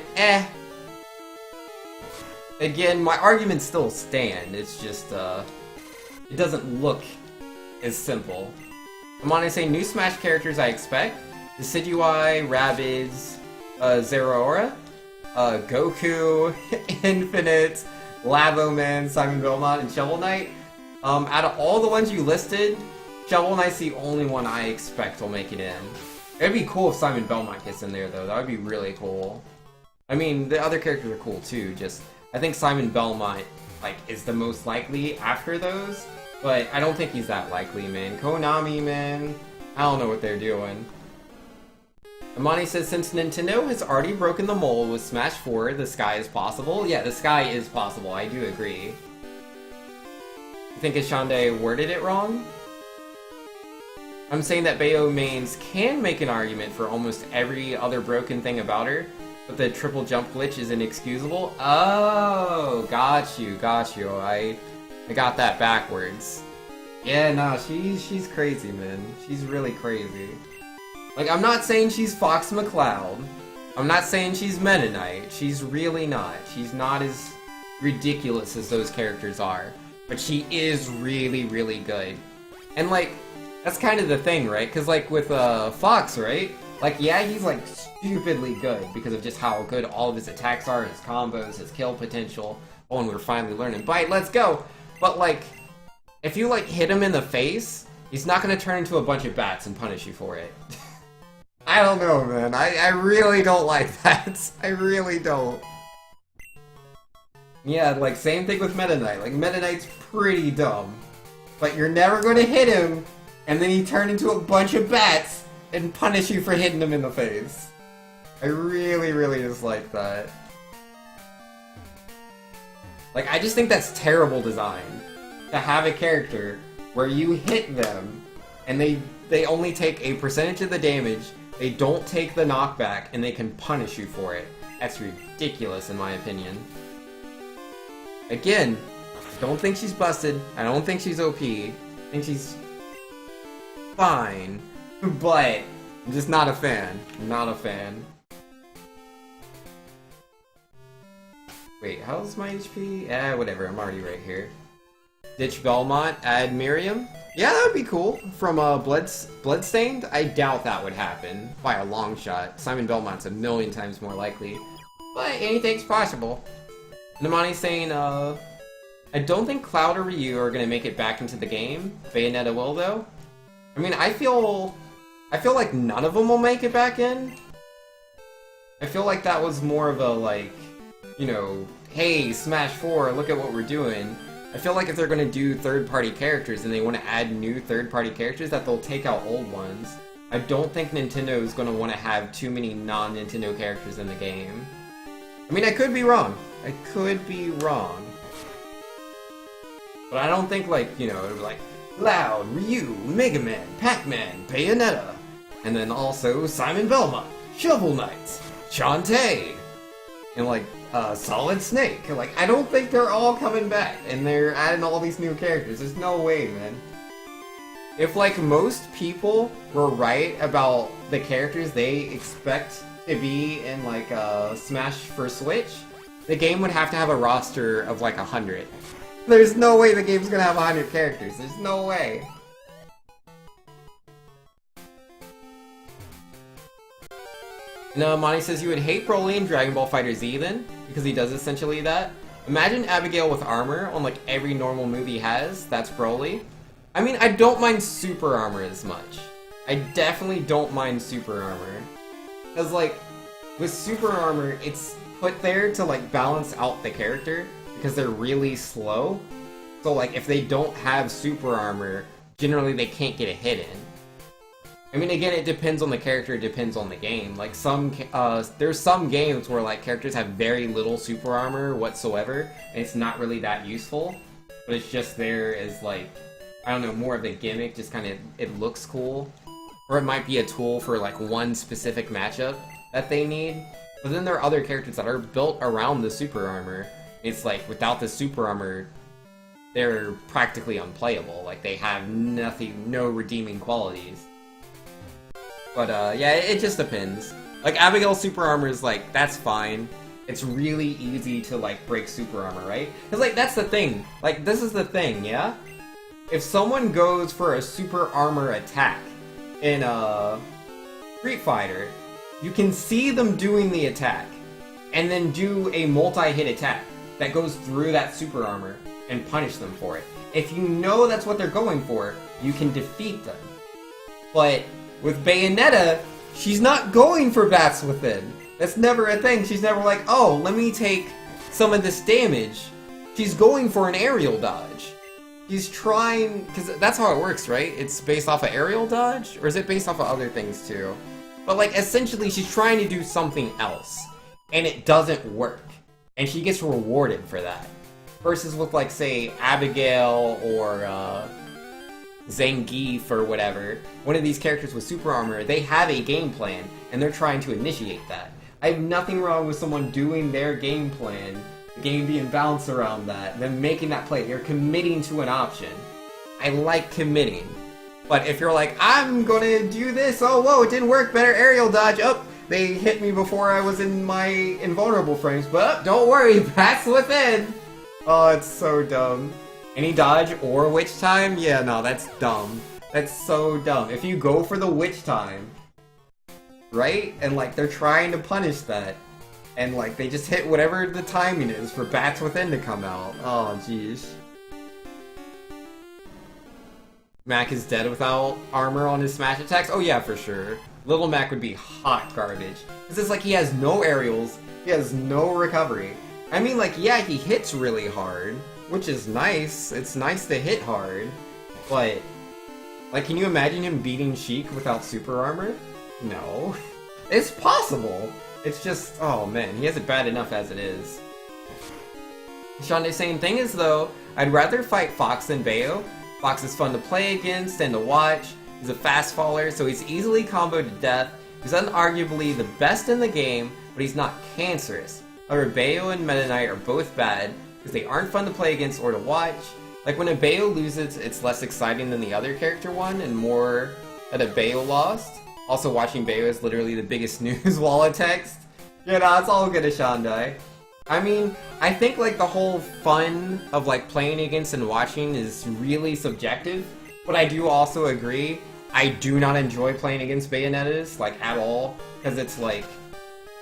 Again, my arguments still stand. It's just, it doesn't look as simple. I'm gonna say new Smash characters I expect. Decidueye, Rabbids, Zeraora, Goku, Infinite, Lavoman, Simon Belmont, and Shovel Knight. Out of all the ones you listed, Shovel Knight's the only one I expect will make it in. It'd be cool if Simon Belmont gets in there, though. That would be really cool. I mean, the other characters are cool, too. Just, I think Simon Belmont, like, is the most likely after those. But I don't think he's that likely, man. Konami, man. I don't know what they're doing. Amani says, since Nintendo has already broken the mold with Smash 4, the sky is possible. Yeah, the sky is possible. I do agree. You think Ashande worded it wrong? I'm saying that Bayo mains can make an argument for almost every other broken thing about her, but the triple jump glitch is inexcusable. Oh, got you. I got that backwards. Yeah, nah, she's crazy, man. She's really crazy. Like, I'm not saying she's Fox McCloud. I'm not saying she's Meta Knight. She's really not. She's not as ridiculous as those characters are. But she is really, really good. And, like, that's kind of the thing, right? Because, like, with Fox, right? Like, yeah, he's, like, stupidly good because of just how good all of his attacks are, his combos, his kill potential. Oh, and we're finally learning Bite, let's go! But, like, if you, like, hit him in the face, he's not gonna turn into a bunch of bats and punish you for it. I don't know, man. I really don't like that. I really don't. Yeah, like, same thing with Meta Knight. Like, Meta Knight's pretty dumb. But you're never gonna hit him, and then he turned into a bunch of bats and punish you for hitting him in the face. I really, really dislike that. Like, I just think that's terrible design. To have a character where you hit them, and they only take a percentage of the damage, they don't take the knockback, and they can punish you for it. That's ridiculous in my opinion. Again, I don't think she's busted. I don't think she's OP. I think she's fine. But I'm just not a fan. Not a fan. Wait, how's my HP? Whatever, I'm already right here. Ditch Belmont, add Miriam? Yeah, that would be cool. From Bloodstained? I doubt that would happen. By a long shot. Simon Belmont's a million times more likely. But anything's possible. Namani's saying, I don't think Cloud or Ryu are gonna make it back into the game. Bayonetta will, though. I mean, I feel like none of them will make it back in. I feel like that was more of a, like, you know, hey, Smash 4, look at what we're doing. I feel like if they're gonna do third-party characters and they want to add new third-party characters, that they'll take out old ones. I don't think Nintendo is gonna want to have too many non-Nintendo characters in the game. I mean, I could be wrong. I could be wrong. But I don't think, like, you know, it was like, Cloud, Ryu, Mega Man, Pac-Man, Bayonetta, and then also Simon Belmont, Shovel Knight, Shantae, and like, Solid Snake. Like, I don't think they're all coming back, and they're adding all these new characters. There's no way, man. If, like, most people were right about the characters they expect to be in, like, Smash for Switch, the game would have to have a roster of, like, 100. There's no way the game's gonna have 100 characters. There's no way. No, Monty says you would hate Broly in Dragon Ball FighterZ then, because he does essentially that. Imagine Abigail with armor on like every normal move he has. That's Broly. I mean, I don't mind super armor as much. I definitely don't mind super armor. Because like, with super armor, it's put there to like balance out the character, because they're really slow. So like, if they don't have super armor, generally they can't get a hit in. I mean, again, it depends on the character, it depends on the game. Like, there's some games where, like, characters have very little super armor whatsoever, and it's not really that useful, but it's just there as, like, I don't know, more of a gimmick, just kind of, it looks cool. Or it might be a tool for, like, one specific matchup that they need. But then there are other characters that are built around the super armor. It's like, without the super armor, they're practically unplayable. Like, they have nothing, no redeeming qualities. But, yeah, it just depends. Like, Abigail's super armor is, like, that's fine. It's really easy to, like, break super armor, right? Because, like, that's the thing. Like, this is the thing, yeah? If someone goes for a super armor attack in, Street Fighter, you can see them doing the attack, and then do a multi-hit attack that goes through that super armor, and punish them for it. If you know that's what they're going for, you can defeat them. But with Bayonetta, she's not going for Bats Within. That's never a thing. She's never like, oh, let me take some of this damage. She's going for an aerial dodge. She's trying, because that's how it works, right? It's based off of aerial dodge? Or is it based off of other things too? But like, essentially, she's trying to do something else. And it doesn't work. And she gets rewarded for that. Versus with, like, say, Abigail or, Zangief or whatever, one of these characters with super armor, they have a game plan, and they're trying to initiate that. I have nothing wrong with someone doing their game plan, the game being balanced around that, them making that play. You're committing to an option. I like committing. But if you're like, I'm gonna do this, oh whoa, it didn't work, better aerial dodge, oh, they hit me before I was in my invulnerable frames, but don't worry, Bats Within! Oh, it's so dumb. Any dodge or witch time? Yeah, no, that's dumb. That's so dumb. If you go for the witch time, right? And, like, they're trying to punish that. And, like, they just hit whatever the timing is for Bats Within to come out. Oh, jeez. Mac is dead without armor on his smash attacks? Oh, yeah, for sure. Little Mac would be hot garbage. Because it's like he has no aerials, he has no recovery. I mean, like, yeah, he hits really hard, which is nice. It's nice to hit hard, but, like, can you imagine him beating Sheik without super armor? No. It's possible. It's just, oh man, he has it bad enough as it is. Shande's saying thing is, though, I'd rather fight Fox than Bayo. Fox is fun to play against and to watch. He's a fast faller, so he's easily comboed to death. He's unarguably the best in the game, but he's not cancerous. However, Bayo and Meta Knight are both bad, because they aren't fun to play against or to watch. Like, when a Bayo loses, it's less exciting than the other character won, and more that a Bayo lost. Also, watching Bayo is literally the biggest news wall of text. You know, it's all good, Ashandai. I mean, I think, like, the whole fun of, like, playing against and watching is really subjective, but I do also agree, I do not enjoy playing against Bayonettas, like, at all, because it's, like,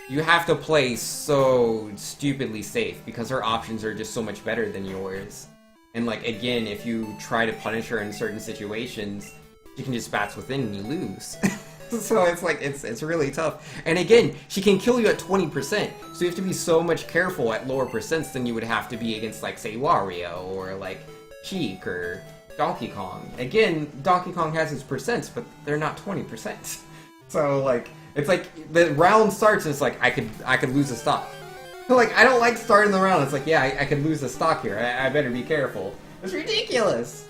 you have to play so stupidly safe, because her options are just so much better than yours. And, like, again, if you try to punish her in certain situations, she can just bats within and you lose. So it's like, it's really tough. And again, she can kill you at 20%, so you have to be so much careful at lower percents than you would have to be against, like, say, Wario, or, like, Sheik, or Donkey Kong. Again, Donkey Kong has its percents, but they're not 20%. So, like, it's like, the round starts and it's like, I could lose a stock. So, like, I don't like starting the round, it's like, yeah, I could lose a stock here, I better be careful. It's ridiculous!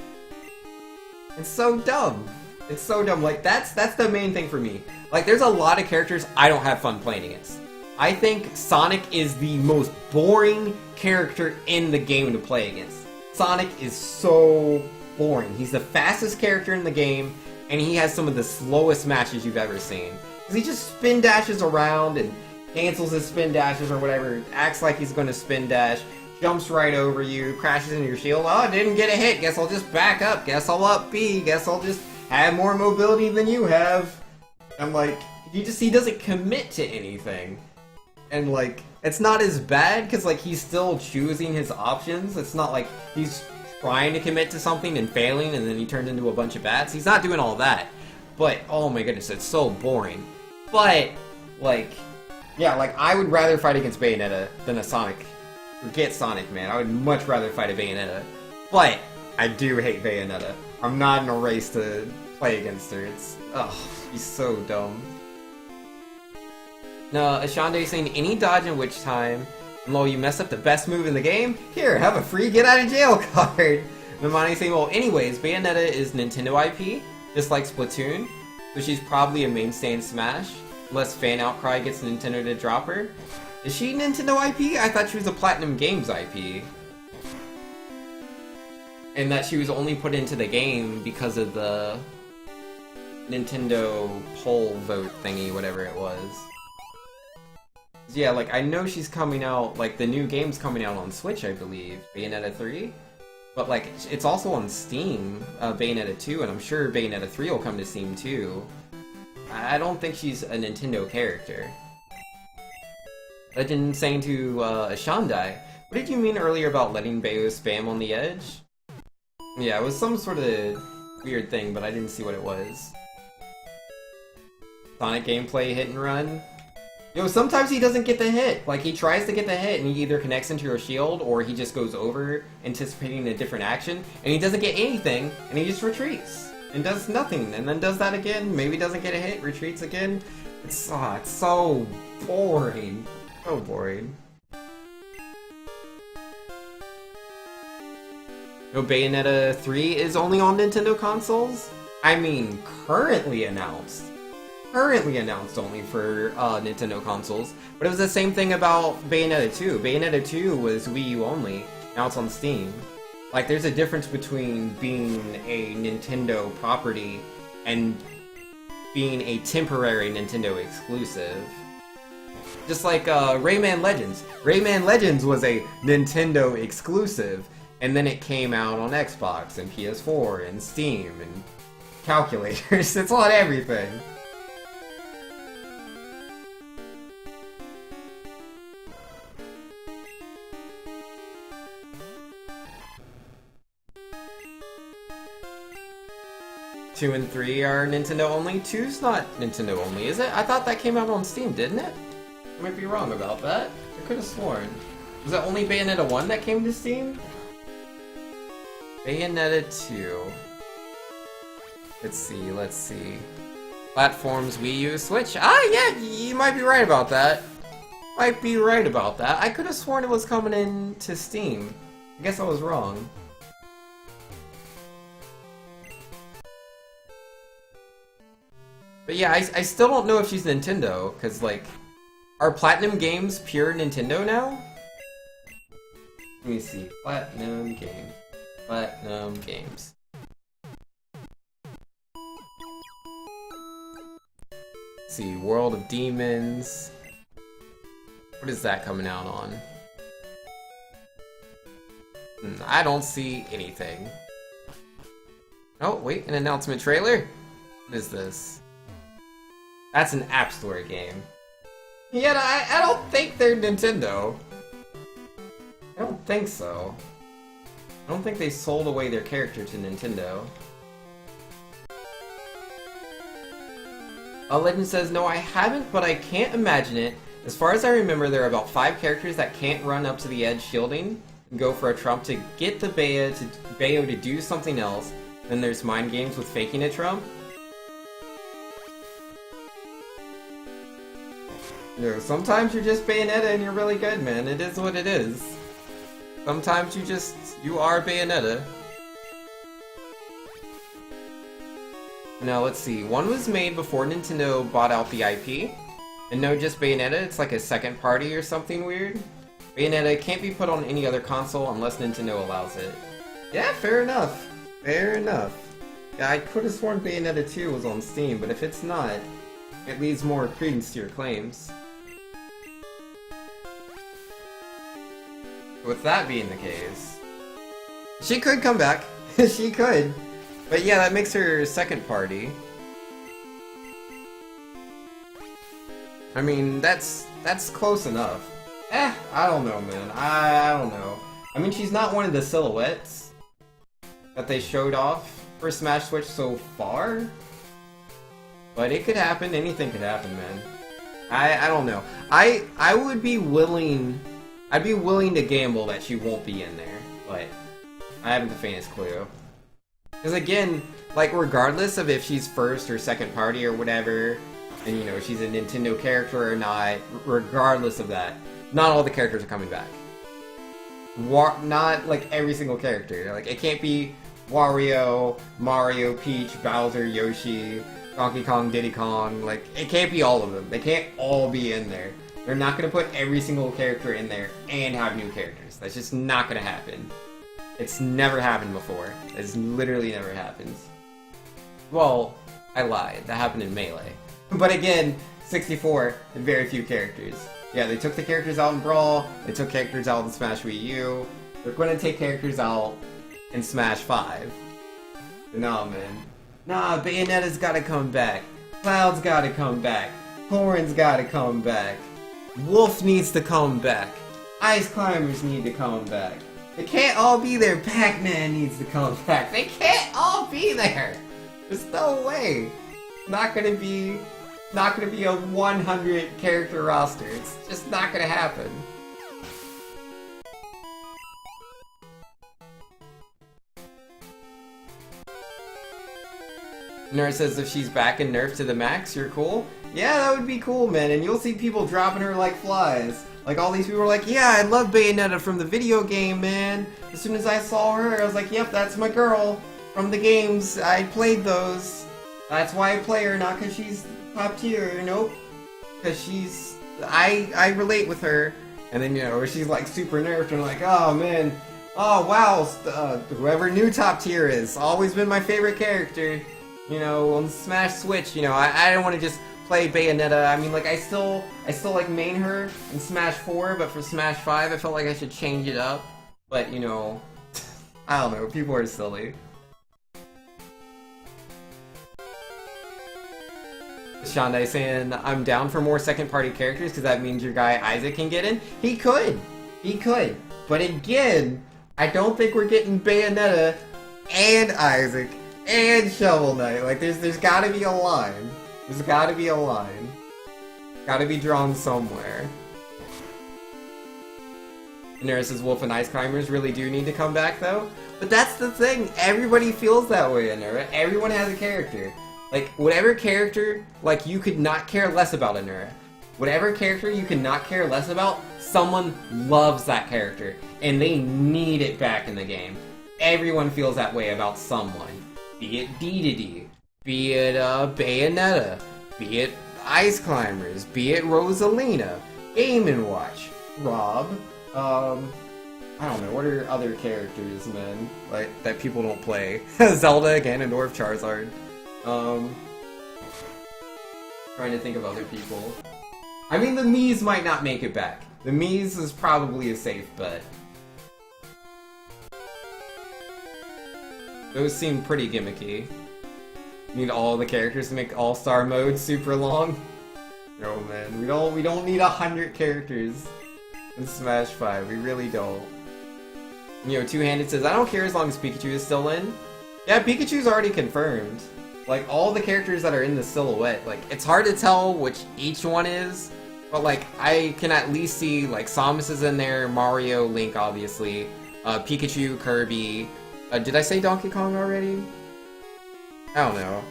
It's so dumb. It's so dumb. Like, that's the main thing for me. Like, there's a lot of characters I don't have fun playing against. I think Sonic is the most boring character in the game to play against. Sonic is so boring. He's the fastest character in the game, and he has some of the slowest matches you've ever seen. Because he just spin dashes around and cancels his spin dashes or whatever, acts like he's going to spin dash, jumps right over you, crashes into your shield. Oh, didn't get a hit. Guess I'll just back up. Guess I'll up B. Guess I'll just have more mobility than you have. I'm like, he doesn't commit to anything. And like, it's not as bad because like he's still choosing his options. It's not like he's trying to commit to something and failing and then he turns into a bunch of bats. He's not doing all that. But oh my goodness, it's so boring. But like, yeah, like I would rather fight against Bayonetta than a Sonic. Forget Sonic, man. I would much rather fight a Bayonetta. But I do hate Bayonetta. I'm not in a race to play against her. It's, ugh, she's so dumb. No, Ashande saying any dodge in which time, and lol, you mess up the best move in the game? Here, have a free get out of jail card. Namani saying, well, anyways, Bayonetta is Nintendo IP, just like Splatoon, so she's probably a mainstay in Smash, unless fan outcry gets Nintendo to drop her. Is she Nintendo IP? I thought she was a Platinum Games IP. And that she was only put into the game because of the Nintendo poll vote thingy, whatever it was. Yeah, like, I know she's coming out, like, the new game's coming out on Switch, I believe, Bayonetta 3. But, like, it's also on Steam, Bayonetta 2, and I'm sure Bayonetta 3 will come to Steam, too. I don't think she's a Nintendo character. Legend saying to, Ashandai, what did you mean earlier about letting Bayo spam on the edge? Yeah, it was some sort of weird thing, but I didn't see what it was. Sonic gameplay hit and run. Yo, sometimes he doesn't get the hit. Like, he tries to get the hit, and he either connects into your shield, or he just goes over, anticipating a different action, and he doesn't get anything, and he just retreats. And does nothing, and then does that again, maybe doesn't get a hit, retreats again. It's so boring. So boring. No, Bayonetta 3 is only on Nintendo consoles? I mean, currently announced. Currently announced only for Nintendo consoles. But it was the same thing about Bayonetta 2. Bayonetta 2 was Wii U only. Now it's on Steam. Like, there's a difference between being a Nintendo property and being a temporary Nintendo exclusive. Just like Rayman Legends. Rayman Legends was a Nintendo exclusive. And then it came out on Xbox and PS4 and Steam and calculators. It's on everything. Two and 3 are Nintendo only. 2's not Nintendo only, is it? I thought that came out on Steam, didn't it? I might be wrong about that. I could have sworn. Was that only Bayonetta 1 that came to Steam? Bayonetta 2. Let's see. Platforms, Wii U, Switch. Ah, yeah, you might be right about that. I could have sworn it was coming in to Steam. I guess I was wrong. But yeah, I still don't know if she's Nintendo, because, like, Are Platinum games pure Nintendo now? Let me see. Platinum games. Platinum games. Let's see, World of Demons. What is that coming out on? I don't see anything. Oh, wait, an announcement trailer? What is this? That's an App Store game. Yeah, I don't think they're Nintendo. I don't think so. I don't think they sold away their character to Nintendo. Legend says, no, I haven't, but I can't imagine it. As far as I remember, there are about 5 characters that can't run up to the edge shielding and go for a trump to get the Bayo to do something else. Then there's mind games with faking a trump. You know, sometimes you're just Bayonetta and you're really good, man. It is what it is. Sometimes you are Bayonetta. Now, let's see. One was made before Nintendo bought out the IP. And no, just Bayonetta, it's like a second party or something weird. Bayonetta can't be put on any other console unless Nintendo allows it. Yeah, fair enough. Fair enough. Yeah, I could have sworn Bayonetta 2 was on Steam, but if it's not, it leaves more credence to your claims. With that being the case, she could come back. She could. But yeah, that makes her second party. I mean, that's close enough. I don't know, man. I don't know. I mean, she's not one of the silhouettes that they showed off for Smash Switch so far. But it could happen. Anything could happen, man. I don't know. I would be willing... I'd be willing to gamble that she won't be in there. But I haven't the faintest clue. Because again, like, regardless of if she's first or second party or whatever, and you know, she's a Nintendo character or not, regardless of that, not all the characters are coming back. Not, like, every single character. Like, it can't be Wario, Mario, Peach, Bowser, Yoshi, Donkey Kong, Diddy Kong. Like, it can't be all of them. They can't all be in there. They're not going to put every single character in there and have new characters. That's just not going to happen. It's never happened before. It's literally never happened. Well, I lied. That happened in Melee. But again, 64 had very few characters. Yeah, they took the characters out in Brawl. They took characters out in Smash Wii U. They're going to take characters out in Smash 5. But nah, man. Nah, Bayonetta's got to come back. Cloud's got to come back. Corrin's got to come back. Wolf needs to come back. Ice Climbers need to come back. They can't all be there. Pac-Man needs to come back. They can't all be there. There's no way. Not gonna be a 100 character roster. It's just not gonna happen. Nurse says if she's back in Nerf to the max, you're cool? Yeah, that would be cool, man. And you'll see people dropping her like flies. Like, all these people are like, yeah, I love Bayonetta from the video game, man. As soon as I saw her, I was like, yep, that's my girl from the games. I played those. That's why I play her, not because she's top tier, nope. Because she's... I relate with her. And then, you know, she's like super nerfed and like, oh, man. Oh, wow, whoever new top tier is. Always been my favorite character. You know, on Smash Switch, you know, I don't want to just play Bayonetta. I mean, like, I still like main her in Smash 4, but for Smash 5, I felt like I should change it up. But, you know, I don't know, people are silly. Shandai saying, I'm down for more second-party characters because that means your guy Isaac can get in. He could. He could. But again, I don't think we're getting Bayonetta and Isaac and Shovel Knight. Like, there's gotta be a line. There's gotta be a line. Gotta be drawn somewhere. Nurse's Wolf and Ice Climbers really do need to come back, though. But that's the thing. Everybody feels that way in there. Everyone has a character. Like, whatever character, like, you could not care less about in there. Whatever character you could not care less about, someone loves that character. And they need it back in the game. Everyone feels that way about someone. Be it Dedede, be it Bayonetta, be it Ice Climbers, be it Rosalina, Game & Watch. Rob. I don't know, what are other characters, man? Like, that people don't play? Zelda, Ganondorf, Charizard. Trying to think of other people. I mean, the Miis might not make it back. The Miis is probably a safe bet. Those seem pretty gimmicky. Need all the characters to make All-Star mode super long? No, man, we don't need 100 characters in Smash 5. We really don't. You know, Two-Handed says, I don't care as long as Pikachu is still in. Yeah, Pikachu's already confirmed. Like, all the characters that are in the silhouette, like, it's hard to tell which each one is, but, like, I can at least see, like, Samus is in there, Mario, Link, obviously, Pikachu, Kirby. Did I say Donkey Kong already? I don't know.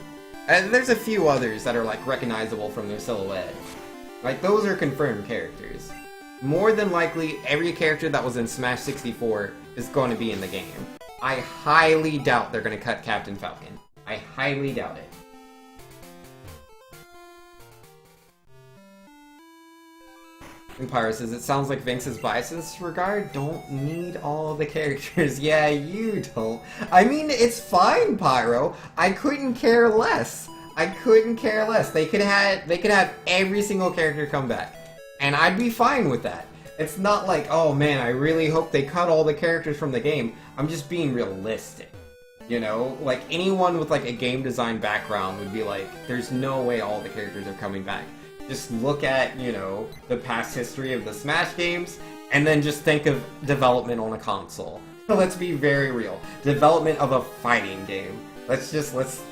There's a few others that are, like, recognizable from their silhouette. Like, those are confirmed characters. More than likely, every character that was in Smash 64 is going to be in the game. I highly doubt they're going to cut Captain Falcon. I highly doubt it. And Pyro says, it sounds like Vince is biased in this regard. Don't need all the characters. Yeah, you don't. I mean, it's fine, Pyro. I couldn't care less. I couldn't care less. They could have every single character come back. And I'd be fine with that. It's not like, oh man, I really hope they cut all the characters from the game. I'm just being realistic. You know? Like, anyone with, like, a game design background would be like, there's no way all the characters are coming back. Just look at, you know, the past history of the Smash games, and then just think of development on a console. So let's be very real. Development of a fighting game. Let's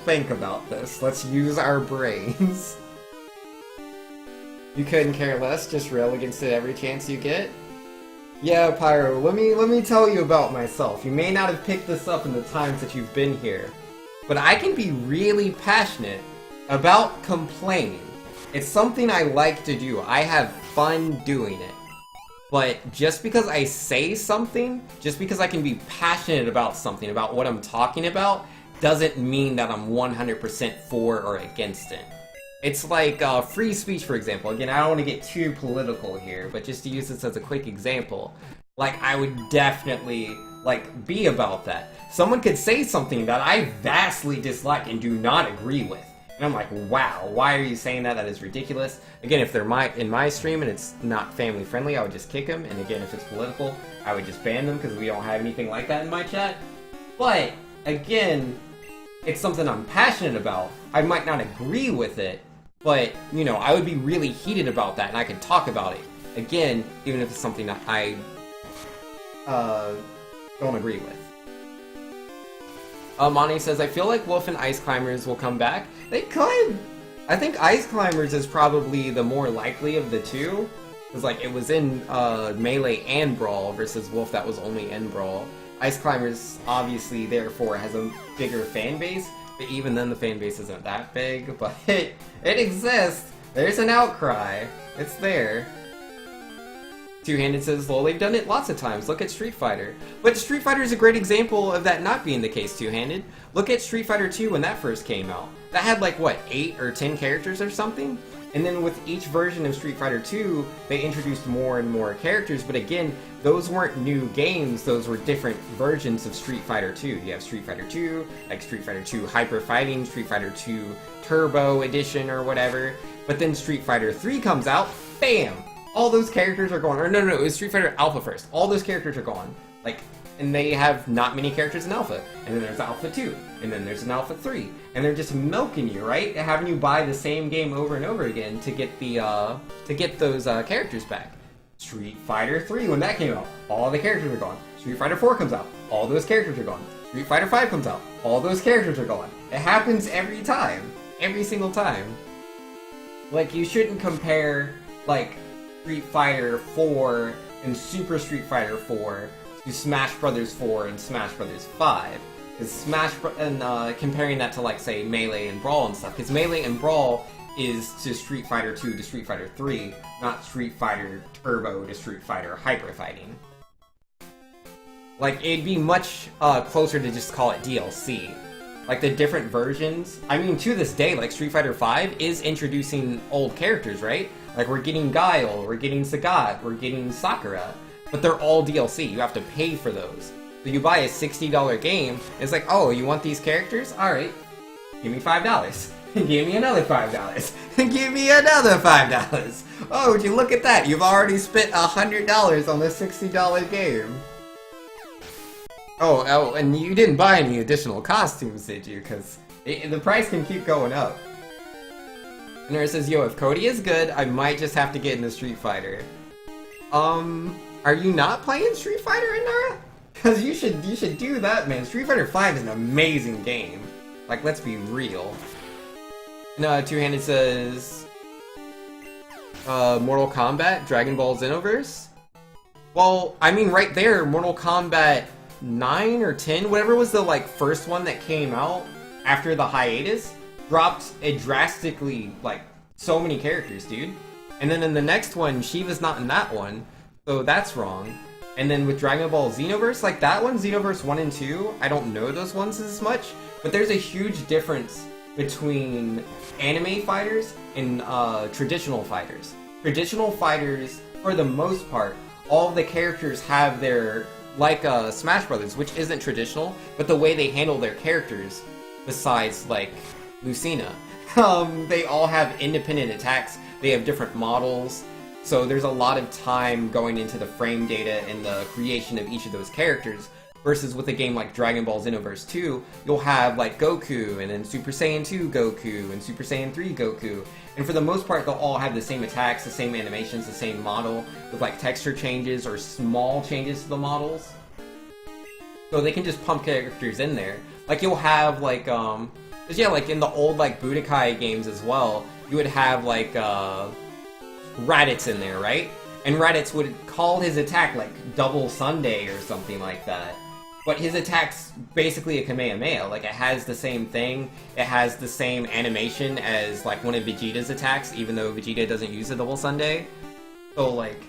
think about this. Let's use our brains. You couldn't care less, just rail against it every chance you get? Yeah, Pyro, let me tell you about myself. You may not have picked this up in the times that you've been here, but I can be really passionate about complaining. It's something I like to do. I have fun doing it. But just because I say something, just because I can be passionate about something, about what I'm talking about, doesn't mean that I'm 100% for or against it. It's like free speech, for example. Again, I don't want to get too political here, but just to use this as a quick example, like, I would definitely, like, be about that. Someone could say something that I vastly dislike and do not agree with. And I'm like, wow, why are you saying that? That is ridiculous. Again, if they're in my stream and it's not family friendly, I would just kick them. And again, if it's political, I would just ban them because we don't have anything like that in my chat. But, again, it's something I'm passionate about. I might not agree with it, but, you know, I would be really heated about that and I could talk about it. Again, even if it's something that I don't agree with. Monty says, I feel like Wolf and Ice Climbers will come back. They could! I think Ice Climbers is probably the more likely of the two. Because, like, it was in Melee and Brawl versus Wolf that was only in Brawl. Ice Climbers, obviously, therefore, has a bigger fan base. But even then, the fan base isn't that big. But it exists! There's an outcry. It's there. Two-Handed says, lol, they've done it lots of times. Look at Street Fighter. But Street Fighter is a great example of that not being the case, Two-Handed. Look at Street Fighter 2 when that first came out. That had like, what, 8 or 10 characters or something? And then with each version of Street Fighter 2, they introduced more and more characters, but again, those weren't new games, those were different versions of Street Fighter 2. You have Street Fighter 2, like Street Fighter 2 Hyper Fighting, Street Fighter 2 Turbo Edition or whatever, but then Street Fighter 3 comes out, bam! All those characters are gone. Or no, it was Street Fighter Alpha first. All those characters are gone. Like, and they have not many characters in Alpha. And then there's Alpha 2. And then there's an Alpha 3. And they're just milking you, right? Having you buy the same game over and over again to get the, to get those, characters back. Street Fighter 3, when that came out, all the characters are gone. Street Fighter 4 comes out, all those characters are gone. Street Fighter 5 comes out, all those characters are gone. It happens every time. Every single time. Like, you shouldn't compare, like, Street Fighter 4 and Super Street Fighter 4 to Smash Bros. 4 and Smash Bros. 5. Because comparing that to, like, say, Melee and Brawl and stuff. Because Melee and Brawl is to Street Fighter 2 to Street Fighter 3, not Street Fighter Turbo to Street Fighter Hyper Fighting. Like, it'd be much closer to just call it DLC. like the different versions. I mean, to this day, like Street Fighter V is introducing old characters, right? Like we're getting Guile, we're getting Sagat, we're getting Sakura, but they're all DLC. You have to pay for those. So you buy a $60 game, and it's like, oh, you want these characters? All right, give me $5. Give me another $5. Give me another $5. Oh, would you look at that? You've already spent $100 on a $60 game. Oh, and you didn't buy any additional costumes, did you? Because the price can keep going up. And there it says, yo, if Cody is good, I might just have to get into Street Fighter. Are you not playing Street Fighter, Inara? Because you should do that, man. Street Fighter V is an amazing game. Like, let's be real. And, Two-Handed says... Mortal Kombat, Dragon Ball Xenoverse? Well, I mean, right there, Mortal Kombat 9 or 10, whatever was the, like, first one that came out after the hiatus, dropped a drastically, like, so many characters, dude. And then in the next one, Shiva's not in that one, so that's wrong. And then with Dragon Ball Xenoverse, like that one, Xenoverse 1 and 2, I don't know those ones as much, but there's a huge difference between anime fighters and traditional fighters. Traditional fighters, for the most part, all of the characters have their, like Smash Brothers, which isn't traditional, but the way they handle their characters, besides like Lucina, they all have independent attacks, they have different models, so there's a lot of time going into the frame data and the creation of each of those characters, versus with a game like Dragon Ball Xenoverse 2, you'll have like Goku, and then Super Saiyan 2 Goku, and Super Saiyan 3 Goku, and for the most part they'll all have the same attacks, the same animations, the same model, with like texture changes or small changes to the models. So they can just pump characters in there. Like you'll have like, yeah, like in the old like Budokai games as well, you would have like, Raditz in there, right? And Raditz would call his attack like Double Sunday or something like that. But his attack's basically a Kamehameha. Like it has the same thing, it has the same animation as like one of Vegeta's attacks, even though Vegeta doesn't use a Double Sunday. So like,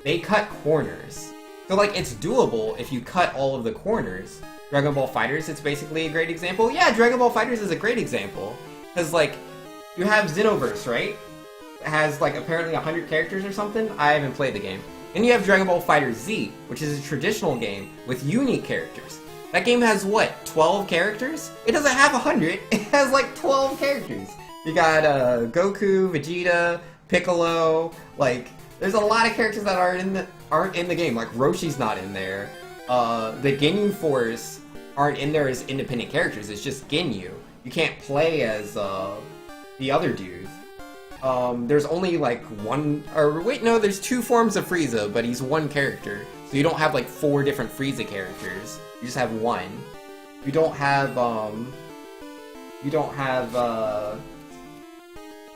they cut corners. So like, it's doable if you cut all of the corners. Dragon Ball FighterZ, it's basically a great example. Yeah, Dragon Ball FighterZ is a great example. Because like, you have Xenoverse, right? It has like apparently 100 characters or something. I haven't played the game. And you have Dragon Ball FighterZ, which is a traditional game with unique characters. That game has what, 12 characters? It doesn't have 100, it has like 12 characters. You got Goku, Vegeta, Piccolo, like there's a lot of characters that aren't in the game. Like Roshi's not in there. The Ginyu Force aren't in there as independent characters, it's just Ginyu. You can't play as the other dudes. There's only like one, or wait, no, there's two forms of Frieza, but he's one character. So you don't have like 4 different Frieza characters. You just have one. You don't have, what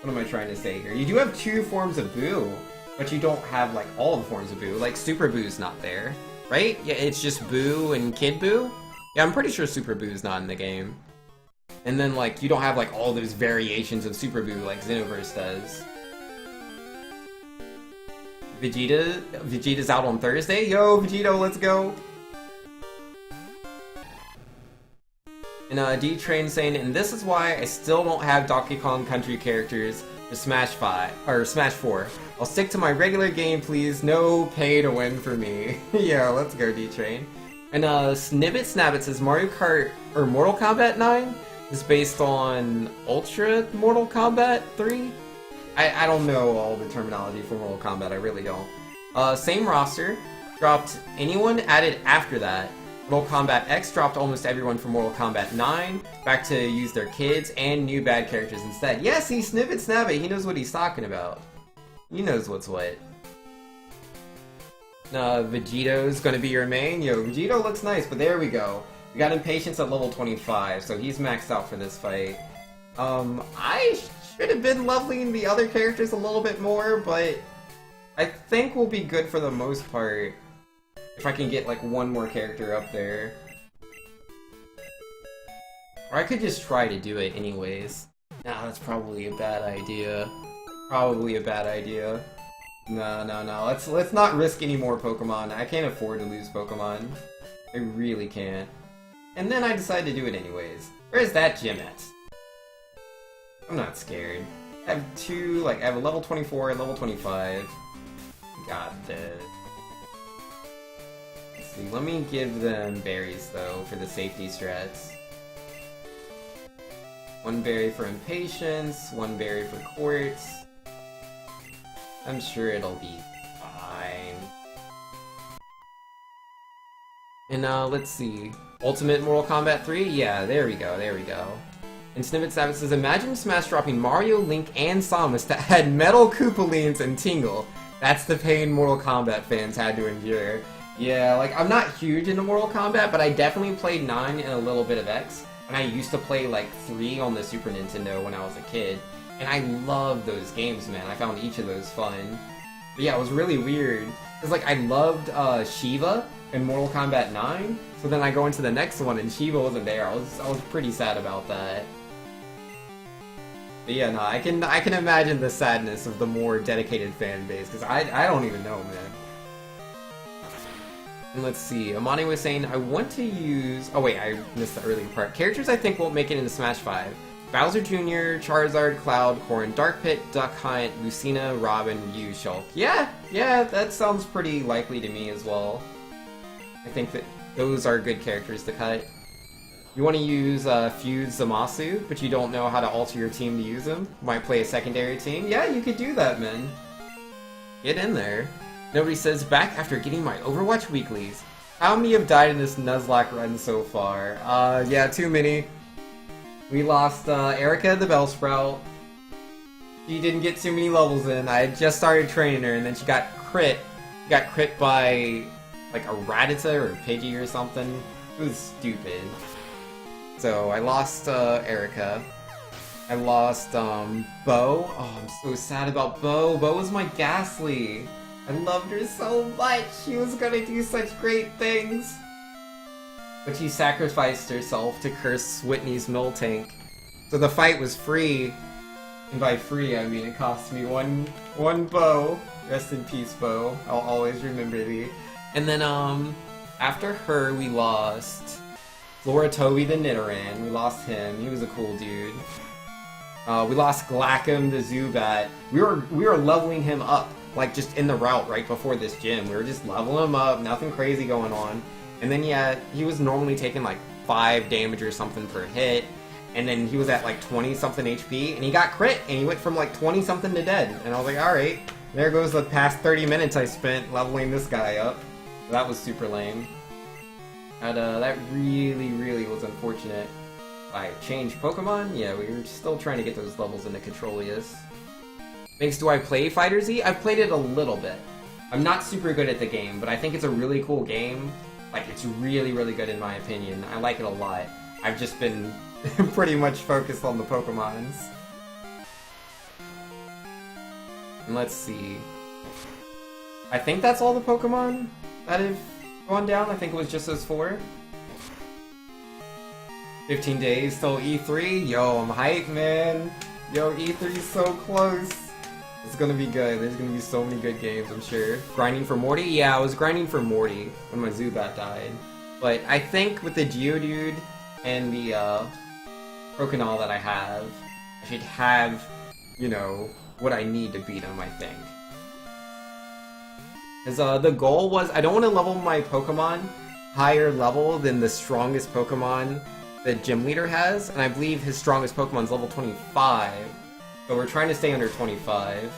am I trying to say here? You do have 2 forms of Boo, but you don't have like all the forms of Boo. Like Super Boo's not there, right? Yeah, it's just Boo and Kid Boo. Yeah, I'm pretty sure Super Boo's not in the game. And then, like, you don't have, like, all those variations of Super Boo like Xenoverse does. Vegeta's out on Thursday? Yo, Vegito, let's go! And, D-Train saying, and this is why I still don't have Donkey Kong Country characters for Smash 4. I'll stick to my regular game, please. No pay to win for me. Yeah, let's go, D-Train. And, Snippet Snappet says, Mario Kart, or Mortal Kombat 9? Is based on Ultra Mortal Kombat 3? I don't know all the terminology for Mortal Kombat, I really don't. Same roster, dropped anyone added after that. Mortal Kombat X dropped almost everyone from Mortal Kombat 9, back to use their kids and new bad characters instead. Yes, he's Snippet Snappet, he knows what he's talking about. He knows what's what. Vegito's gonna be your main? Yo, Vegito looks nice, but there we go. We got Impatience at level 25, so he's maxed out for this fight. I should have been leveling the other characters a little bit more, but I think we'll be good for the most part. If I can get like one more character up there. Or I could just try to do it anyways. Nah, that's probably a bad idea. Probably a bad idea. No. Let's not risk any more Pokemon. I can't afford to lose Pokemon. I really can't. And then I decided to do it anyways. Where's that gym at? I'm not scared. I have two, I have a level 24 and level 25. Got this. Let's see, let me give them berries, though, for the safety strats. One berry for impatience, one berry for quartz. I'm sure it'll be fine. And let's see. Ultimate Mortal Kombat 3? Yeah, there we go, there we go. And Snippet Savage says, imagine Smash dropping Mario, Link, and Samus to add Metal Koopalines and Tingle. That's the pain Mortal Kombat fans had to endure. Yeah, I'm not huge into Mortal Kombat, but I definitely played 9 and a little bit of X. And I used to play, 3 on the Super Nintendo when I was a kid. And I loved those games, man. I found each of those fun. But yeah, it was really weird. Because, I loved Shiva in Mortal Kombat 9. So then I go into the next one and Shiva wasn't there. I was pretty sad about that. But yeah, no, I can imagine the sadness of the more dedicated fan base, because I don't even know, man. And let's see, Amani was saying, I want to use... Oh wait, I missed the early part. Characters I think won't make it into Smash 5. Bowser Jr., Charizard, Cloud, Corrin, Dark Pit, Duck Hunt, Lucina, Robin, Ryu, Shulk. Yeah, that sounds pretty likely to me as well. I think that those are good characters to cut. You want to use Fuse Zamasu, but you don't know how to alter your team to use them? Might play a secondary team? Yeah, you could do that, man. Get in there. Nobody says, back after getting my Overwatch weeklies. How many have died in this Nuzlocke run so far? Yeah, too many. We lost Erica the Bellsprout. She didn't get too many levels in. I had just started training her, and then she got crit. She got crit by, a Rattata or a Pidgey or something. It was stupid. So, I lost Erica. I lost Bo. Oh, I'm so sad about Bo. Bo was my Ghastly. I loved her so much. She was gonna do such great things. But she sacrificed herself to curse Whitney's Miltank. So the fight was free. And by free, I mean it cost me one Bo. Rest in peace, Bo. I'll always remember thee. And then, after her, we lost Laura Toby the Nidoran. We lost him. He was a cool dude. We lost Glackham the Zubat. We were leveling him up, just in the route right before this gym. We were just leveling him up, nothing crazy going on. And then, yeah, he was normally taking 5 damage or something per hit. And then he was at 20-something HP, and he got crit, and he went from 20-something to dead. And I was like, alright, there goes the past 30 minutes I spent leveling this guy up. That was super lame. And that really, really was unfortunate. I changed Pokemon? Yeah, we were still trying to get those levels into Controlius. Thanks, do I play Fighter Z? I've played it a little bit. I'm not super good at the game, but I think it's a really cool game. It's really, really good in my opinion. I like it a lot. I've just been pretty much focused on the Pokemons. And let's see. I think that's all the Pokemon that have gone down. I think it was just those 4. 15 days till E3. Yo, I'm hyped, man. Yo, E3's so close. It's gonna be good. There's gonna be so many good games, I'm sure. Grinding for Morty? Yeah, I was grinding for Morty when my Zubat died. But I think with the Geodude and the Crokinole that I have, I should have, what I need to beat him, I think. Because the goal was, I don't want to level my Pokemon higher level than the strongest Pokemon the gym leader has, and I believe his strongest Pokemon is level 25. So we're trying to stay under 25.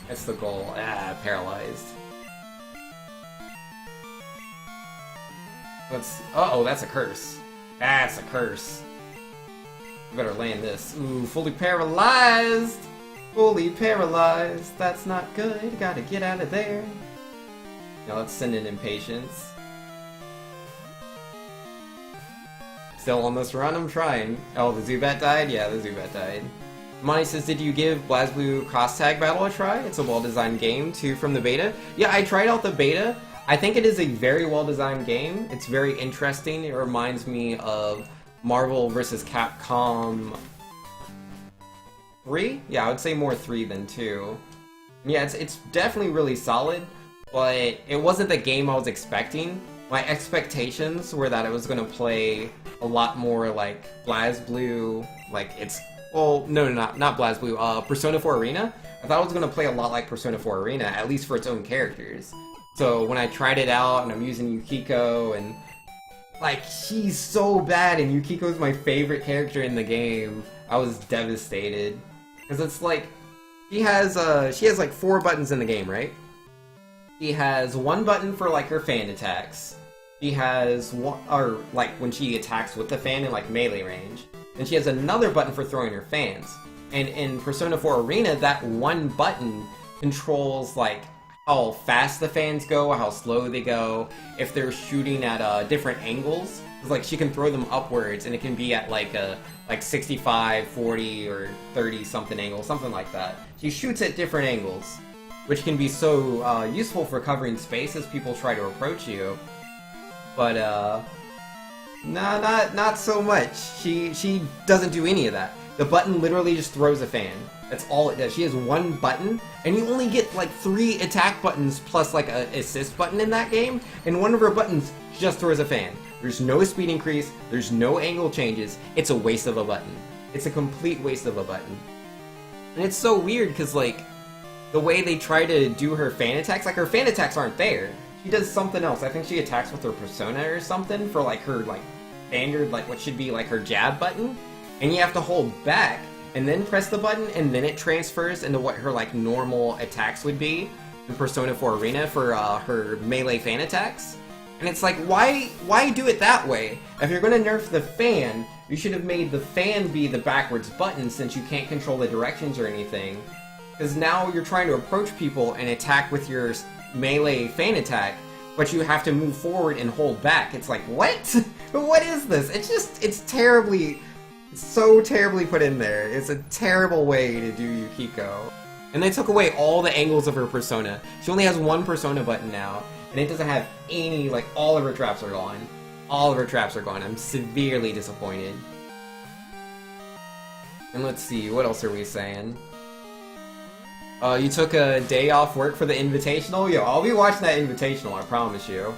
That's the goal. Paralyzed. Uh-oh, that's a curse. That's a curse. I better land this. Ooh, fully paralyzed! Fully paralyzed. That's not good. Gotta get out of there. Now let's send in Impatience. Still on this run, I'm trying. Oh, the Zubat died? Yeah, the Zubat died. Monty says, did you give BlazBlue Cross Tag Battle a try? It's a well-designed game, too, from the beta. Yeah, I tried out the beta. I think it is a very well-designed game. It's very interesting. It reminds me of Marvel vs. Capcom 3? Yeah, I would say more 3 than 2. Yeah, it's definitely really solid, but it wasn't the game I was expecting. my expectations were that it was going to play a lot more like BlazBlue, like it's, well, no, not BlazBlue, Persona 4 Arena. I thought it was going to play a lot like Persona 4 Arena, at least for its own characters. So when I tried it out and I'm using Yukiko and like she's so bad and Yukiko's my favorite character in the game, I was devastated. Cuz it's like she has like 4 buttons in the game, right? She has 1 button for like her fan attacks. She has one, or like when she attacks with the fan in like melee range. And she has another button for throwing her fans. And in Persona 4 Arena, that 1 button controls like how fast the fans go, how slow they go, if they're shooting at different angles. It's like she can throw them upwards, and it can be at like a 65, 40, or 30 something angle, something like that. She shoots at different angles, which can be so useful for covering space as people try to approach you. But not so much. She doesn't do any of that. The button literally just throws a fan. That's all it does. She has 1 button, and you only get like 3 attack buttons plus like an assist button in that game, and one of her buttons just throws a fan. There's no speed increase, there's no angle changes, it's a waste of a button. It's a complete waste of a button. And it's so weird, because like, the way they try to do her fan attacks, like her fan attacks aren't there. She does something else. I think she attacks with her persona or something for like her like standard, like what should be like her jab button, and you have to hold back and then press the button, and then it transfers into what her like normal attacks would be in Persona 4 Arena for her melee fan attacks. And it's like, why do it that way? If you're gonna nerf the fan, you should have made the fan be the backwards button, since you can't control the directions or anything. Because now you're trying to approach people and attack with your melee fan attack, but you have to move forward and hold back. It's like, what? What is this? It's so terribly put in there. It's a terrible way to do Yukiko. And they took away all the angles of her persona. She only has 1 persona button now, and it doesn't have any, like, all of her traps are gone. All of her traps are gone. I'm severely disappointed. And let's see, what else are we saying? You took a day off work for the Invitational? Yo, I'll be watching that Invitational, I promise you.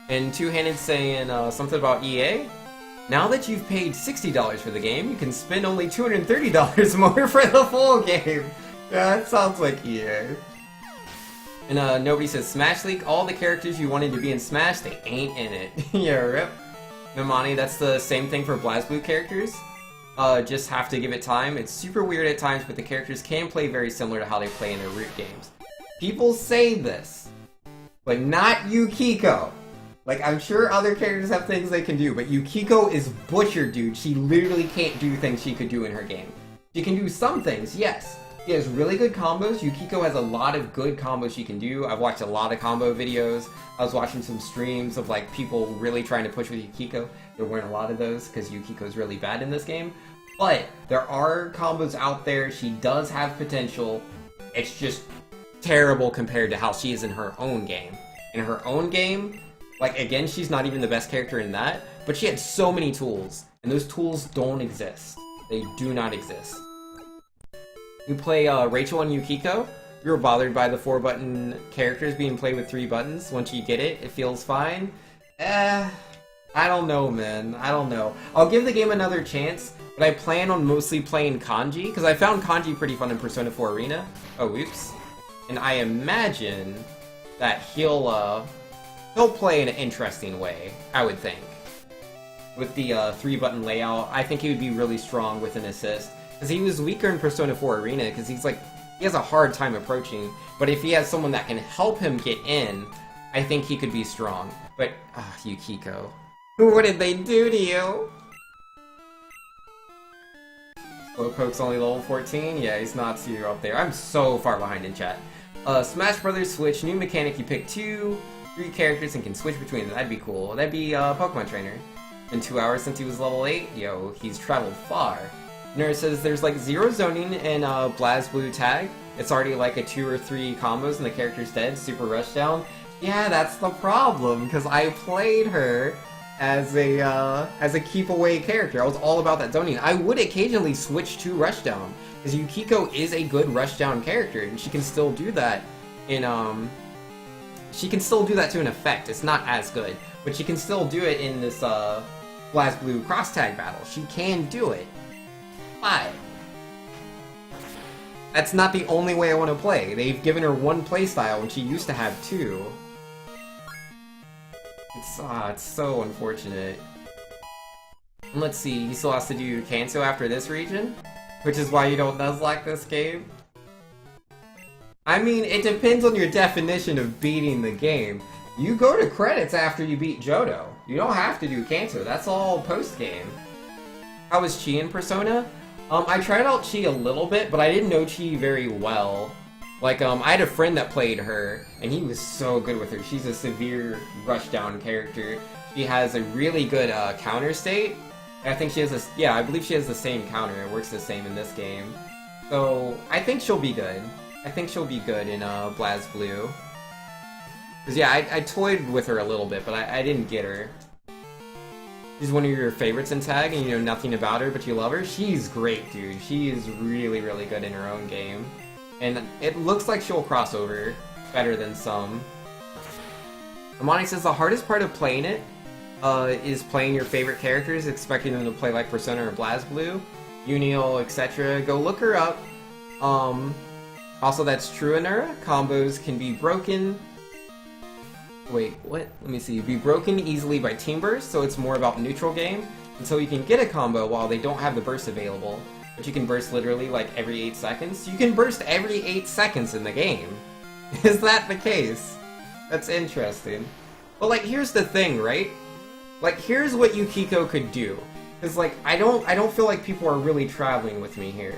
And Two-Handed saying something about EA? Now that you've paid $60 for the game, you can spend only $230 more for the full game. Yeah, that sounds like EA. And nobody says Smash League. All the characters you wanted to be in Smash, they ain't in it. Yeah, rip. Nomani, that's the same thing for BlazBlue characters. Just have to give it time. It's super weird at times, but the characters can play very similar to how they play in their root games. People say this, but not Yukiko. Like, I'm sure other characters have things they can do, but Yukiko is butchered, dude. She literally can't do things she could do in her game. She can do some things, yes. She has really good combos. Yukiko has a lot of good combos she can do. I've watched a lot of combo videos. I was watching some streams of, like, people really trying to push with Yukiko. There weren't a lot of those, because Yukiko's really bad in this game. But there are combos out there. She does have potential. It's just terrible compared to how she is in her own game. In her own game, like, again, she's not even the best character in that, but she had so many tools, and those tools don't exist. They do not exist. You play Rachel and Yukiko, you were bothered by the 4-button characters being played with 3 buttons. Once you get it, it feels fine. I don't know, man. I don't know. I'll give the game another chance, but I plan on mostly playing Kanji, because I found Kanji pretty fun in Persona 4 Arena. Oh, oops. And I imagine that he'll play in an interesting way, I would think. With the 3-button layout, I think he would be really strong with an assist. Because he was weaker in Persona 4 Arena, because he has a hard time approaching. But if he has someone that can help him get in, I think he could be strong. But, Yukiko. What did they do to you? Slowpoke's only level 14? Yeah, he's not too up there. I'm so far behind in chat. Smash Brothers Switch, new mechanic, you pick 2, 3 characters and can switch between them. That'd be cool. That'd be Pokemon Trainer. Been 2 hours since he was level 8? Yo, he's traveled far. Nerd says there's like 0 zoning in BlazBlue tag. It's already like a 2 or 3 combos and the character's dead. Super rushdown. Yeah, that's the problem, because I played her as a keep away character. I was all about that zoning. I would occasionally switch to rushdown, because Yukiko is a good rushdown character, and she can still do that in she can still do that to an effect. It's not as good. but she can still do it in this BlazBlue cross tag battle. She can do it, but that's not the only way I want to play. They've given her one playstyle when she used to have two. It's so unfortunate. And let's see, he still has to do Kanto after this region, which is why you don't Nuzlocke this game. I mean, it depends on your definition of beating the game. You go to credits after you beat Johto. You don't have to do Kanto, that's all post-game. How was Chi in Persona? I tried out Chi a little bit, but I didn't know Chi very well. Like, I had a friend that played her, and he was so good with her. She's a severe rushdown character. She has a really good counter state. I think she has a, yeah, I believe she has the same counter. It works the same in this game. So, I think she'll be good. I think she'll be good in BlazBlue. Cause yeah, I toyed with her a little bit, but I didn't get her. She's one of your favorites in tag, and you know nothing about her, but you love her? She's great, dude. She is really, really good in her own game. And it looks like she'll cross over better than some. Amani says the hardest part of playing it is playing your favorite characters, expecting them to play like Persona or BlazBlue, Unio, etc. Go look her up. Also, that's true in her. Combos can be broken. Wait, what? Let me see. Be broken easily by Team Burst, so it's more about neutral game. And so you can get a combo while they don't have the burst available. But you can burst literally like every 8 seconds. You can burst every 8 seconds in the game. Is that the case? That's interesting. But like, here's the thing, right? Like, here's what Yukiko could do. Cause like, I don't feel like people are really traveling with me here.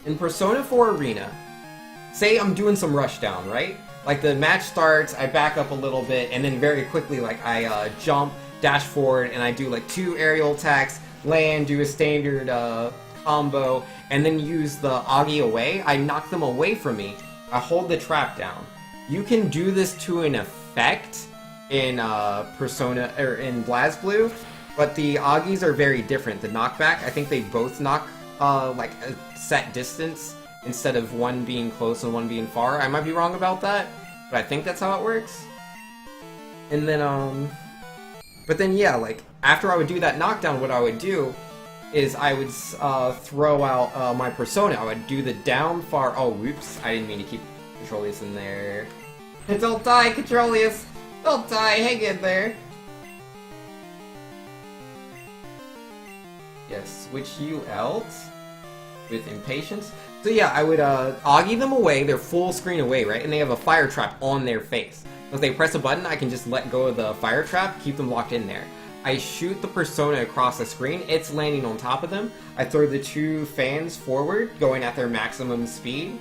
In Persona 4 Arena, say I'm doing some rushdown, right? Like, the match starts, I back up a little bit, and then very quickly, like, I jump, dash forward, and I do, like, 2 aerial attacks, land, do a standard combo, and then use the Agi away. I knock them away from me. I hold the trap down. You can do this to an effect in Persona, or in BlazBlue, but the Agis are very different. The knockback, I think they both knock, like, a set distance, instead of one being close and one being far. I might be wrong about that, but I think that's how it works. And then, but then yeah, like, after I would do that knockdown, what I would do is I would throw out my Persona. I would do the down far, oh, whoops, I didn't mean to keep Controlius in there. Don't die, Controlius! Don't die, hang in there! Yes, switch you out with impatience. So yeah, I would Augie them away, they're full screen away, right? And they have a fire trap on their face. So if they press a button, I can just let go of the fire trap, keep them locked in there. I shoot the Persona across the screen, it's landing on top of them. I throw the 2 fans forward, going at their maximum speed,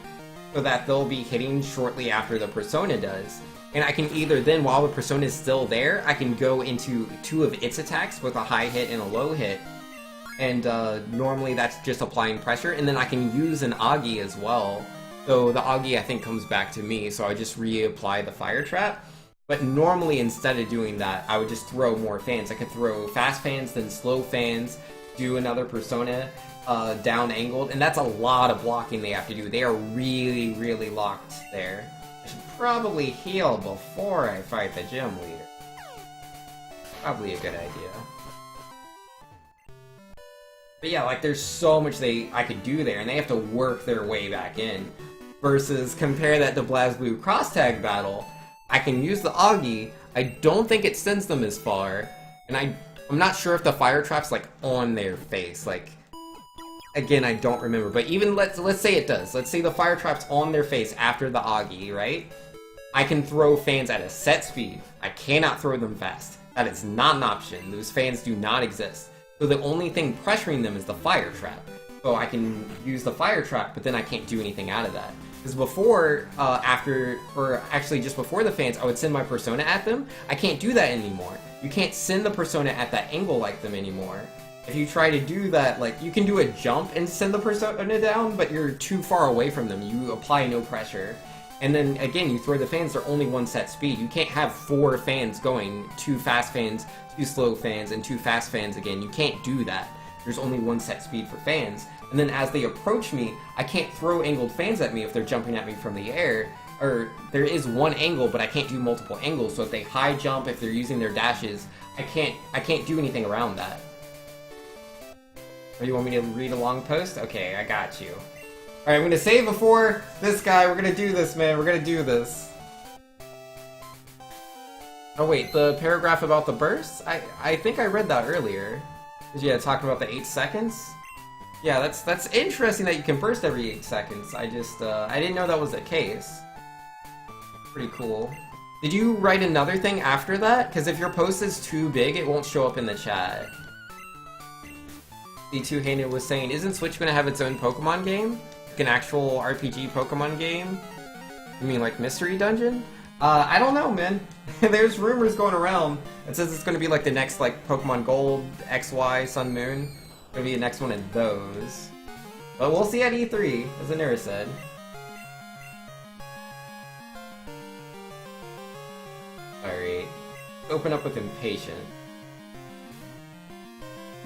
so that they'll be hitting shortly after the Persona does. And I can either then, while the Persona is still there, I can go into 2 of its attacks with a high hit and a low hit. And normally that's just applying pressure, and then I can use an Agi as well. So the Agi I think comes back to me, so I just reapply the fire trap. But normally instead of doing that, I would just throw more fans. I could throw fast fans, then slow fans, do another Persona down angled, and that's a lot of blocking they have to do. They are really, really locked there. I should probably heal before I fight the gym leader. Probably a good idea. But yeah, like, there's so much I could do there, and they have to work their way back in. Versus, compare that to BlazBlue Cross Tag Battle, I can use the Agi, I don't think it sends them as far, and I'm not sure if the fire trap's, like, on their face, like, again, I don't remember, but even, let's say it does. Let's say the fire trap's on their face after the Agi, right? I can throw fans at a set speed. I cannot throw them fast. That is not an option. Those fans do not exist. So the only thing pressuring them is the fire trap. So I can use the fire trap, but then I can't do anything out of that. Because before, actually just before the fans, I would send my Persona at them. I can't do that anymore. You can't send the Persona at that angle like them anymore. If you try to do that, like, you can do a jump and send the Persona down, but you're too far away from them. You apply no pressure. And then, again, you throw the fans, they're only one set speed. You can't have 4 fans going, 2 fast fans, 2 slow fans, and 2 fast fans again. You can't do that. There's only one set speed for fans. and then as they approach me, I can't throw angled fans at me if they're jumping at me from the air. Or there is one angle, but I can't do multiple angles. So if they high jump, if they're using their dashes, I can't do anything around that. Or you want me to read a long post? Okay, I got you. Alright, I'm gonna save before this guy. We're gonna do this, man. We're gonna do this. Oh wait, the paragraph about the bursts? I think I read that earlier. Yeah, talking about the 8 seconds? Yeah, that's interesting that you can burst every 8 seconds. I didn't know that was the case. Pretty cool. Did you write another thing after that? Because if your post is too big, it won't show up in the chat. The Two-Handed was saying, isn't Switch going to have its own Pokemon game? Like an actual RPG Pokemon game? You mean like Mystery Dungeon? I don't know, man. There's rumors going around. It says it's going to be like the next like Pokemon Gold, XY, Sun, Moon. It's going to be the next one of those. But we'll see at E3, as Anira said. Alright. Open up with Impatient.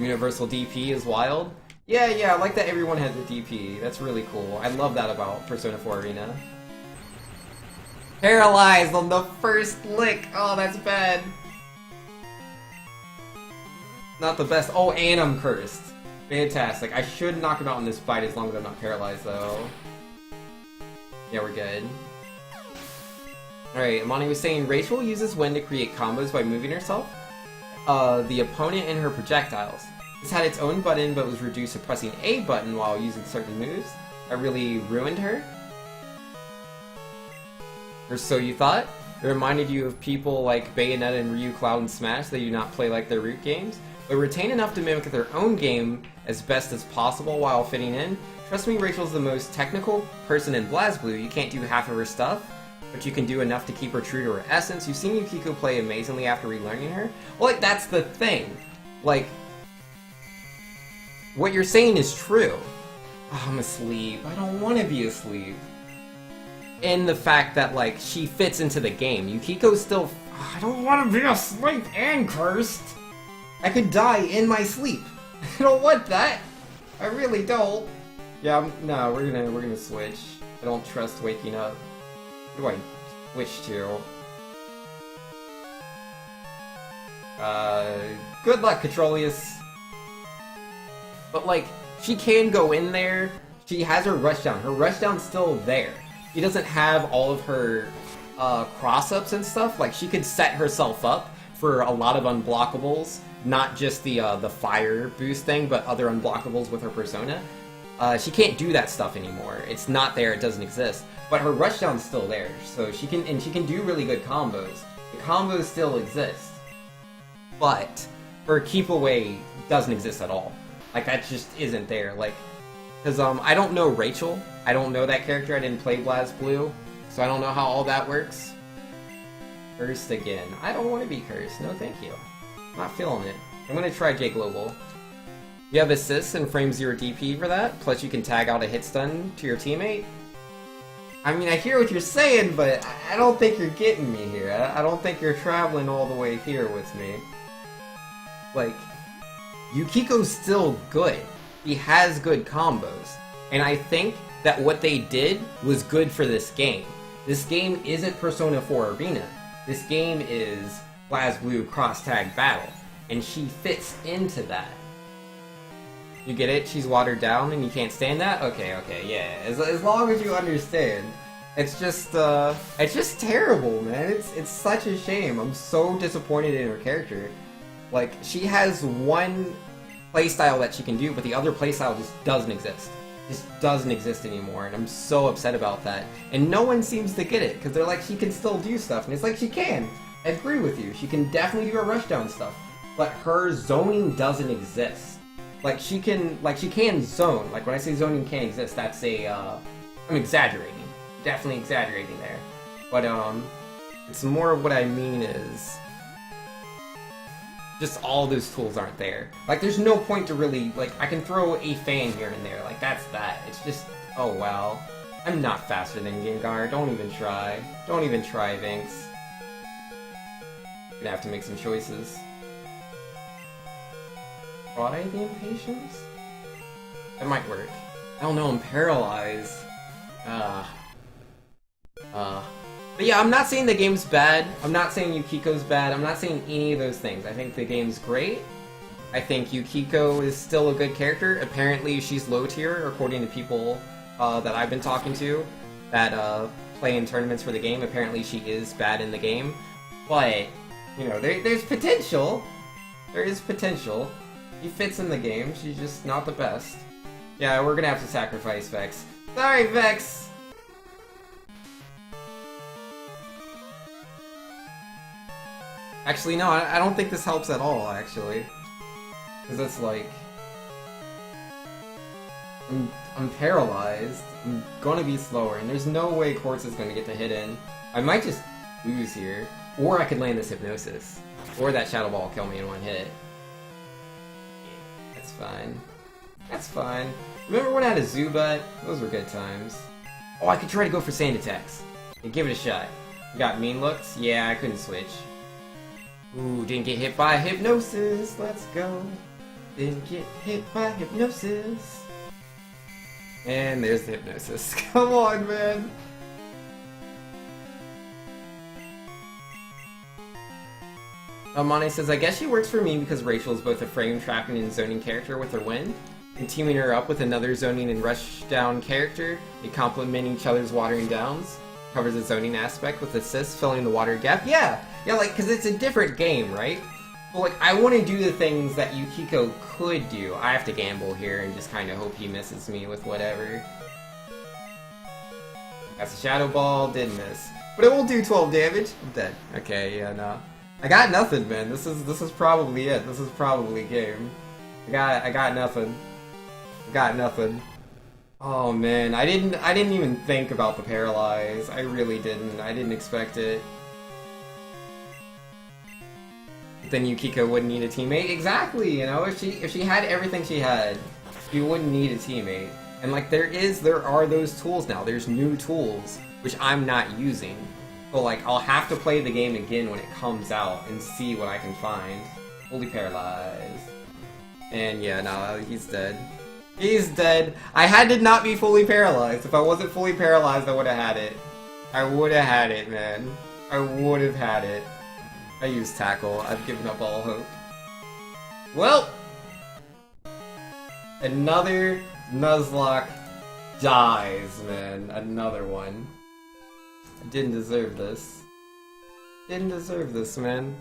Universal DP is wild. Yeah, I like that everyone has a DP. That's really cool. I love that about Persona 4 Arena. Paralyzed on the first lick! Oh, that's bad. Not the best. Oh, and I'm cursed. Fantastic. I should knock him out in this fight as long as I'm not paralyzed, though. Yeah, we're good. Alright, Amani was saying Rachel uses wind to create combos by moving herself. The opponent and her projectiles. This had its own button, but was reduced to pressing A button while using certain moves. That really ruined her. Or so you thought? It reminded you of people like Bayonetta and Ryu, Cloud, and Smash that do not play like their root games, but retain enough to mimic their own game as best as possible while fitting in. Trust me, Rachel's the most technical person in BlazBlue. You can't do half of her stuff, but you can do enough to keep her true to her essence. You've seen Yukiko play amazingly after relearning her. Well, like, that's the thing. Like, what you're saying is true. Oh, I'm asleep. I don't want to be asleep. In the fact that, like, she fits into the game. Yukiko's still... Oh, I don't want to be asleep and cursed. I could die in my sleep. I don't want that. I really don't. Yeah, no, we're gonna switch. I don't trust waking up. Who do I switch to? Good luck, Catrolius. But, like, she can go in there. She has her rushdown. Her rushdown's still there. She doesn't have all of her cross-ups and stuff. Like, she could set herself up for a lot of unblockables. Not just the fire boost thing, but other unblockables with her persona. She can't do that stuff anymore. It's not there, it doesn't exist. But her rushdown's still there, so she can do really good combos. The combos still exist. But her keep away doesn't exist at all. Like, that just isn't there. Like, because I don't know Rachel. I don't know that character. I didn't play BlazBlue, so I don't know how all that works. Cursed again. I don't want to be cursed. No, thank you. Not feeling it. I'm gonna try J Global. You have assists and frame 0 DP for that, plus you can tag out a hit stun to your teammate. I mean, I hear what you're saying, but I don't think you're getting me here. I don't think you're traveling all the way here with me. Like, Yukiko's still good. He has good combos. And I think that what they did was good for this game. This game isn't Persona 4 Arena. This game is BlazBlue cross-tag battle. And she fits into that. You get it? She's watered down and you can't stand that? Okay, yeah. As long as you understand. It's just terrible, man. It's such a shame. I'm so disappointed in her character. Like, she has one playstyle that she can do, but the other playstyle just doesn't exist. Just doesn't exist anymore, and I'm so upset about that. And no one seems to get it, because they're like, she can still do stuff, and it's like, she can. I agree with you. She can definitely do her rushdown stuff, but her zoning doesn't exist. Like, she can zone. Like, when I say zoning can't exist, that's I'm exaggerating. Definitely exaggerating there. But, it's more of what I mean is... just all those tools aren't there. Like, there's no point to really, like, I can throw a fan here and there, like, that's that. It's just, oh wow. I'm not faster than Gengar, don't even try. Don't even try, Vinx. Gonna have to make some choices. Try the Impatience? That might work. I don't know, I'm paralyzed. But yeah, I'm not saying the game's bad. I'm not saying Yukiko's bad. I'm not saying any of those things. I think the game's great. I think Yukiko is still a good character. Apparently, she's low tier, according to people that I've been talking to that play in tournaments for the game. Apparently, she is bad in the game. But, you know, there's potential. There is potential. She fits in the game. She's just not the best. Yeah, we're gonna have to sacrifice Vex. Sorry, Vex! Actually, no, I don't think this helps at all, actually. Because it's like... I'm paralyzed. I'm gonna be slower, and there's no way Quartz is gonna get the hit in. I might just lose here. Or I could land this Hypnosis. Or that Shadow Ball will kill me in one hit. That's fine. That's fine. Remember when I had a Zubat? Those were good times. Oh, I could try to go for Sand Attacks. And give it a shot. You got mean looks? Yeah, I couldn't switch. Ooh, didn't get hit by Hypnosis. Let's go. Didn't get hit by Hypnosis. And there's the Hypnosis. Come on, man. Amane says, I guess she works for me because Rachel is both a frame trapping and zoning character with her wind, and teaming her up with another zoning and rush down character, they complement each other's watering downs. Covers the zoning aspect with assists, filling the water gap. Yeah, like, because it's a different game, right? But, like, I want to do the things that Yukiko could do. I have to gamble here and just kind of hope he misses me with whatever. That's a Shadow Ball, did miss. But it will do 12 damage. I'm dead. Okay, yeah, no. I got nothing, man. This is probably it. This is probably game. I got nothing. Got nothing. Oh man, I didn't even think about the paralyze. I really didn't. I didn't expect it. Then Yukiko wouldn't need a teammate. Exactly, you know, if she had everything she had, she wouldn't need a teammate. And like there are those tools now. There's new tools which I'm not using. So like I'll have to play the game again when it comes out and see what I can find. Fully paralyzed. And yeah, no, he's dead. He's dead. I had to not be fully paralyzed. If I wasn't fully paralyzed, I would have had it. I would have had it, man. I would have had it. I used Tackle. I've given up all hope. Well! Another Nuzlocke dies, man. Another one. I didn't deserve this. Didn't deserve this, man.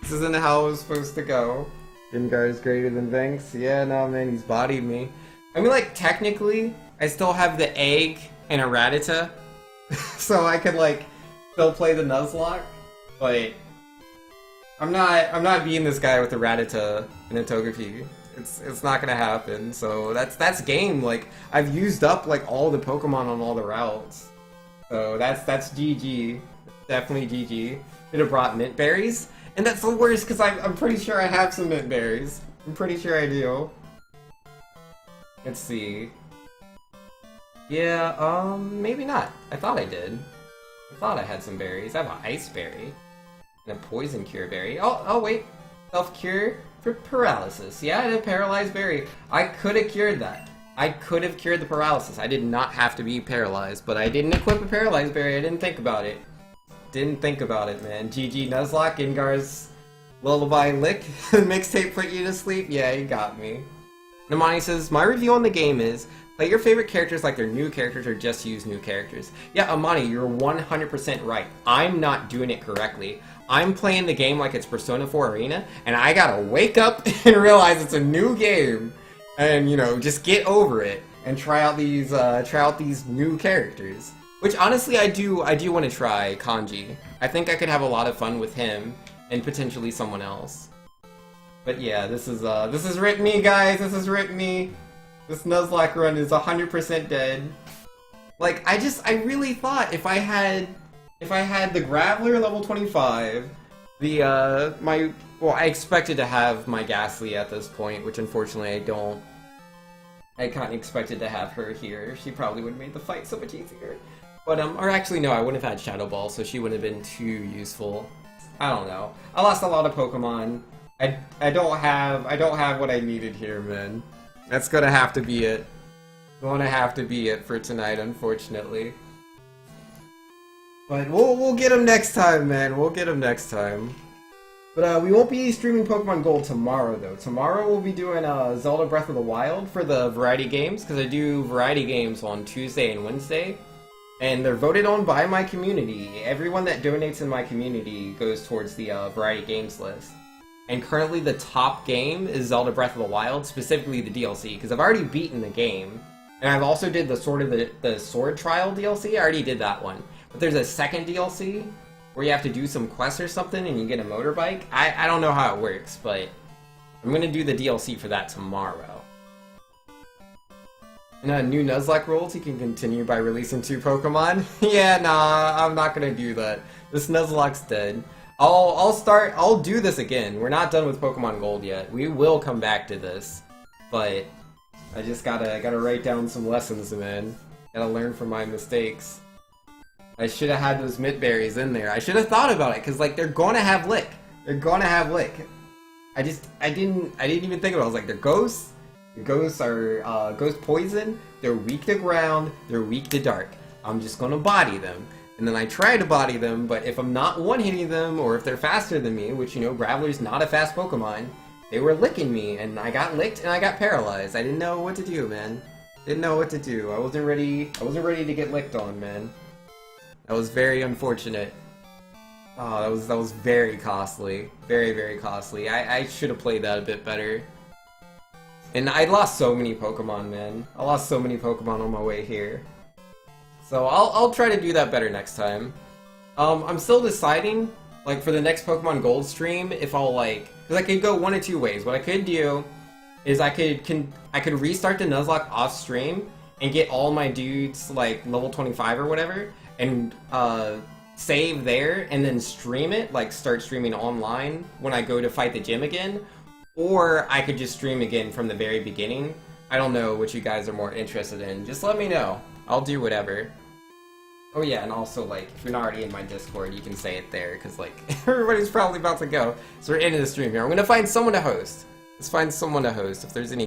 This isn't how it was supposed to go. Gengar is greater than Venks. Yeah, no, man, he's bodied me. I mean, like, technically, I still have the egg and a Rattata. So I could, like, still play the Nuzlocke. But I'm not beating this guy with a Rattata and a Togepi. It's not gonna happen. So that's game. Like, I've used up, like, all the Pokemon on all the routes. So that's GG. Definitely GG. Could have brought mint berries. And that's the worst, because I'm pretty sure I have some mint berries. I'm pretty sure I do. Let's see. Yeah, maybe not. I thought I did. I thought I had some berries. I have an ice berry. And a poison cure berry. Oh wait. Self-cure for paralysis. Yeah, I had a paralyzed berry. I could have cured that. I could have cured the paralysis. I did not have to be paralyzed, but I didn't equip a paralyzed berry. I didn't think about it. Didn't think about it, man. GG Nuzlocke, Gengar's Lullaby Lick mixtape put you to sleep? Yeah, you got me. Namani says, my review on the game is, play your favorite characters like they're new characters or just use new characters. Yeah, Amani, you're 100% right. I'm not doing it correctly. I'm playing the game like it's Persona 4 Arena, and I gotta wake up and realize it's a new game. And, you know, just get over it and try out these new characters. Which, honestly, I do want to try Kanji. I think I could have a lot of fun with him, and potentially someone else. But yeah, this is Rip Me, guys, this is Rip Me. This Nuzlocke run is 100% dead. Like, I really thought if I had the Graveler level 25, I expected to have my Ghastly at this point, which unfortunately I don't. I kind of expected to have her here. She probably would have made the fight so much easier. But, or actually no, I wouldn't have had Shadow Ball, so she wouldn't have been too useful. I don't know. I lost a lot of Pokemon. I don't have what I needed here, man. That's gonna have to be it. Gonna have to be it for tonight, unfortunately. But we'll get him next time, man. We'll get him next time. But we won't be streaming Pokemon Gold tomorrow, though. Tomorrow we'll be doing Zelda Breath of the Wild for the variety games, because I do variety games on Tuesday and Wednesday. And they're voted on by my community. Everyone that donates in my community goes towards the variety games list. And currently the top game is Zelda Breath of the Wild, specifically the DLC, because I've already beaten the game. And I've also did the Sword Trial DLC, I already did that one. But there's a second DLC where you have to do some quests or something and you get a motorbike. I don't know how it works, but I'm gonna do the DLC for that tomorrow. And new Nuzlocke rules, you can continue by releasing 2 Pokemon. Yeah, nah, I'm not gonna do that. This Nuzlocke's dead. I'll do this again. We're not done with Pokemon Gold yet. We will come back to this. But I just gotta write down some lessons, man. Gotta learn from my mistakes. I should have had those Mitberries in there. I should have thought about it, because like they're gonna have Lick. They're gonna have Lick. I didn't even think about it. I was like, they're ghosts. The ghosts are ghost poison. They're weak to ground. They're weak to dark. I'm just gonna body them. And then I try to body them, but if I'm not one-hitting them, or if they're faster than me, which, you know, Graveler's not a fast Pokemon, they were licking me, and I got licked, and I got paralyzed. I didn't know what to do, man. Didn't know what to do. I wasn't ready to get licked on, man. That was very unfortunate. Oh, that was very costly. Very, very costly. I should have played that a bit better. And I lost so many Pokemon, man. I lost so many Pokemon on my way here. So I'll try to do that better next time. I'm still deciding, like, for the next Pokemon Gold stream, if I'll, like... Because I could go one of 2 ways. What I could do is I could restart the Nuzlocke off stream and get all my dudes, like, level 25 or whatever, and save there, and then stream it, like, start streaming online when I go to fight the gym again. Or I could just stream again from the very beginning. I don't know what you guys are more interested in. Just let me know. I'll do whatever. Oh yeah, and also, like, if you're not already in my Discord, you can say it there, because, like, everybody's probably about to go. So we're ending the stream here. I'm gonna find someone to host. Let's find someone to host, if there's any